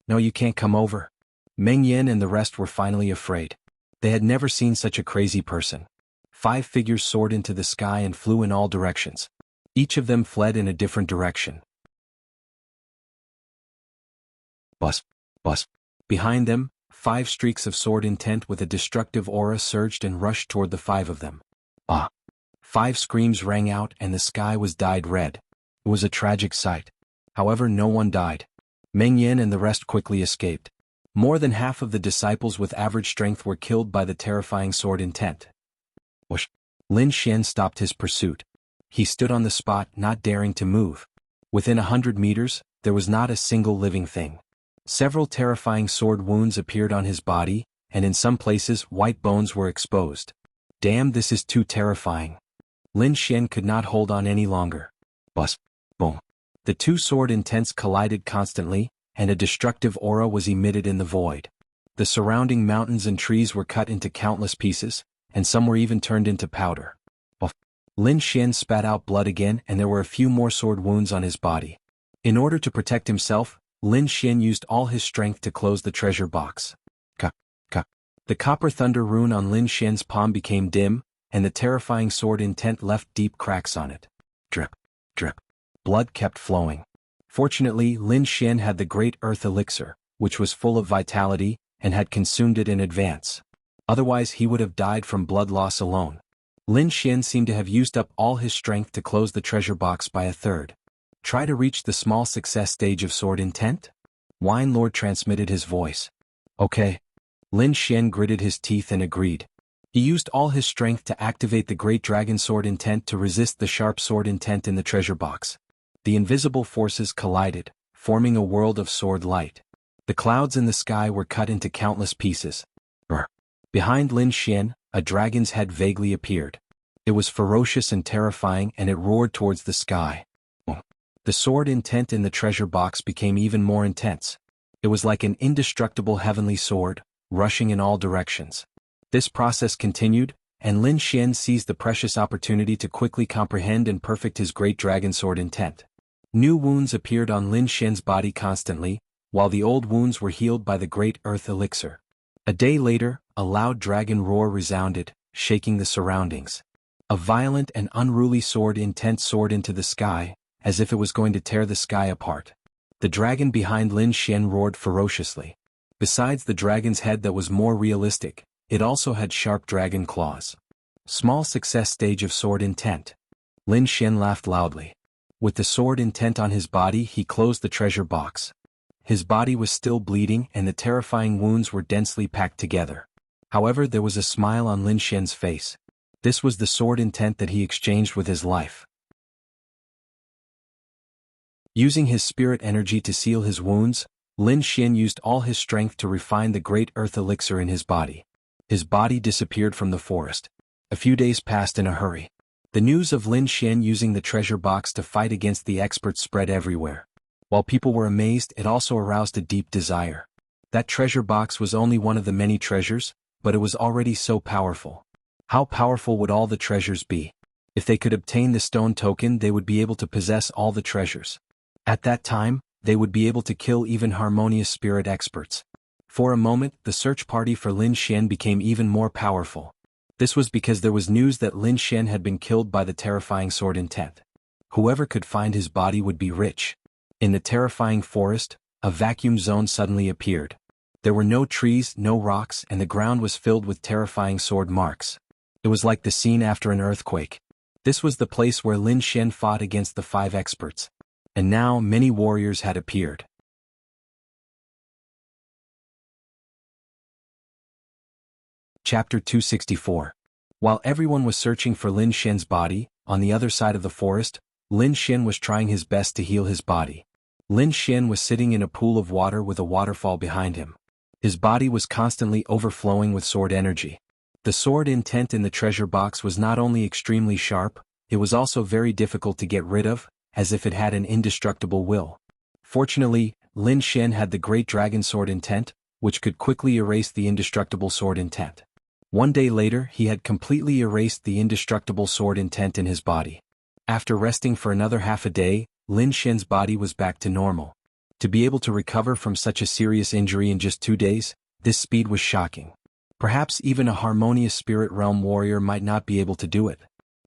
No, you can't come over. Meng Yan and the rest were finally afraid. They had never seen such a crazy person. 5 figures soared into the sky and flew in all directions. Each of them fled in a different direction. Buzz, buzz. Behind them, 5 streaks of sword intent with a destructive aura surged and rushed toward the 5 of them. Ah! 5 screams rang out and the sky was dyed red. It was a tragic sight. However, no one died. Meng Yan and the rest quickly escaped. More than half of the disciples with average strength were killed by the terrifying sword intent. Whoosh! Lin Xian stopped his pursuit. He stood on the spot, not daring to move. Within 100 meters, there was not a single living thing. Several terrifying sword wounds appeared on his body, and in some places white bones were exposed. Damn, this is too terrifying. Lin Xian could not hold on any longer. Buzz! Boom! The 2 sword intents collided constantly, and a destructive aura was emitted in the void. The surrounding mountains and trees were cut into countless pieces, and some were even turned into powder. Lin Xian spat out blood again and there were a few more sword wounds on his body. In order to protect himself, Lin Xian used all his strength to close the treasure box. Ka, ka. The copper thunder rune on Lin Xian's palm became dim, and the terrifying sword intent left deep cracks on it. Drip, drip. Blood kept flowing. Fortunately, Lin Xian had the great earth elixir, which was full of vitality, and had consumed it in advance. Otherwise he would have died from blood loss alone. Lin Xian seemed to have used up all his strength to close the treasure box by a third. Try to reach the small success stage of sword intent? Wine Lord transmitted his voice. Okay. Lin Xian gritted his teeth and agreed. He used all his strength to activate the great dragon sword intent to resist the sharp sword intent in the treasure box. The invisible forces collided, forming a world of sword light. The clouds in the sky were cut into countless pieces. Brr. Behind Lin Xian, a dragon's head vaguely appeared. It was ferocious and terrifying and it roared towards the sky. The sword intent in the treasure box became even more intense. It was like an indestructible heavenly sword, rushing in all directions. This process continued, and Lin Xian seized the precious opportunity to quickly comprehend and perfect his great dragon sword intent. New wounds appeared on Lin Xian's body constantly, while the old wounds were healed by the great earth elixir. A day later, a loud dragon roar resounded, shaking the surroundings. A violent and unruly sword intent soared into the sky, as if it was going to tear the sky apart. The dragon behind Lin Xian roared ferociously. Besides the dragon's head that was more realistic, it also had sharp dragon claws. Small success stage of sword intent. Lin Xian laughed loudly. With the sword intent on his body, he closed the treasure box. His body was still bleeding and the terrifying wounds were densely packed together. However, there was a smile on Lin Xian's face. This was the sword intent that he exchanged with his life. Using his spirit energy to seal his wounds, Lin Xian used all his strength to refine the great earth elixir in his body. His body disappeared from the forest. A few days passed in a hurry. The news of Lin Xian using the treasure box to fight against the experts spread everywhere. While people were amazed, it also aroused a deep desire. That treasure box was only one of the many treasures, but it was already so powerful. How powerful would all the treasures be? If they could obtain the stone token, they would be able to possess all the treasures. At that time, they would be able to kill even harmonious spirit experts. For a moment, the search party for Lin Xian became even more powerful. This was because there was news that Lin Xian had been killed by the terrifying sword intent. Whoever could find his body would be rich. In the terrifying forest, a vacuum zone suddenly appeared. There were no trees, no rocks, and the ground was filled with terrifying sword marks. It was like the scene after an earthquake. This was the place where Lin Xian fought against the 5 experts. And now many warriors had appeared. Chapter 264. While everyone was searching for Lin Xian's body, on the other side of the forest, Lin Xian was trying his best to heal his body. Lin Xian was sitting in a pool of water with a waterfall behind him. His body was constantly overflowing with sword energy. The sword intent in the treasure box was not only extremely sharp, it was also very difficult to get rid of, as if it had an indestructible will. Fortunately, Lin Xian had the great dragon sword intent, which could quickly erase the indestructible sword intent. One day later, he had completely erased the indestructible sword intent in his body. After resting for another half a day, Lin Xian's body was back to normal. To be able to recover from such a serious injury in just 2 days, this speed was shocking. Perhaps even a harmonious spirit realm warrior might not be able to do it.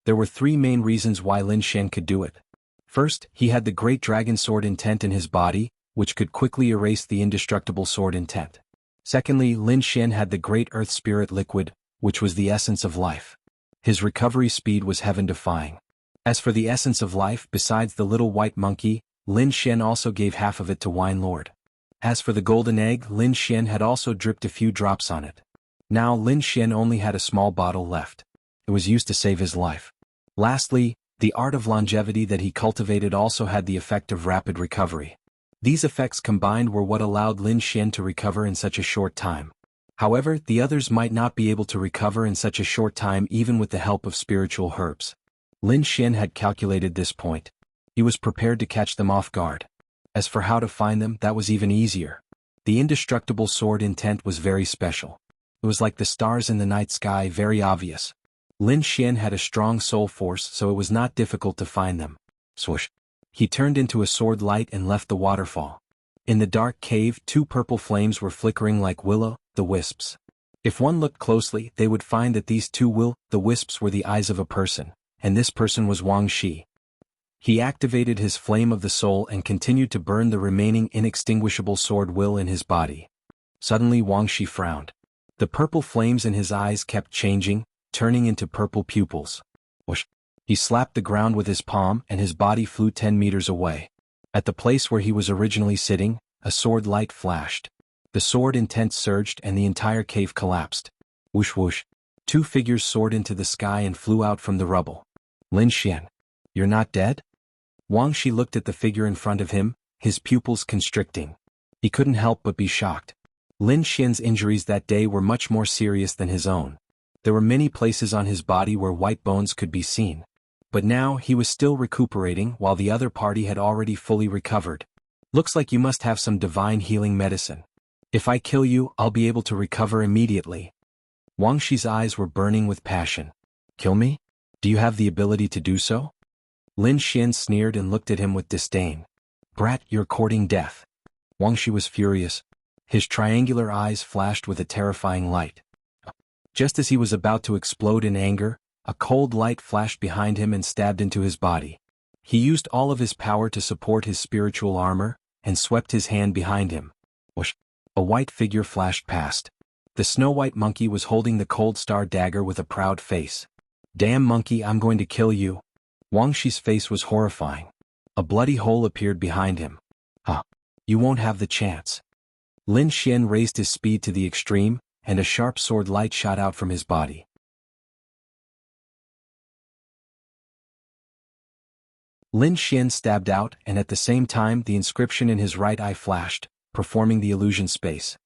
There were 3 main reasons why Lin Xian could do it. First, he had the great dragon sword intent in his body, which could quickly erase the indestructible sword intent. Secondly, Lin Xian had the great earth spirit liquid, which was the essence of life. His recovery speed was heaven-defying. As for the essence of life, besides the little white monkey, Lin Xian also gave half of it to Wine Lord. As for the golden egg, Lin Xian had also dripped a few drops on it. Now Lin Xian only had a small bottle left. It was used to save his life. Lastly, the art of longevity that he cultivated also had the effect of rapid recovery. These effects combined were what allowed Lin Xian to recover in such a short time. However, the others might not be able to recover in such a short time even with the help of spiritual herbs. Lin Xian had calculated this point. He was prepared to catch them off guard. As for how to find them, that was even easier. The indestructible sword intent was very special. It was like the stars in the night sky, very obvious. Lin Xian had a strong soul force, so it was not difficult to find them. Swoosh. He turned into a sword light and left the waterfall. In the dark cave, 2 purple flames were flickering like will-o'-the-wisps. If one looked closely, they would find that these 2 will-o'-the-wisps were the eyes of a person, and this person was Wang Shi. He activated his flame of the soul and continued to burn the remaining inextinguishable sword will in his body. Suddenly Wang Shi frowned. The purple flames in his eyes kept changing, turning into purple pupils. Whoosh. He slapped the ground with his palm and his body flew 10 meters away. At the place where he was originally sitting, a sword light flashed. The sword intent surged and the entire cave collapsed. Whoosh whoosh. 2 figures soared into the sky and flew out from the rubble. Lin Xian. You're not dead? Wang Shi looked at the figure in front of him, his pupils constricting. He couldn't help but be shocked. Lin Xian's injuries that day were much more serious than his own. There were many places on his body where white bones could be seen. But now he was still recuperating while the other party had already fully recovered. Looks like you must have some divine healing medicine. If I kill you, I'll be able to recover immediately. Wang Shi's eyes were burning with passion. Kill me? Do you have the ability to do so? Lin Xian sneered and looked at him with disdain. Brat, you're courting death. Wang Shi was furious. His triangular eyes flashed with a terrifying light. Just as he was about to explode in anger, a cold light flashed behind him and stabbed into his body. He used all of his power to support his spiritual armor, and swept his hand behind him. Whoosh! A white figure flashed past. The snow-white monkey was holding the cold star dagger with a proud face. Damn monkey, I'm going to kill you. Wang Shi's face was horrifying. A bloody hole appeared behind him. Huh. You won't have the chance. Lin Xian raised his speed to the extreme, and a sharp sword light shot out from his body. Lin Xian stabbed out, and at the same time the inscription in his right eye flashed, performing the illusion space.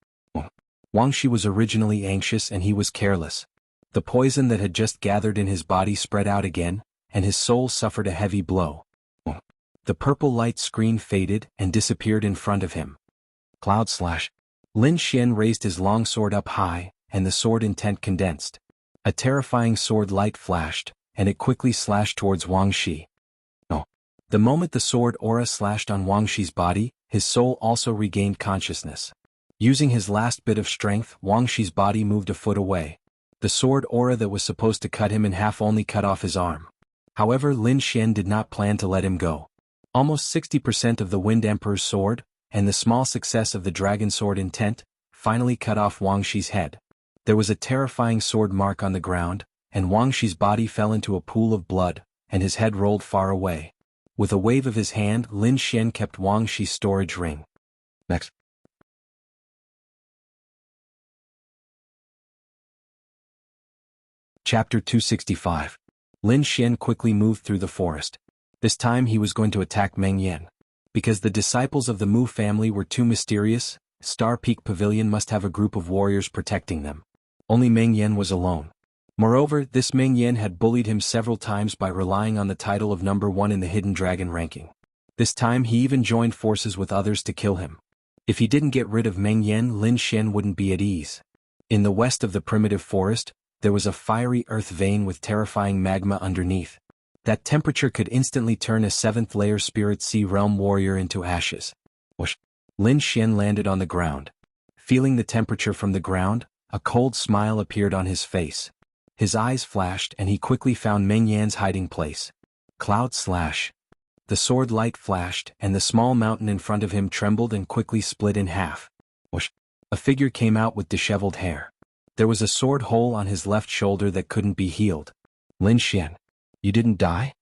Wang Shi was originally anxious and he was careless. The poison that had just gathered in his body spread out again, and his soul suffered a heavy blow. The purple light screen faded and disappeared in front of him. Cloud slash. Lin Xian raised his long sword up high, and the sword intent condensed. A terrifying sword light flashed, and it quickly slashed towards Wang Shi. The moment the sword aura slashed on Wang Shi's body, his soul also regained consciousness. Using his last bit of strength, Wang Shi's body moved a foot away. The sword aura that was supposed to cut him in half only cut off his arm. However, Lin Xian did not plan to let him go. Almost 60% of the Wind Emperor's sword, and the small success of the Dragon Sword intent, finally cut off Wang Shi's head. There was a terrifying sword mark on the ground, and Wang Shi's body fell into a pool of blood, and his head rolled far away. With a wave of his hand, Lin Xian kept Wang Shi's storage ring. Next. Chapter 265. Lin Xian quickly moved through the forest. This time he was going to attack Meng Yan. Because the disciples of the Mu family were too mysterious, Star Peak Pavilion must have a group of warriors protecting them. Only Meng Yan was alone. Moreover, this Meng Yan had bullied him several times by relying on the title of number 1 in the Hidden Dragon ranking. This time he even joined forces with others to kill him. If he didn't get rid of Meng Yan, Lin Xian wouldn't be at ease. In the west of the primitive forest, there was a fiery earth vein with terrifying magma underneath. That temperature could instantly turn a 7th-layer Spirit Sea Realm warrior into ashes. Whoosh! Lin Xian landed on the ground. Feeling the temperature from the ground, a cold smile appeared on his face. His eyes flashed and he quickly found Meng Yan's hiding place. Cloud slash. The sword light flashed and the small mountain in front of him trembled and quickly split in half. Whoosh! A figure came out with disheveled hair. There was a sword hole on his left shoulder that couldn't be healed. Lin Xian. You didn't die?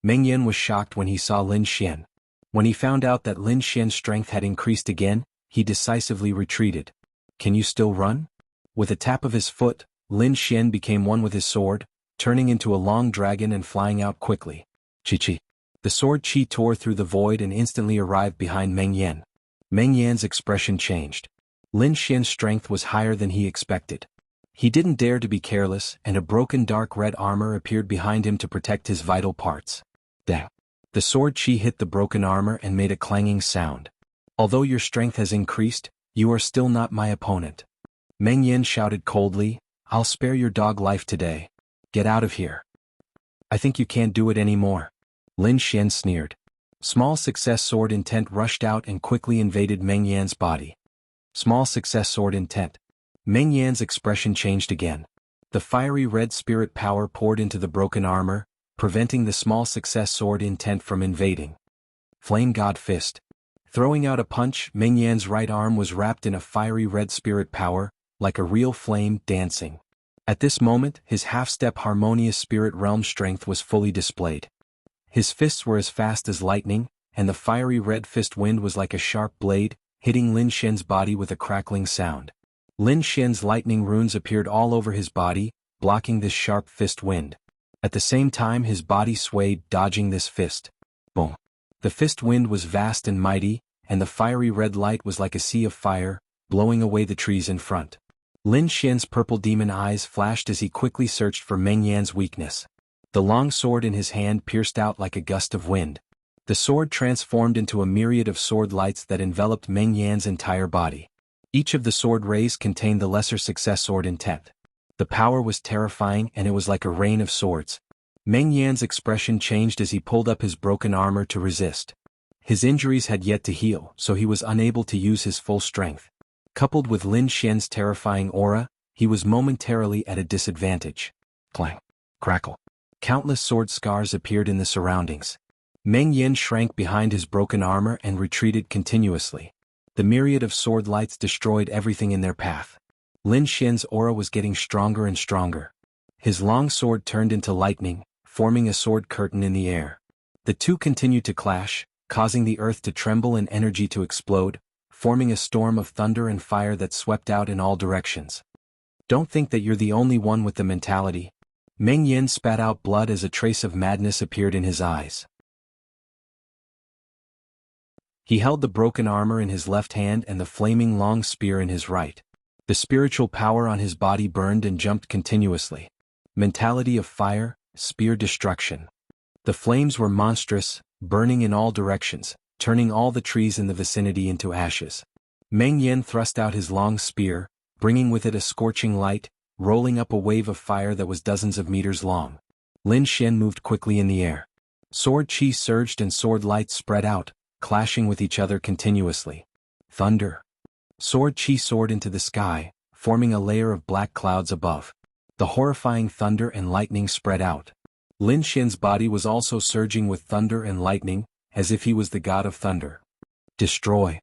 Meng Yan was shocked when he saw Lin Xian. When he found out that Lin Xian's strength had increased again, he decisively retreated. Can you still run? With a tap of his foot, Lin Xian became one with his sword, turning into a long dragon and flying out quickly. Chi-chi. The sword chi tore through the void and instantly arrived behind Meng Yan. Meng Yan's expression changed. Lin Xian's strength was higher than he expected. He didn't dare to be careless, and a broken dark red armor appeared behind him to protect his vital parts. Dang. The sword chi hit the broken armor and made a clanging sound. Although your strength has increased, you are still not my opponent. Meng Yan shouted coldly, I'll spare your dog life today. Get out of here. I think you can't do it anymore. Lin Xian sneered. Small success sword intent rushed out and quickly invaded Meng Yan's body. Small success sword intent. Meng Yan's expression changed again. The fiery red spirit power poured into the broken armor, preventing the small success sword intent from invading. Flame God Fist. Throwing out a punch, Meng Yan's right arm was wrapped in a fiery red spirit power, like a real flame dancing. At this moment, his half-step harmonious spirit realm strength was fully displayed. His fists were as fast as lightning, and the fiery red fist wind was like a sharp blade, hitting Lin Xian's body with a crackling sound. Lin Xian's lightning runes appeared all over his body, blocking this sharp fist wind. At the same time his body swayed, dodging this fist. Boom! The fist wind was vast and mighty, and the fiery red light was like a sea of fire, blowing away the trees in front. Lin Xian's purple demon eyes flashed as he quickly searched for Meng Yan's weakness. The long sword in his hand pierced out like a gust of wind. The sword transformed into a myriad of sword lights that enveloped Meng Yan's entire body. Each of the sword rays contained the lesser success sword intent. The power was terrifying and it was like a rain of swords. Meng Yan's expression changed as he pulled up his broken armor to resist. His injuries had yet to heal, so he was unable to use his full strength. Coupled with Lin Xian's terrifying aura, he was momentarily at a disadvantage. Clang. Crackle. Countless sword scars appeared in the surroundings. Meng Yan shrank behind his broken armor and retreated continuously. The myriad of sword lights destroyed everything in their path. Lin Xian's aura was getting stronger and stronger. His long sword turned into lightning, forming a sword curtain in the air. The two continued to clash, causing the earth to tremble and energy to explode, forming a storm of thunder and fire that swept out in all directions. Don't think that you're the only one with the mentality. Meng Yan spat out blood as a trace of madness appeared in his eyes. He held the broken armor in his left hand and the flaming long spear in his right. The spiritual power on his body burned and jumped continuously. Mentality of fire, spear destruction. The flames were monstrous, burning in all directions, turning all the trees in the vicinity into ashes. Meng Yan thrust out his long spear, bringing with it a scorching light, rolling up a wave of fire that was dozens of meters long. Lin Xian moved quickly in the air. Sword chi surged and sword light spread out, clashing with each other continuously. Thunder. Sword chi soared into the sky, forming a layer of black clouds above. The horrifying thunder and lightning spread out. Lin Xian's body was also surging with thunder and lightning, as if he was the god of thunder. Destroy.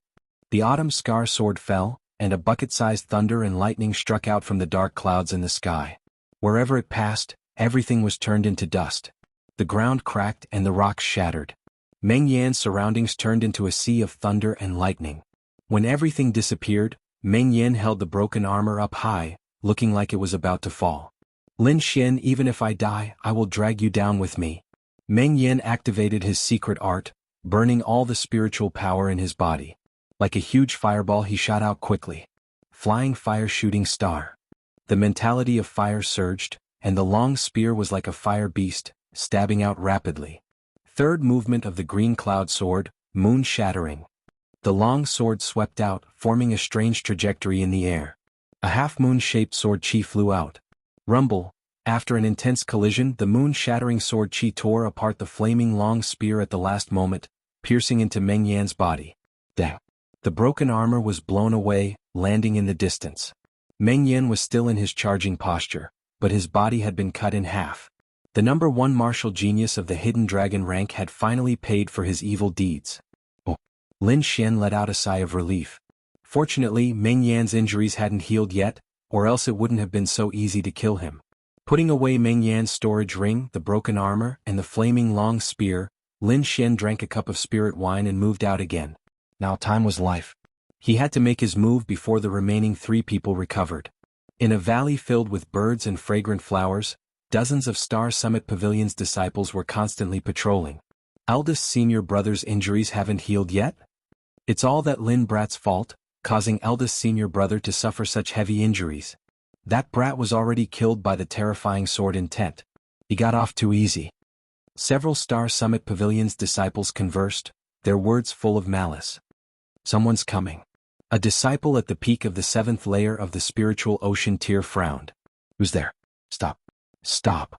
The autumn scar sword fell, and a bucket-sized thunder and lightning struck out from the dark clouds in the sky. Wherever it passed, everything was turned into dust. The ground cracked and the rocks shattered. Meng Yan's surroundings turned into a sea of thunder and lightning. When everything disappeared, Meng Yan held the broken armor up high, looking like it was about to fall. Lin Xian, even if I die, I will drag you down with me. Meng Yan activated his secret art, burning all the spiritual power in his body. Like a huge fireball he shot out quickly. Flying fire shooting star. The mentality of fire surged, and the long spear was like a fire beast, stabbing out rapidly. Third movement of the green cloud sword, moon shattering. The long sword swept out, forming a strange trajectory in the air. A half-moon-shaped sword chi flew out. Rumble. After an intense collision, the moon-shattering sword chi tore apart the flaming long spear at the last moment, piercing into Meng Yan's body. Dang. The broken armor was blown away, landing in the distance. Meng Yan was still in his charging posture, but his body had been cut in half. The number 1 martial genius of the Hidden Dragon rank had finally paid for his evil deeds. Oh! Lin Xian let out a sigh of relief. Fortunately, Meng Yan's injuries hadn't healed yet, or else it wouldn't have been so easy to kill him. Putting away Meng Yan's storage ring, the broken armor, and the flaming long spear, Lin Xian drank a cup of spirit wine and moved out again. Now time was life. He had to make his move before the remaining 3 people recovered. In a valley filled with birds and fragrant flowers, dozens of Star Summit Pavilion's disciples were constantly patrolling. Eldest senior brother's injuries haven't healed yet? It's all that Lin Brat's fault, causing eldest senior brother to suffer such heavy injuries. That brat was already killed by the terrifying sword intent. He got off too easy. Several Star Summit Pavilion's disciples conversed, their words full of malice. Someone's coming. A disciple at the peak of the 7th layer of the spiritual ocean tier frowned. Who's there? Stop. Stop.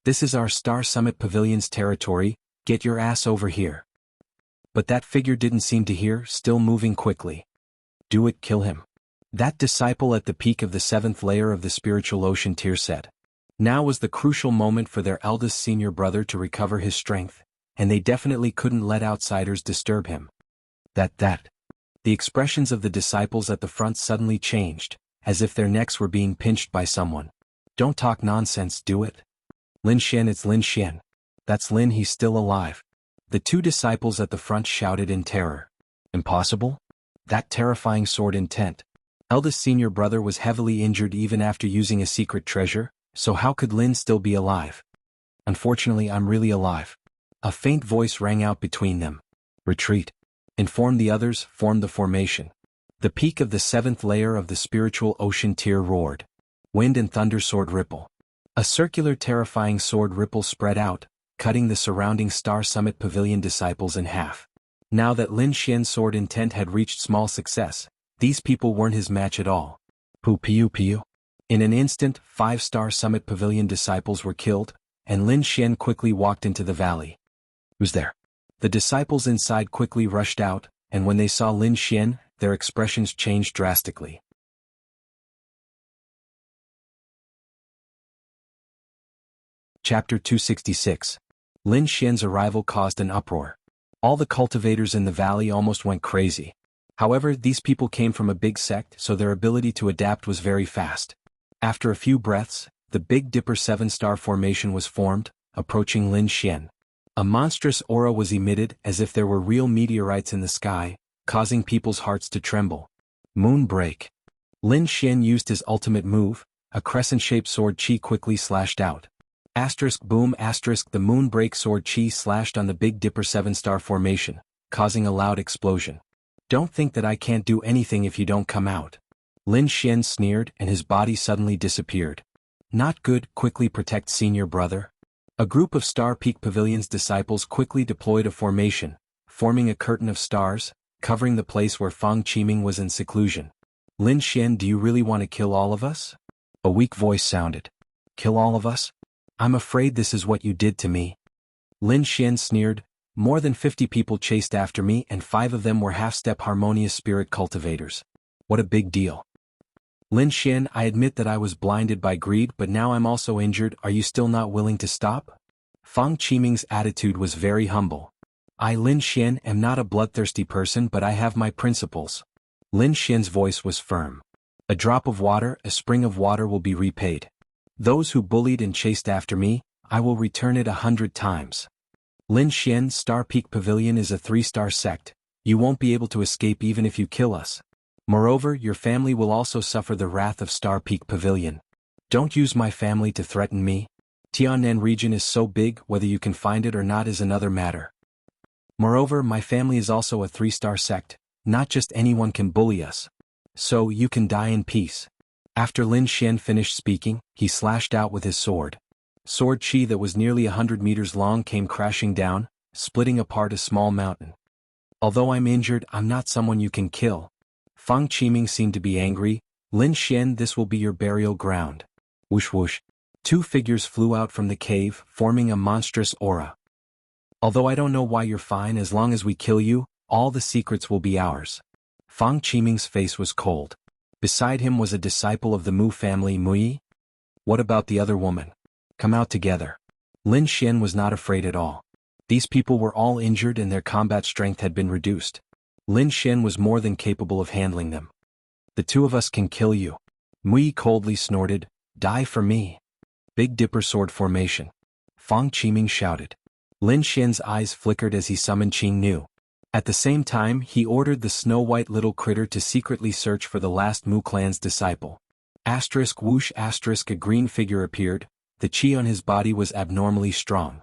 This is our Star Summit Pavilion's territory, get your ass over here. But that figure didn't seem to hear, still moving quickly. Do it, kill him. That disciple at the peak of the 7th layer of the spiritual ocean tier said. Now was the crucial moment for their eldest senior brother to recover his strength, and they definitely couldn't let outsiders disturb him. The expressions of the disciples at the front suddenly changed, as if their necks were being pinched by someone. Don't talk nonsense, do it. Lin Xian, it's Lin Xian. That's Lin, he's still alive. The 2 disciples at the front shouted in terror. Impossible? That terrifying sword intent. Eldest senior brother was heavily injured even after using a secret treasure, so how could Lin still be alive? Unfortunately, I'm really alive. A faint voice rang out between them. Retreat. Inform the others, form the formation. The peak of the 7th layer of the spiritual ocean tier roared. Wind and thunder sword ripple. A circular terrifying sword ripple spread out, cutting the surrounding Star Summit Pavilion disciples in half. Now that Lin Xian's sword intent had reached small success, these people weren't his match at all. Piu. In an instant, 5 Star Summit Pavilion disciples were killed, and Lin Xian quickly walked into the valley. Who's there? The disciples inside quickly rushed out, and when they saw Lin Xian, their expressions changed drastically. Chapter 266. Lin Xian's arrival caused an uproar. All the cultivators in the valley almost went crazy. However, these people came from a big sect, so their ability to adapt was very fast. After a few breaths, the Big Dipper 7-star formation was formed, approaching Lin Xian. A monstrous aura was emitted as if there were real meteorites in the sky, causing people's hearts to tremble. Moon Break. Lin Xian used his ultimate move, a crescent-shaped sword chi quickly slashed out. Boom! The Moon Break sword chi slashed on the Big Dipper 7-star formation, causing a loud explosion. Don't think that I can't do anything if you don't come out. Lin Xian sneered and his body suddenly disappeared. Not good, quickly protect senior brother. A group of Star Peak Pavilion's disciples quickly deployed a formation, forming a curtain of stars, covering the place where Fang Qiming was in seclusion. Lin Xian, do you really want to kill all of us? A weak voice sounded. Kill all of us? I'm afraid this is what you did to me. Lin Xian sneered. More than 50 people chased after me and 5 of them were half-step harmonious spirit cultivators. What a big deal. Lin Xian, I admit that I was blinded by greed, but now I'm also injured. Are you still not willing to stop? Fang Qiming's attitude was very humble. I, Lin Xian, am not a bloodthirsty person, but I have my principles. Lin Xian's voice was firm. A drop of water, a spring of water will be repaid. Those who bullied and chased after me, I will return it 100 times. Lin Xian, Star Peak Pavilion is a 3-star sect. You won't be able to escape even if you kill us. Moreover, your family will also suffer the wrath of Star Peak Pavilion. Don't use my family to threaten me. Tiannan region is so big, whether you can find it or not is another matter. Moreover, my family is also a 3-star sect. Not just anyone can bully us. So, you can die in peace. After Lin Xian finished speaking, he slashed out with his sword. Sword chi that was nearly 100 meters long came crashing down, splitting apart a small mountain. Although I'm injured, I'm not someone you can kill. Fang Qiming seemed to be angry. Lin Xian, this will be your burial ground. Whoosh whoosh. 2 figures flew out from the cave, forming a monstrous aura. Although I don't know why you're fine, as long as we kill you, all the secrets will be ours. Fang Qiming's face was cold. Beside him was a disciple of the Mu family, Mui. What about the other woman? Come out together. Lin Xian was not afraid at all. These people were all injured and their combat strength had been reduced. Lin Xian was more than capable of handling them. The 2 of us can kill you. Mui coldly snorted, die for me. Big Dipper sword formation. Fang Qiming shouted. Lin Xian's eyes flickered as he summoned Qing Nu. At the same time, he ordered the snow-white little critter to secretly search for the last Mu clan's disciple. Whoosh! A green figure appeared. The chi on his body was abnormally strong.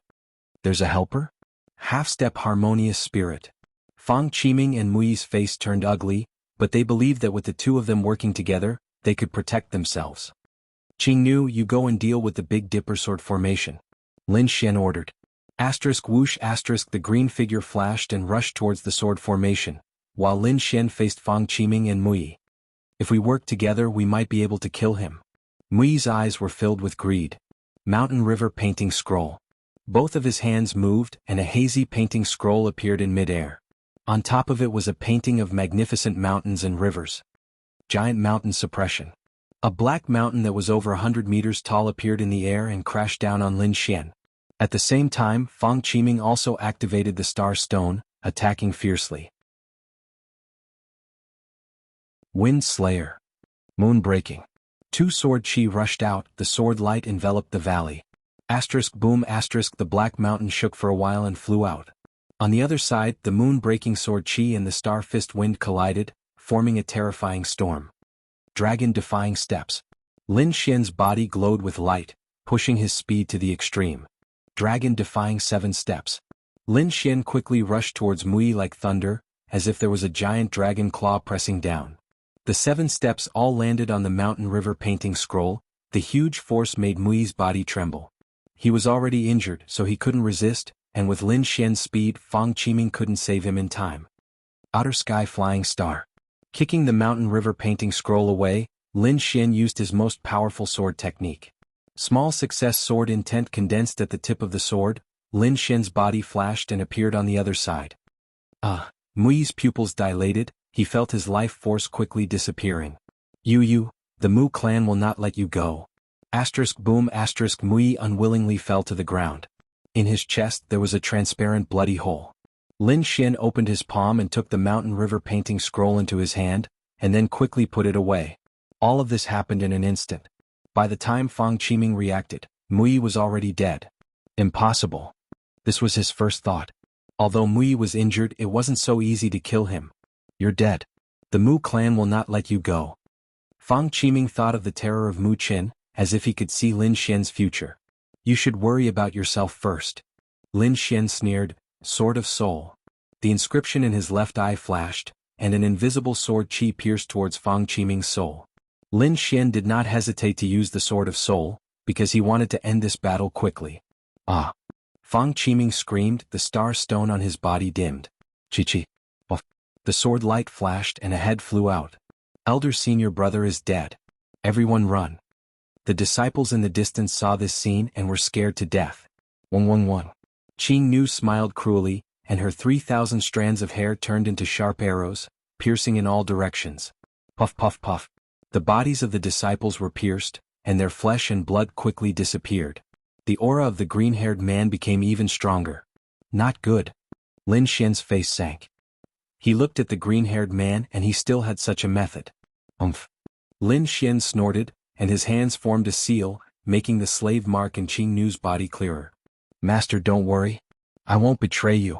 There's a helper? Half-step harmonious spirit. Fang Qiming and Mui's face turned ugly, but they believed that with the 2 of them working together, they could protect themselves. Qing Nu, you go and deal with the Big Dipper sword formation. Lin Xian ordered. Whoosh! The green figure flashed and rushed towards the sword formation, while Lin Xian faced Fang Qiming and Mui. If we work together, we might be able to kill him. Mui's eyes were filled with greed. Mountain River painting scroll. Both of his hands moved and a hazy painting scroll appeared in midair. On top of it was a painting of magnificent mountains and rivers. Giant mountain suppression. A black mountain that was over 100 meters tall appeared in the air and crashed down on Lin Xian. At the same time, Fang Qiming also activated the Star Stone, attacking fiercely. Wind Slayer. Moon Breaking. 2 sword chi rushed out, the sword light enveloped the valley. Boom! The black mountain shook for a while and flew out. On the other side, the moon-breaking sword chi and the star fist wind collided, forming a terrifying storm. Dragon-defying steps. Lin Xian's body glowed with light, pushing his speed to the extreme. Dragon-defying 7 steps. Lin Xian quickly rushed towards Mui like thunder, as if there was a giant dragon claw pressing down. The 7 steps all landed on the mountain river painting scroll. The huge force made Mui's body tremble. He was already injured, so he couldn't resist, and with Lin Xian's speed, Fang Qiming couldn't save him in time. Outer Sky Flying Star. Kicking the mountain river painting scroll away, Lin Xian used his most powerful sword technique. Small success sword intent condensed at the tip of the sword. Lin Xian's body flashed and appeared on the other side. Mui's pupils dilated, he felt his life force quickly disappearing. You, the Mu clan will not let you go. Boom! Mui unwillingly fell to the ground. In his chest there was a transparent bloody hole. Lin Xian opened his palm and took the mountain river painting scroll into his hand, and then quickly put it away. All of this happened in an instant. By the time Fang Qiming reacted, Mui was already dead. Impossible. This was his first thought. Although Mui was injured, it wasn't so easy to kill him. You're dead. The Mu clan will not let you go. Fang Qiming thought of the terror of Mu Qin, as if he could see Lin Xian's future. You should worry about yourself first. Lin Xian sneered, Sword of Soul. The inscription in his left eye flashed, and an invisible sword chi pierced towards Fang Qiming's soul. Lin Xian did not hesitate to use the Sword of Soul, because he wanted to end this battle quickly. Ah! Fang Qiming screamed, the star stone on his body dimmed. Chi-chi. Buff. The sword light flashed and a head flew out. Elder senior brother is dead. Everyone run. The disciples in the distance saw this scene and were scared to death. 111. Qing Nu smiled cruelly, and her 3,000 strands of hair turned into sharp arrows, piercing in all directions. Puff puff puff. The bodies of the disciples were pierced, and their flesh and blood quickly disappeared. The aura of the green-haired man became even stronger. Not good. Lin Xian's face sank. He looked at the green-haired man and he still had such a method. Umph. Lin Xian snorted, and his hands formed a seal, making the slave mark in Qing Nu's body clearer. Master, don't worry. I won't betray you.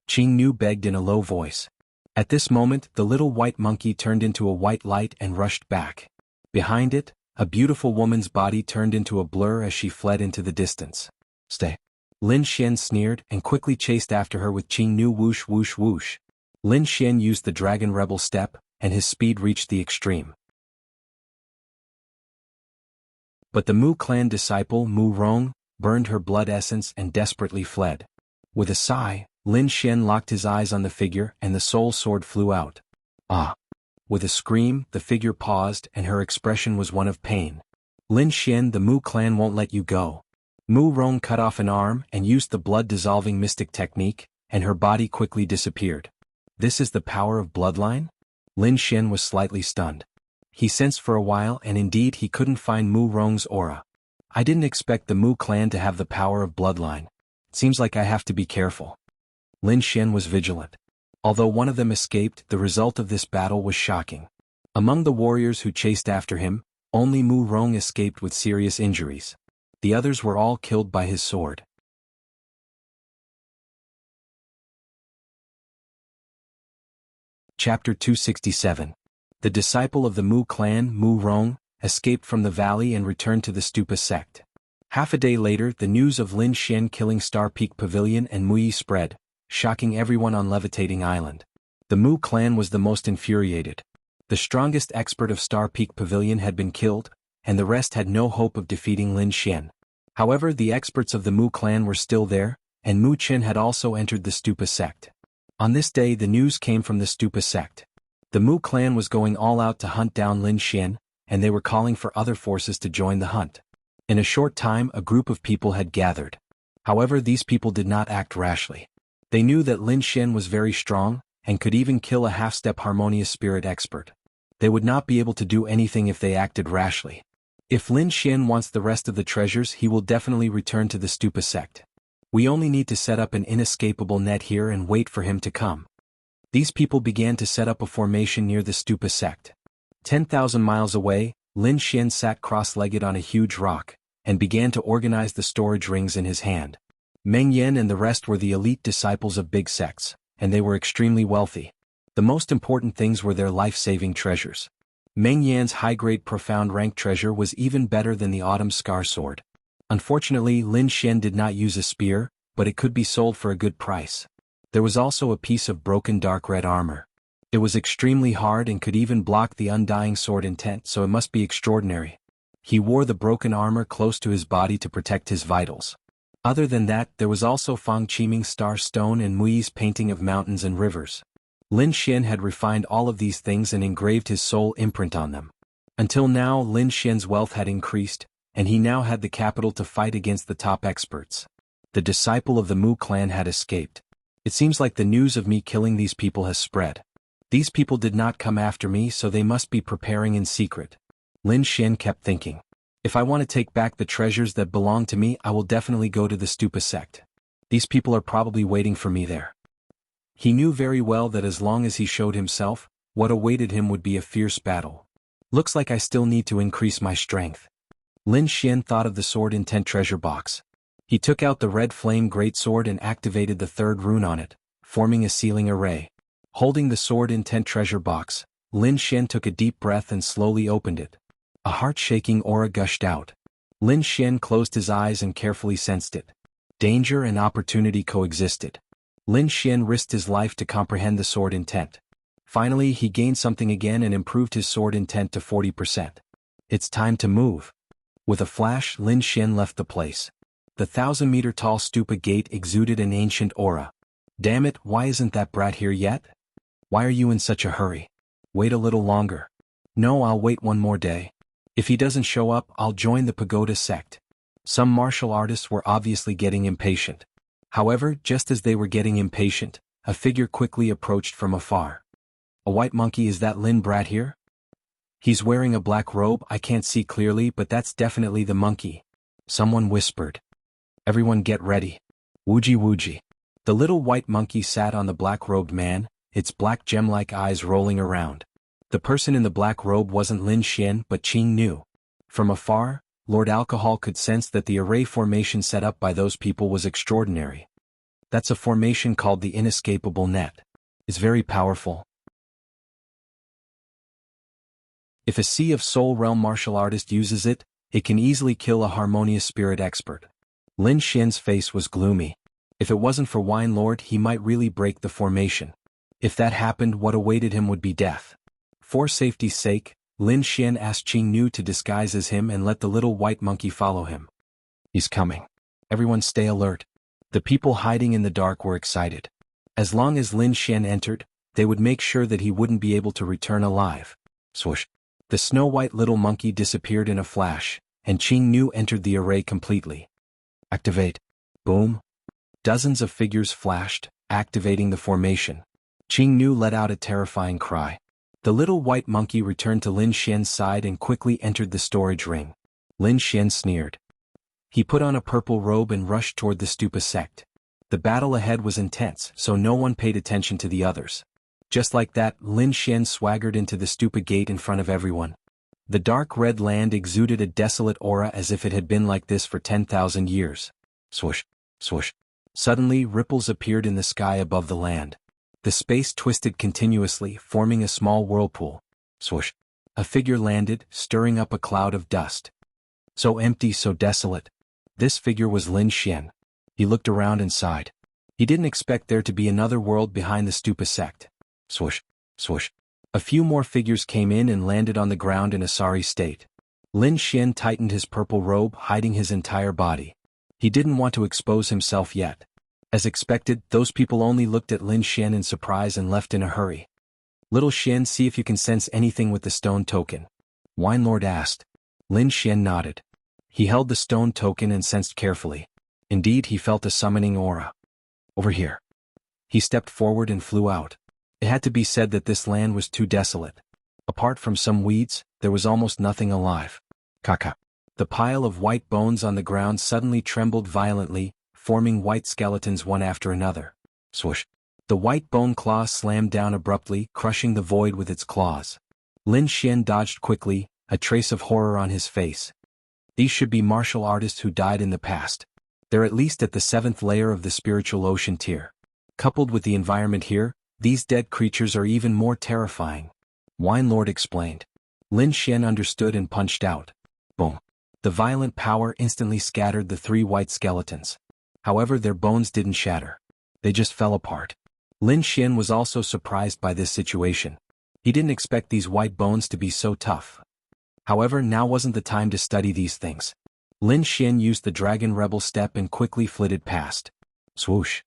Qing Nu begged in a low voice. At this moment, the little white monkey turned into a white light and rushed back. Behind it, a beautiful woman's body turned into a blur as she fled into the distance. Stay. Lin Xian sneered and quickly chased after her with Qing Nu whoosh whoosh whoosh. Lin Xian used the dragon rebel step, and his speed reached the extreme. But the Mu clan disciple Mu Rong burned her blood essence and desperately fled. With a sigh, Lin Xian locked his eyes on the figure and the soul sword flew out. Ah! With a scream, the figure paused and her expression was one of pain. Lin Xian, the Mu clan won't let you go. Mu Rong cut off an arm and used the blood-dissolving mystic technique, and her body quickly disappeared. This is the power of bloodline? Lin Xian was slightly stunned. He sensed for a while and indeed he couldn't find Mu Rong's aura. I didn't expect the Mu clan to have the power of bloodline. Seems like I have to be careful. Lin Xian was vigilant. Although one of them escaped, the result of this battle was shocking. Among the warriors who chased after him, only Mu Rong escaped with serious injuries. The others were all killed by his sword. Chapter 267. The disciple of the Mu clan, Mu Rong, escaped from the valley and returned to the Stupa sect. Half a day later, the news of Lin Xian killing Star Peak Pavilion and Muyi spread, shocking everyone on Levitating Island. The Mu clan was the most infuriated. The strongest expert of Star Peak Pavilion had been killed, and the rest had no hope of defeating Lin Xian. However, the experts of the Mu clan were still there, and Mu Qin had also entered the Stupa sect. On this day the news came from the Stupa sect. The Mu clan was going all out to hunt down Lin Xian, and they were calling for other forces to join the hunt. In a short time a group of people had gathered. However, these people did not act rashly. They knew that Lin Xian was very strong, and could even kill a half-step harmonious spirit expert. They would not be able to do anything if they acted rashly. If Lin Xian wants the rest of the treasures, he will definitely return to the Stupa sect. We only need to set up an inescapable net here and wait for him to come. These people began to set up a formation near the Stupa sect. 10,000 miles away, Lin Xian sat cross-legged on a huge rock, and began to organize the storage rings in his hand. Meng Yan and the rest were the elite disciples of big sects, and they were extremely wealthy. The most important things were their life-saving treasures. Meng Yan's high-grade profound rank treasure was even better than the Autumn Scar sword. Unfortunately, Lin Xian did not use a spear, but it could be sold for a good price. There was also a piece of broken dark red armor. It was extremely hard and could even block the undying sword intent, so it must be extraordinary. He wore the broken armor close to his body to protect his vitals. Other than that, there was also Fang Qiming's star stone and Muyi's painting of mountains and rivers. Lin Xian had refined all of these things and engraved his soul imprint on them. Until now, Lin Xian's wealth had increased, and he now had the capital to fight against the top experts. The disciple of the Mu clan had escaped. It seems like the news of me killing these people has spread. These people did not come after me, so they must be preparing in secret. Lin Xian kept thinking. If I want to take back the treasures that belong to me, I will definitely go to the Stupa sect. These people are probably waiting for me there. He knew very well that as long as he showed himself, what awaited him would be a fierce battle. Looks like I still need to increase my strength. Lin Xian thought of the sword intent treasure box. He took out the red flame greatsword and activated the third rune on it, forming a sealing array. Holding the sword intent treasure box, Lin Xian took a deep breath and slowly opened it. A heart-shaking aura gushed out. Lin Xian closed his eyes and carefully sensed it. Danger and opportunity coexisted. Lin Xian risked his life to comprehend the sword intent. Finally, he gained something again and improved his sword intent to 40%. It's time to move. With a flash, Lin Xian left the place. The 1,000-meter-tall stupa gate exuded an ancient aura. Damn it, why isn't that brat here yet? Why are you in such a hurry? Wait a little longer. No, I'll wait one more day. If he doesn't show up, I'll join the pagoda sect. Some martial artists were obviously getting impatient. However, just as they were getting impatient, a figure quickly approached from afar. A white monkey, is that Lin brat here? He's wearing a black robe, I can't see clearly, but that's definitely the monkey. Someone whispered. Everyone get ready. Wooji wooji. The little white monkey sat on the black-robed man, its black gem-like eyes rolling around. The person in the black robe wasn't Lin Xian but Jianghu. From afar, Lord Alcohol could sense that the array formation set up by those people was extraordinary. That's a formation called the inescapable net. It's very powerful. If a Sea of Soul Realm martial artist uses it, it can easily kill a harmonious spirit expert. Lin Xian's face was gloomy. If it wasn't for Wine Lord, he might really break the formation. If that happened, what awaited him would be death. For safety's sake, Lin Xian asked Jianghu to disguise as him and let the little white monkey follow him. He's coming. Everyone stay alert. The people hiding in the dark were excited. As long as Lin Xian entered, they would make sure that he wouldn't be able to return alive. Swoosh. The snow-white little monkey disappeared in a flash, and Jianghu entered the array completely. Activate. Boom. Dozens of figures flashed, activating the formation. Jianghu let out a terrifying cry. The little white monkey returned to Lin Xian's side and quickly entered the storage ring. Lin Xian sneered. He put on a purple robe and rushed toward the stupa sect. The battle ahead was intense, so no one paid attention to the others. Just like that, Lin Xian swaggered into the stupa gate in front of everyone. The dark red land exuded a desolate aura as if it had been like this for 10,000 years. Swoosh, swoosh. Suddenly, ripples appeared in the sky above the land. The space twisted continuously, forming a small whirlpool. Swoosh. A figure landed, stirring up a cloud of dust. So empty, so desolate. This figure was Lin Xian. He looked around and sighed. He didn't expect there to be another world behind the stupa sect. Swoosh, swoosh. A few more figures came in and landed on the ground in a sorry state. Lin Xian tightened his purple robe, hiding his entire body. He didn't want to expose himself yet. As expected, those people only looked at Lin Xian in surprise and left in a hurry. Little Xian, see if you can sense anything with the stone token. Wine Lord asked. Lin Xian nodded. He held the stone token and sensed carefully. Indeed, he felt a summoning aura. Over here. He stepped forward and flew out. It had to be said that this land was too desolate. Apart from some weeds, there was almost nothing alive. Kaka. The pile of white bones on the ground suddenly trembled violently, forming white skeletons one after another. Swoosh. The white bone claw slammed down abruptly, crushing the void with its claws. Lin Xian dodged quickly, a trace of horror on his face. These should be martial artists who died in the past. They're at least at the 7th layer of the spiritual ocean tier. Coupled with the environment here, these dead creatures are even more terrifying. Wine Lord explained. Lin Xian understood and punched out. Boom. The violent power instantly scattered the 3 white skeletons. However, their bones didn't shatter. They just fell apart. Lin Xian was also surprised by this situation. He didn't expect these white bones to be so tough. However, now wasn't the time to study these things. Lin Xian used the Dragon Rebel step and quickly flitted past. Swoosh.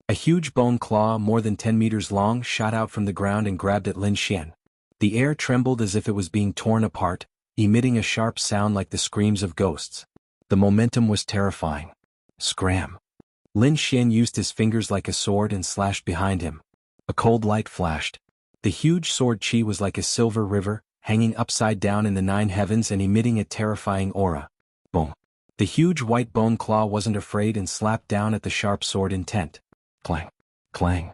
A huge bone claw more than 10 meters long shot out from the ground and grabbed at Lin Xian. The air trembled as if it was being torn apart, emitting a sharp sound like the screams of ghosts. The momentum was terrifying. Scram. Lin Xian used his fingers like a sword and slashed behind him. A cold light flashed. The huge sword chi was like a silver river, hanging upside down in the 9 heavens and emitting a terrifying aura. Boom. The huge white bone claw wasn't afraid and slapped down at the sharp sword intent. Clang. Clang.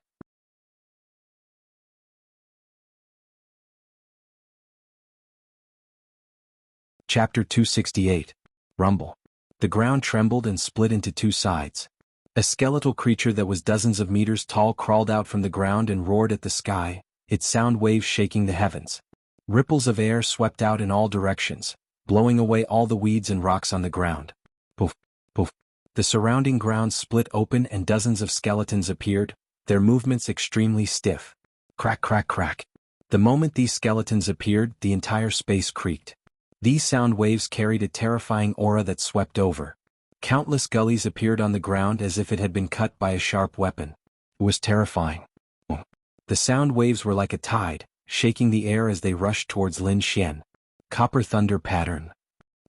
Chapter 268. Rumble. The ground trembled and split into two sides. A skeletal creature that was dozens of meters tall crawled out from the ground and roared at the sky, its sound waves shaking the heavens. Ripples of air swept out in all directions, blowing away all the weeds and rocks on the ground. Poof, poof. The surrounding ground split open and dozens of skeletons appeared, their movements extremely stiff. Crack, crack, crack. The moment these skeletons appeared, the entire space creaked. These sound waves carried a terrifying aura that swept over. Countless gullies appeared on the ground as if it had been cut by a sharp weapon. It was terrifying. The sound waves were like a tide, shaking the air as they rushed towards Lin Xian. Copper thunder pattern.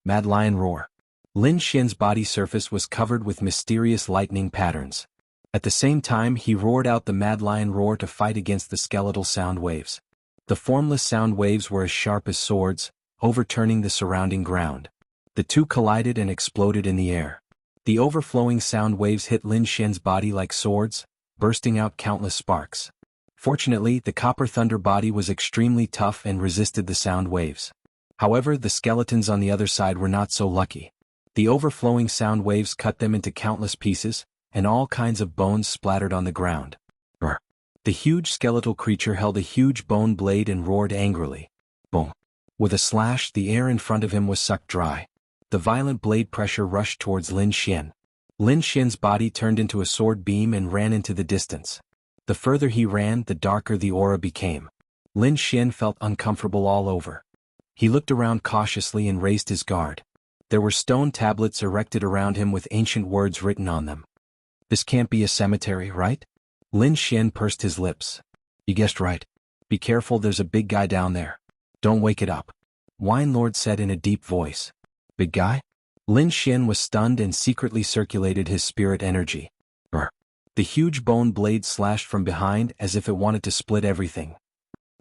Mad lion roar. Lin Xian's body surface was covered with mysterious lightning patterns. At the same time he roared out the mad lion roar to fight against the skeletal sound waves. The formless sound waves were as sharp as swords, overturning the surrounding ground. The two collided and exploded in the air. The overflowing sound waves hit Lin Xian's body like swords, bursting out countless sparks. Fortunately, the copper thunder body was extremely tough and resisted the sound waves. However, the skeletons on the other side were not so lucky. The overflowing sound waves cut them into countless pieces, and all kinds of bones splattered on the ground. Brr. The huge skeletal creature held a huge bone blade and roared angrily. Boom. With a slash, the air in front of him was sucked dry. The violent blade pressure rushed towards Lin Xian. Lin Xian's body turned into a sword beam and ran into the distance. The further he ran, the darker the aura became. Lin Xian felt uncomfortable all over. He looked around cautiously and raised his guard. There were stone tablets erected around him with ancient words written on them. This can't be a cemetery, right? Lin Xian pursed his lips. You guessed right. Be careful, there's a big guy down there. Don't wake it up. Wine Lord said in a deep voice. Big guy? Lin Xian was stunned and secretly circulated his spirit energy. Brr. The huge bone blade slashed from behind as if it wanted to split everything.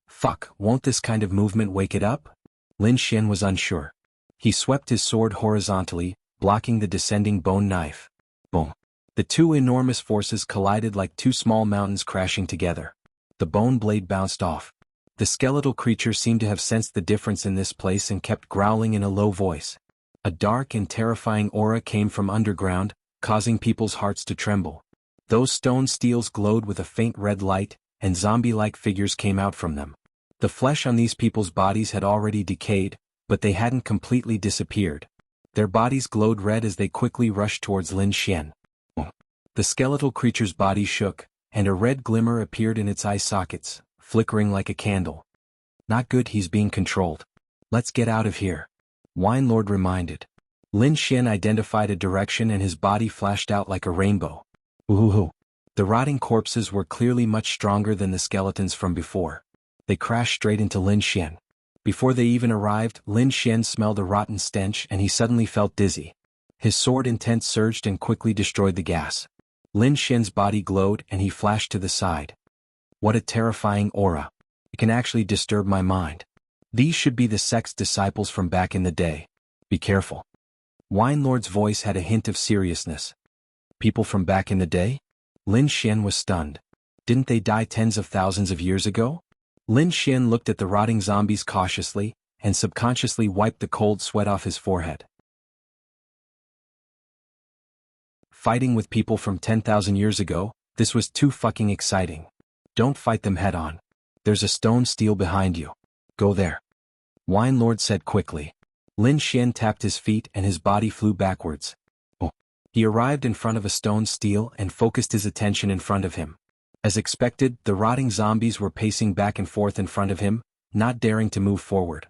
Fuck, won't this kind of movement wake it up? Lin Xian was unsure. He swept his sword horizontally, blocking the descending bone knife. Boom. The two enormous forces collided like two small mountains crashing together. The bone blade bounced off. The skeletal creature seemed to have sensed the difference in this place and kept growling in a low voice. A dark and terrifying aura came from underground, causing people's hearts to tremble. Those stone steels glowed with a faint red light, and zombie-like figures came out from them. The flesh on these people's bodies had already decayed, but they hadn't completely disappeared. Their bodies glowed red as they quickly rushed towards Lin Xian. The skeletal creature's body shook, and a red glimmer appeared in its eye sockets, flickering like a candle. Not good, he's being controlled. Let's get out of here. Wine Lord reminded. Lin Xian identified a direction and his body flashed out like a rainbow. Ooh. The rotting corpses were clearly much stronger than the skeletons from before. They crashed straight into Lin Xian. Before they even arrived, Lin Xian smelled a rotten stench and he suddenly felt dizzy. His sword intent surged and quickly destroyed the gas. Lin Xian's body glowed and he flashed to the side. What a terrifying aura. It can actually disturb my mind. These should be the sect's disciples from back in the day. Be careful. Wine Lord's voice had a hint of seriousness. People from back in the day? Lin Xian was stunned. Didn't they die tens of thousands of years ago? Lin Xian looked at the rotting zombies cautiously, and subconsciously wiped the cold sweat off his forehead. Fighting with people from 10,000 years ago, this was too fucking exciting. Don't fight them head on. There's a stone steel behind you. Go there. Wine Lord said quickly. Lin Xian tapped his feet and his body flew backwards. Oh. He arrived in front of a stone steel and focused his attention in front of him. As expected, the rotting zombies were pacing back and forth in front of him, not daring to move forward.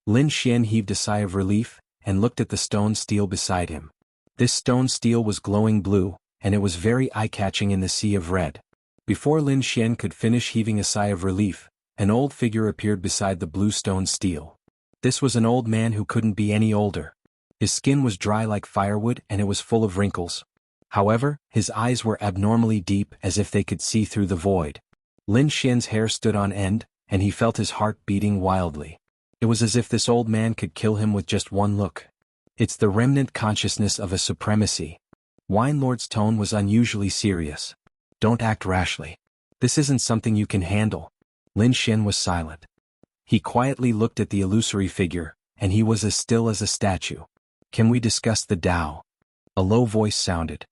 Lin Xian heaved a sigh of relief, and looked at the stone steel beside him. This stone steel was glowing blue, and it was very eye-catching in the sea of red. Before Lin Xian could finish heaving a sigh of relief, an old figure appeared beside the blue stone steel. This was an old man who couldn't be any older. His skin was dry like firewood and it was full of wrinkles. However, his eyes were abnormally deep as if they could see through the void. Lin Xian's hair stood on end, and he felt his heart beating wildly. It was as if this old man could kill him with just one look. It's the remnant consciousness of a supremacy. Wine Lord's tone was unusually serious. Don't act rashly. This isn't something you can handle. Lin Xian was silent. He quietly looked at the illusory figure, and he was as still as a statue. Can we discuss the Tao? A low voice sounded.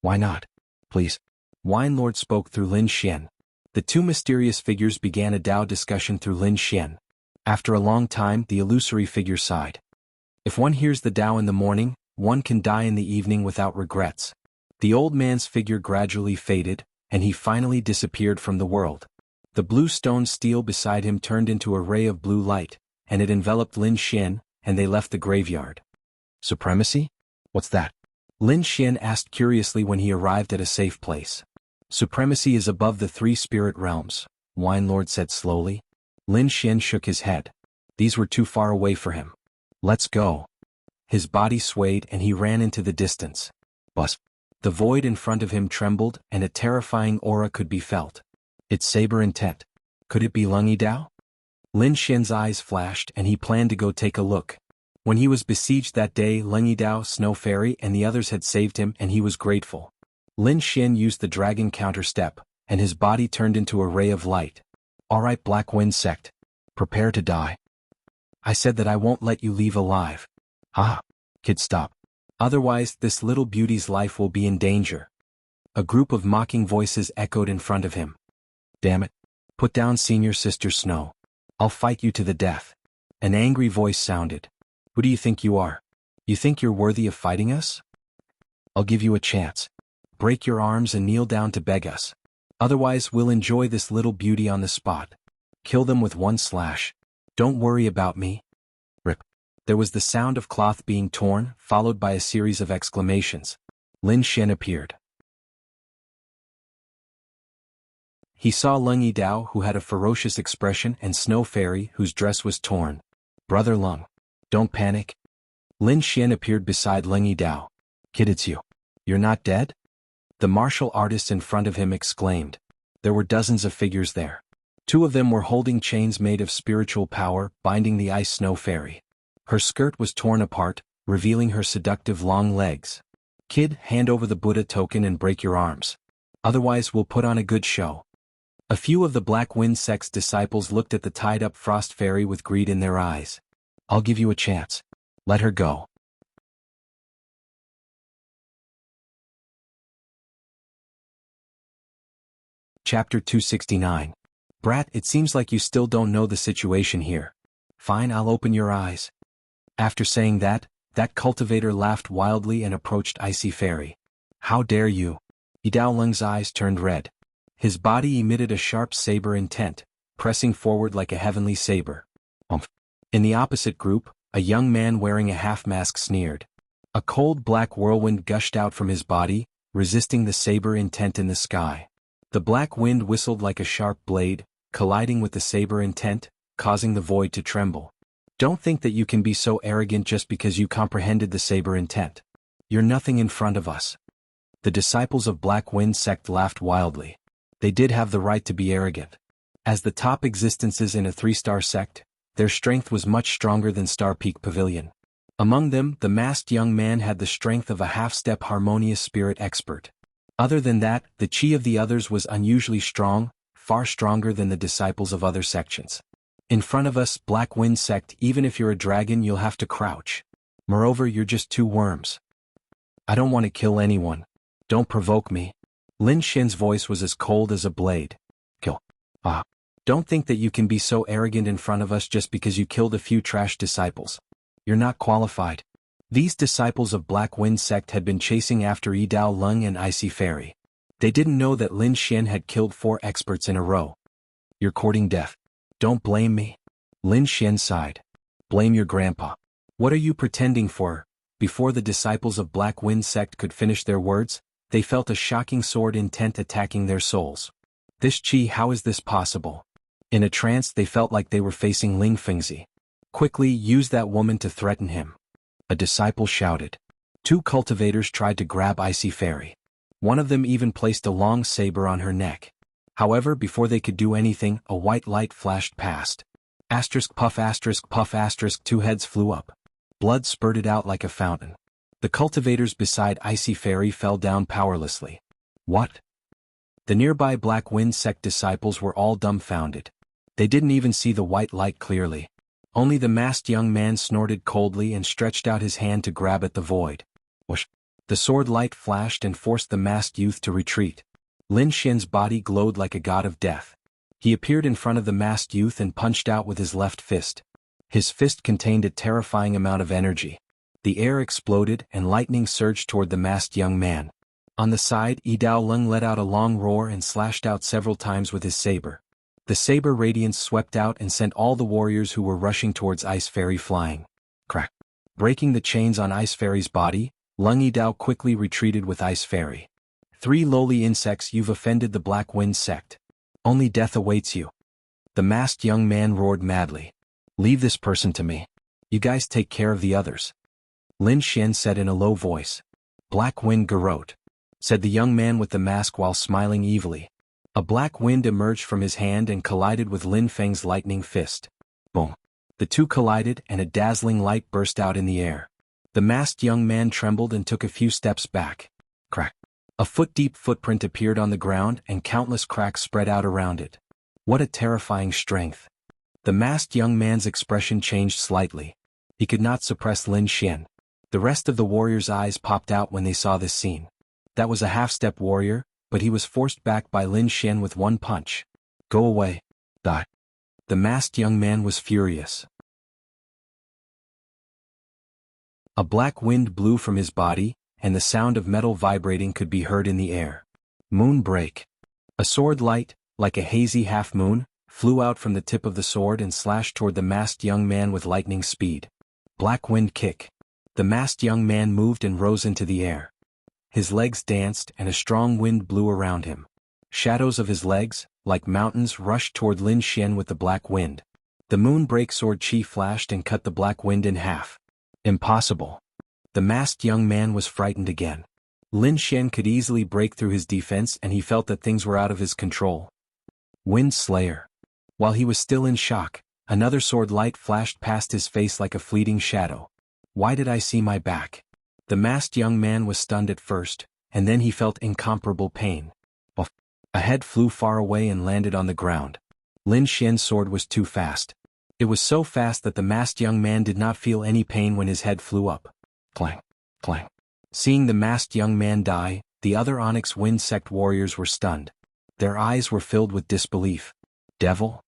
Why not? Please. Wine Lord spoke through Lin Xian. The two mysterious figures began a Tao discussion through Lin Xian. After a long time, the illusory figure sighed. If one hears the Tao in the morning, one can die in the evening without regrets. The old man's figure gradually faded, and he finally disappeared from the world. The blue stone steel beside him turned into a ray of blue light, and it enveloped Lin Xian, and they left the graveyard. Supremacy? What's that? Lin Xian asked curiously when he arrived at a safe place. Supremacy is above the three spirit realms, Wine Lord said slowly. Lin Xian shook his head. These were too far away for him. Let's go. His body swayed and he ran into the distance. Buzz. The void in front of him trembled and a terrifying aura could be felt. Its saber intent. Could it be Lung Yidao? Lin Xian's eyes flashed and he planned to go take a look. When he was besieged that day, Lung Yidao, Snow Fairy and the others had saved him and he was grateful. Lin Xian used the dragon counter-step, and his body turned into a ray of light. Alright Black Wind Sect. Prepare to die. I said that I won't let you leave alive. Ah. Kid, stop. Otherwise, this little beauty's life will be in danger. A group of mocking voices echoed in front of him. Damn it. Put down Senior Sister Snow. I'll fight you to the death. An angry voice sounded. Who do you think you are? You think you're worthy of fighting us? I'll give you a chance. Break your arms and kneel down to beg us. Otherwise, we'll enjoy this little beauty on the spot. Kill them with one slash. Don't worry about me. Rip. There was the sound of cloth being torn, followed by a series of exclamations. Lin Xian appeared. He saw Lung Yidao, who had a ferocious expression, and Snow Fairy, whose dress was torn. Brother Lung. Don't panic. Lin Xian appeared beside Lung Yidao. Kid, it's you. You're not dead? The martial artist in front of him exclaimed. There were dozens of figures there. Two of them were holding chains made of spiritual power, binding the Ice Snow Fairy. Her skirt was torn apart, revealing her seductive long legs. Kid, hand over the Buddha token and break your arms. Otherwise we'll put on a good show. A few of the Black Wind Sect's disciples looked at the tied-up Frost Fairy with greed in their eyes. I'll give you a chance. Let her go. Chapter 269. Brat, it seems like you still don't know the situation here. Fine, I'll open your eyes. After saying that cultivator laughed wildly and approached Icy Fairy. How dare you? Yidao Lung's eyes turned red. His body emitted a sharp saber intent, pressing forward like a heavenly saber. In the opposite group, a young man wearing a half-mask sneered. A cold black whirlwind gushed out from his body, resisting the saber intent in the sky. The black wind whistled like a sharp blade, colliding with the saber intent, causing the void to tremble. Don't think that you can be so arrogant just because you comprehended the saber intent. You're nothing in front of us. The disciples of Black Wind Sect laughed wildly. They did have the right to be arrogant. As the top existences in a 3-star sect, their strength was much stronger than Star Peak Pavilion. Among them, the masked young man had the strength of a half-step harmonious spirit expert. Other than that, the chi of the others was unusually strong, far stronger than the disciples of other sections. In front of us, Black Wind Sect, even if you're a dragon you'll have to crouch. Moreover, you're just two worms. I don't want to kill anyone. Don't provoke me. Lin Xian's voice was as cold as a blade. Kill. Don't think that you can be so arrogant in front of us just because you killed a few trash disciples. You're not qualified. These disciples of Black Wind Sect had been chasing after Yidao Lung and Icy Fairy. They didn't know that Lin Xian had killed 4 experts in a row. You're courting death. Don't blame me. Lin Xian sighed. Blame your grandpa. What are you pretending for? Before the disciples of Black Wind Sect could finish their words, they felt a shocking sword intent attacking their souls. This chi, how is this possible? In a trance they felt like they were facing Ling Fengzi. Quickly, use that woman to threaten him. A disciple shouted. 2 cultivators tried to grab Icy Fairy. One of them even placed a long saber on her neck. However, before they could do anything, a white light flashed past. Puff, 2 heads flew up. Blood spurted out like a fountain. The cultivators beside Icy Fairy fell down powerlessly. What? The nearby Black Wind Sect disciples were all dumbfounded. They didn't even see the white light clearly. Only the masked young man snorted coldly and stretched out his hand to grab at the void. Whoosh! The sword light flashed and forced the masked youth to retreat. Lin Xian's body glowed like a god of death. He appeared in front of the masked youth and punched out with his left fist. His fist contained a terrifying amount of energy. The air exploded and lightning surged toward the masked young man. On the side, Yi Dao Lung let out a long roar and slashed out several times with his saber. The saber radiance swept out and sent all the warriors who were rushing towards Ice Fairy flying. Crack! Breaking the chains on Ice Fairy's body, Lung Yi Dao quickly retreated with Ice Fairy. 3 lowly insects, you've offended the Black Wind sect. Only death awaits you. The masked young man roared madly. Leave this person to me. You guys take care of the others. Lin Xian said in a low voice. Black Wind garrote, said the young man with the mask while smiling evilly. A black wind emerged from his hand and collided with Lin Feng's lightning fist. Boom! The two collided and a dazzling light burst out in the air. The masked young man trembled and took a few steps back. Crack! A foot-deep footprint appeared on the ground and countless cracks spread out around it. What a terrifying strength! The masked young man's expression changed slightly. He could not suppress Lin Xian. The rest of the warriors' eyes popped out when they saw this scene. That was a half-step warrior, but he was forced back by Lin Xian with one punch. Go away. Die. The masked young man was furious. A black wind blew from his body, and the sound of metal vibrating could be heard in the air. Moon break. A sword light, like a hazy half-moon, flew out from the tip of the sword and slashed toward the masked young man with lightning speed. Black wind kick. The masked young man moved and rose into the air. His legs danced and a strong wind blew around him. Shadows of his legs, like mountains, rushed toward Lin Xian with the black wind. The moonbreak sword chi flashed and cut the black wind in half. Impossible. The masked young man was frightened again. Lin Xian could easily break through his defense and he felt that things were out of his control. Wind Slayer. While he was still in shock, another sword light flashed past his face like a fleeting shadow. Why did I see my back? The masked young man was stunned at first, and then he felt incomparable pain. A head flew far away and landed on the ground. Lin Xian's sword was too fast. It was so fast that the masked young man did not feel any pain when his head flew up. Clang, clang. Seeing the masked young man die, the other Onyx Wind Sect warriors were stunned. Their eyes were filled with disbelief. Devil?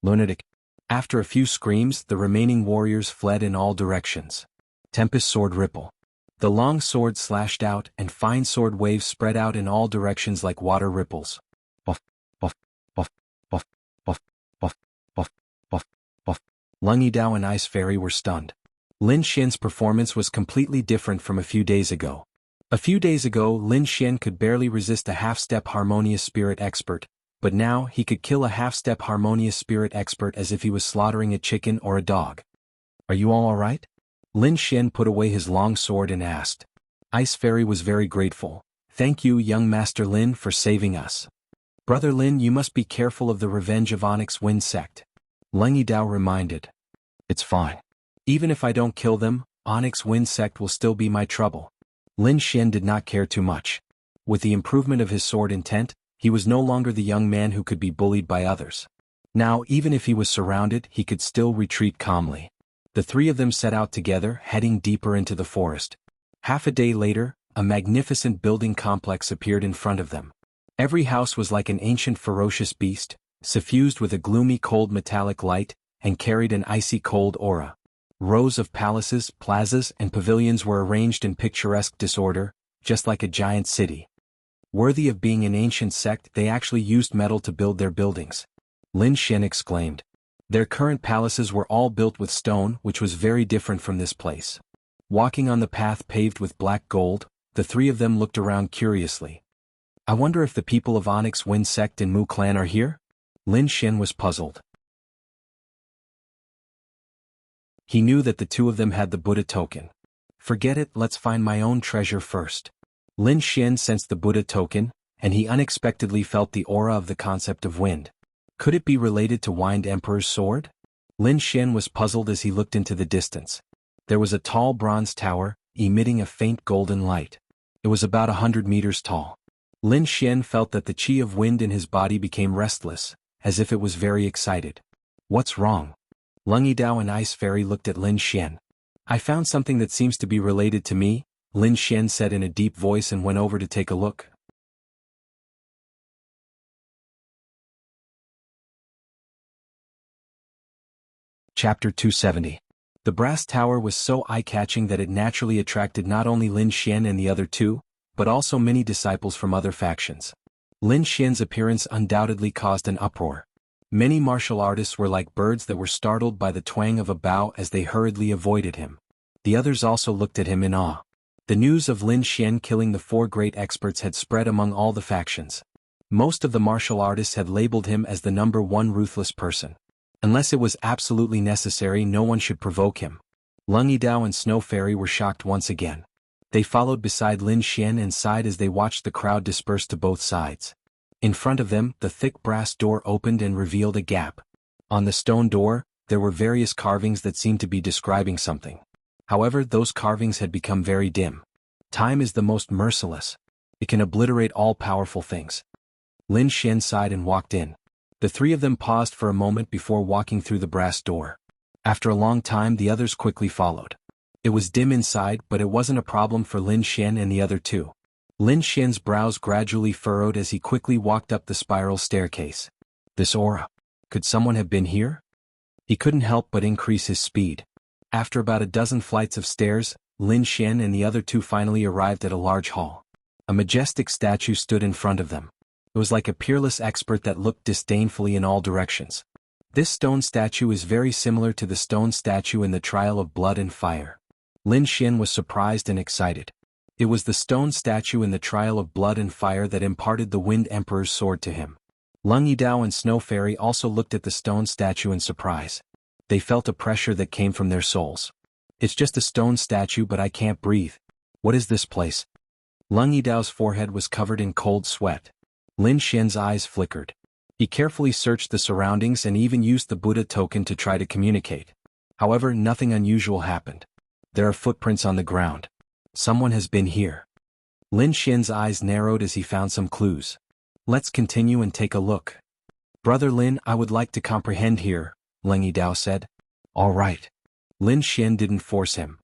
Lunatic? After a few screams, the remaining warriors fled in all directions. Tempest Sword Ripple. The long sword slashed out and fine sword waves spread out in all directions like water ripples. Buff, buff, buff, buff, buff, buff, buff, buff, buff. Lung Yidao and Ice Fairy were stunned. Lin Xian's performance was completely different from a few days ago. A few days ago, Lin Xian could barely resist a half-step harmonious spirit expert, but now he could kill a half-step harmonious spirit expert as if he was slaughtering a chicken or a dog. Are you all alright? Lin Xian put away his long sword and asked. Ice Fairy was very grateful. Thank you, young Master Lin, for saving us. Brother Lin, you must be careful of the revenge of Onyx Wind Sect. Lung Yidao reminded. It's fine. Even if I don't kill them, Onyx Wind Sect will still be my trouble. Lin Xian did not care too much. With the improvement of his sword intent, he was no longer the young man who could be bullied by others. Now, even if he was surrounded, he could still retreat calmly. The three of them set out together, heading deeper into the forest. Half a day later, a magnificent building complex appeared in front of them. Every house was like an ancient ferocious beast, suffused with a gloomy cold metallic light, and carried an icy cold aura. Rows of palaces, plazas, and pavilions were arranged in picturesque disorder, just like a giant city. Worthy of being an ancient sect, they actually used metal to build their buildings. Lin Xian exclaimed. Their current palaces were all built with stone, which was very different from this place. Walking on the path paved with black gold, the three of them looked around curiously. I wonder if the people of Onyx Wind Sect and Mu Clan are here? Lin Xian was puzzled. He knew that the two of them had the Buddha token. Forget it, let's find my own treasure first. Lin Xian sensed the Buddha token, and he unexpectedly felt the aura of the concept of wind. Could it be related to Wind Emperor's sword? Lin Xian was puzzled as he looked into the distance. There was a tall bronze tower, emitting a faint golden light. It was about 100 meters tall. Lin Xian felt that the chi of wind in his body became restless, as if it was very excited. What's wrong? Lung Yidao and Ice Fairy looked at Lin Xian. I found something that seems to be related to me, Lin Xian said in a deep voice and went over to take a look. Chapter 270. The brass tower was so eye-catching that it naturally attracted not only Lin Xian and the other two, but also many disciples from other factions. Lin Xian's appearance undoubtedly caused an uproar. Many martial artists were like birds that were startled by the twang of a bow as they hurriedly avoided him. The others also looked at him in awe. The news of Lin Xian killing the 4 great experts had spread among all the factions. Most of the martial artists had labeled him as the #1 ruthless person. Unless it was absolutely necessary, no one should provoke him. Lung Yidao and Snow Fairy were shocked once again. They followed beside Lin Xian and sighed as they watched the crowd disperse to both sides. In front of them, the thick brass door opened and revealed a gap. On the stone door, there were various carvings that seemed to be describing something. However, those carvings had become very dim. Time is the most merciless. It can obliterate all powerful things. Lin Xian sighed and walked in. The 3 of them paused for a moment before walking through the brass door. After a long time, the others quickly followed. It was dim inside, but it wasn't a problem for Lin Xian and the other 2. Lin Xian's brows gradually furrowed as he quickly walked up the spiral staircase. This aura. Could someone have been here? He couldn't help but increase his speed. After about a dozen flights of stairs, Lin Xian and the other 2 finally arrived at a large hall. A majestic statue stood in front of them. It was like a peerless expert that looked disdainfully in all directions. This stone statue is very similar to the stone statue in the Trial of Blood and Fire. Lin Xian was surprised and excited. It was the stone statue in the Trial of Blood and Fire that imparted the Wind Emperor's sword to him. Lung Yidao and Snow Fairy also looked at the stone statue in surprise. They felt a pressure that came from their souls. It's just a stone statue, but I can't breathe. What is this place? Lung Yidao's forehead was covered in cold sweat. Lin Xian's eyes flickered. He carefully searched the surroundings and even used the Buddha token to try to communicate. However, nothing unusual happened. There are footprints on the ground. Someone has been here. Lin Xian's eyes narrowed as he found some clues. Let's continue and take a look. Brother Lin, I would like to comprehend here, Lung Yidao said. All right. Lin Xian didn't force him.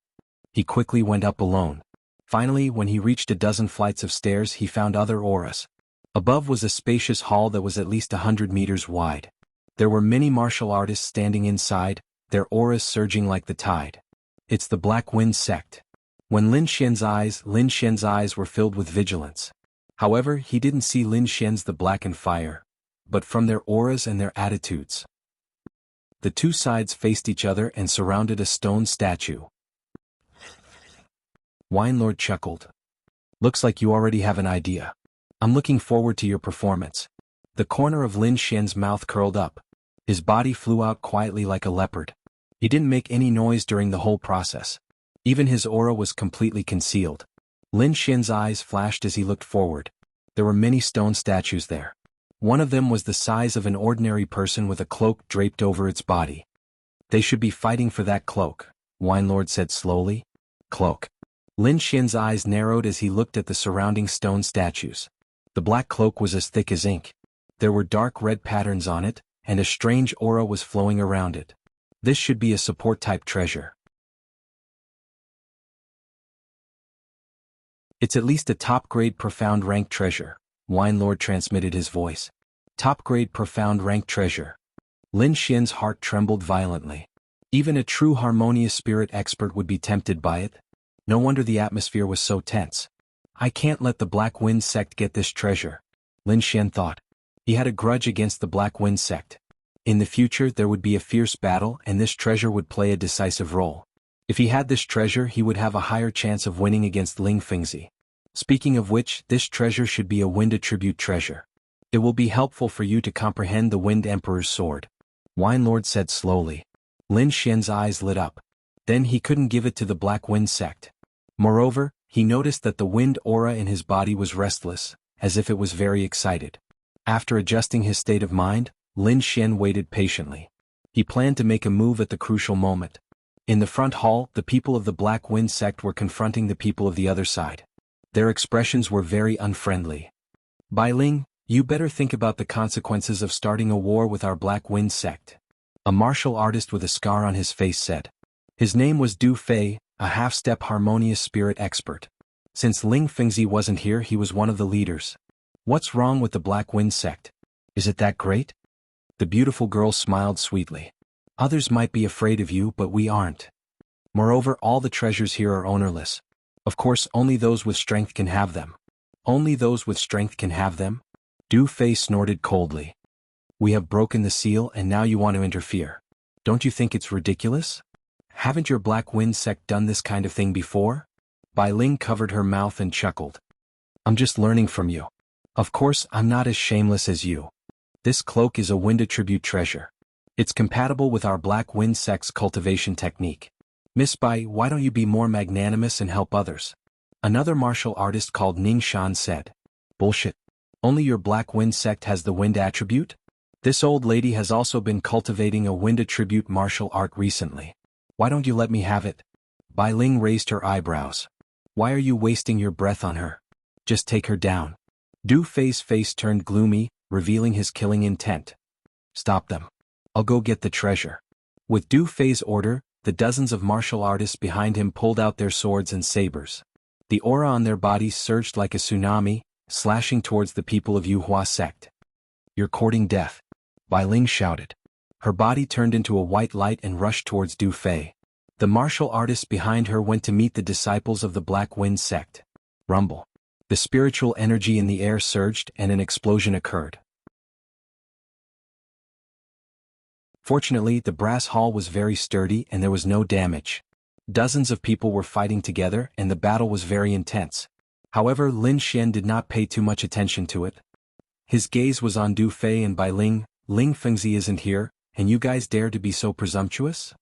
He quickly went up alone. Finally, when he reached a dozen flights of stairs, he found other auras. Above was a spacious hall that was at least 100 meters wide. There were many martial artists standing inside, their auras surging like the tide. It's the Black Wind sect. When Lin Xian's eyes were filled with vigilance. However, he didn't see Lin Xian's the blackened fire, but from their auras and their attitudes. The 2 sides faced each other and surrounded a stone statue. Wine Lord chuckled. Looks like you already have an idea. I'm looking forward to your performance. The corner of Lin Xian's mouth curled up. His body flew out quietly like a leopard. He didn't make any noise during the whole process. Even his aura was completely concealed. Lin Xian's eyes flashed as he looked forward. There were many stone statues there. One of them was the size of an ordinary person with a cloak draped over its body. They should be fighting for that cloak, Wine Lord said slowly. Cloak. Lin Xian's eyes narrowed as he looked at the surrounding stone statues. The black cloak was as thick as ink. There were dark red patterns on it, and a strange aura was flowing around it. This should be a support-type treasure. It's at least a top-grade profound rank treasure, Wine Lord transmitted his voice. Top-grade profound rank treasure. Lin Xian's heart trembled violently. Even a true harmonious spirit expert would be tempted by it. No wonder the atmosphere was so tense. I can't let the Black Wind sect get this treasure, Lin Xian thought. He had a grudge against the Black Wind sect. In the future there would be a fierce battle and this treasure would play a decisive role. If he had this treasure he would have a higher chance of winning against Ling Fengzi. Speaking of which, this treasure should be a Wind Attribute treasure. It will be helpful for you to comprehend the Wind Emperor's sword, Wine Lord said slowly. Lin Xian's eyes lit up. Then he couldn't give it to the Black Wind sect. Moreover, he noticed that the wind aura in his body was restless, as if it was very excited. After adjusting his state of mind, Lin Xian waited patiently. He planned to make a move at the crucial moment. In the front hall, the people of the Black Wind sect were confronting the people of the other side. Their expressions were very unfriendly. Bai Ling, you better think about the consequences of starting a war with our Black Wind sect. A martial artist with a scar on his face said. His name was Du Fei, a half-step harmonious spirit expert. Since Ling Fengzi wasn't here, he was one of the leaders. What's wrong with the Black Wind sect? Is it that great? The beautiful girl smiled sweetly. Others might be afraid of you, but we aren't. Moreover, all the treasures here are ownerless. Of course, only those with strength can have them. Only those with strength can have them? Du Fei snorted coldly. We have broken the seal and now you want to interfere. Don't you think it's ridiculous? Haven't your Black Wind sect done this kind of thing before? Bai Ling covered her mouth and chuckled. I'm just learning from you. Of course, I'm not as shameless as you. This cloak is a Wind attribute treasure. It's compatible with our Black Wind sect's cultivation technique. Miss Bai, why don't you be more magnanimous and help others? Another martial artist called Ning Shan said. Bullshit. Only your Black Wind sect has the Wind attribute? This old lady has also been cultivating a Wind attribute martial art recently. Why don't you let me have it? Bai Ling raised her eyebrows. Why are you wasting your breath on her? Just take her down. Du Fei's face turned gloomy, revealing his killing intent. Stop them. I'll go get the treasure. With Du Fei's order, the dozens of martial artists behind him pulled out their swords and sabers. The aura on their bodies surged like a tsunami, slashing towards the people of Yuhua sect. You're courting death. Bai Ling shouted. Her body turned into a white light and rushed towards Du Fei. The martial artists behind her went to meet the disciples of the Black Wind sect. Rumble. The spiritual energy in the air surged and an explosion occurred. Fortunately, the brass hall was very sturdy and there was no damage. Dozens of people were fighting together and the battle was very intense. However, Lin Xian did not pay too much attention to it. His gaze was on Du Fei and Bai Ling. Ling Fengzi isn't here, and you guys dare to be so presumptuous?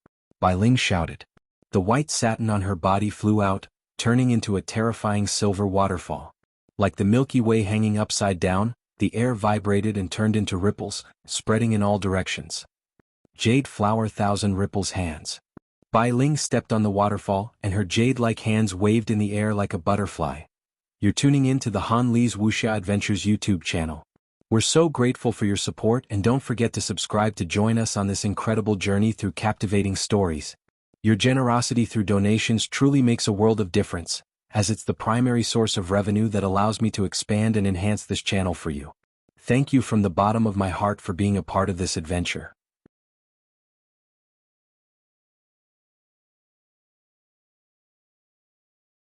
Bai Ling shouted. The white satin on her body flew out, turning into a terrifying silver waterfall. Like the Milky Way hanging upside down, the air vibrated and turned into ripples, spreading in all directions. Jade Flower Thousand Ripples Hands. Bai Ling stepped on the waterfall, and her jade-like hands waved in the air like a butterfly. You're tuning in to the Han Li's Wuxia Adventures YouTube channel. We're so grateful for your support, and don't forget to subscribe to join us on this incredible journey through captivating stories. Your generosity through donations truly makes a world of difference, as it's the primary source of revenue that allows me to expand and enhance this channel for you. Thank you from the bottom of my heart for being a part of this adventure.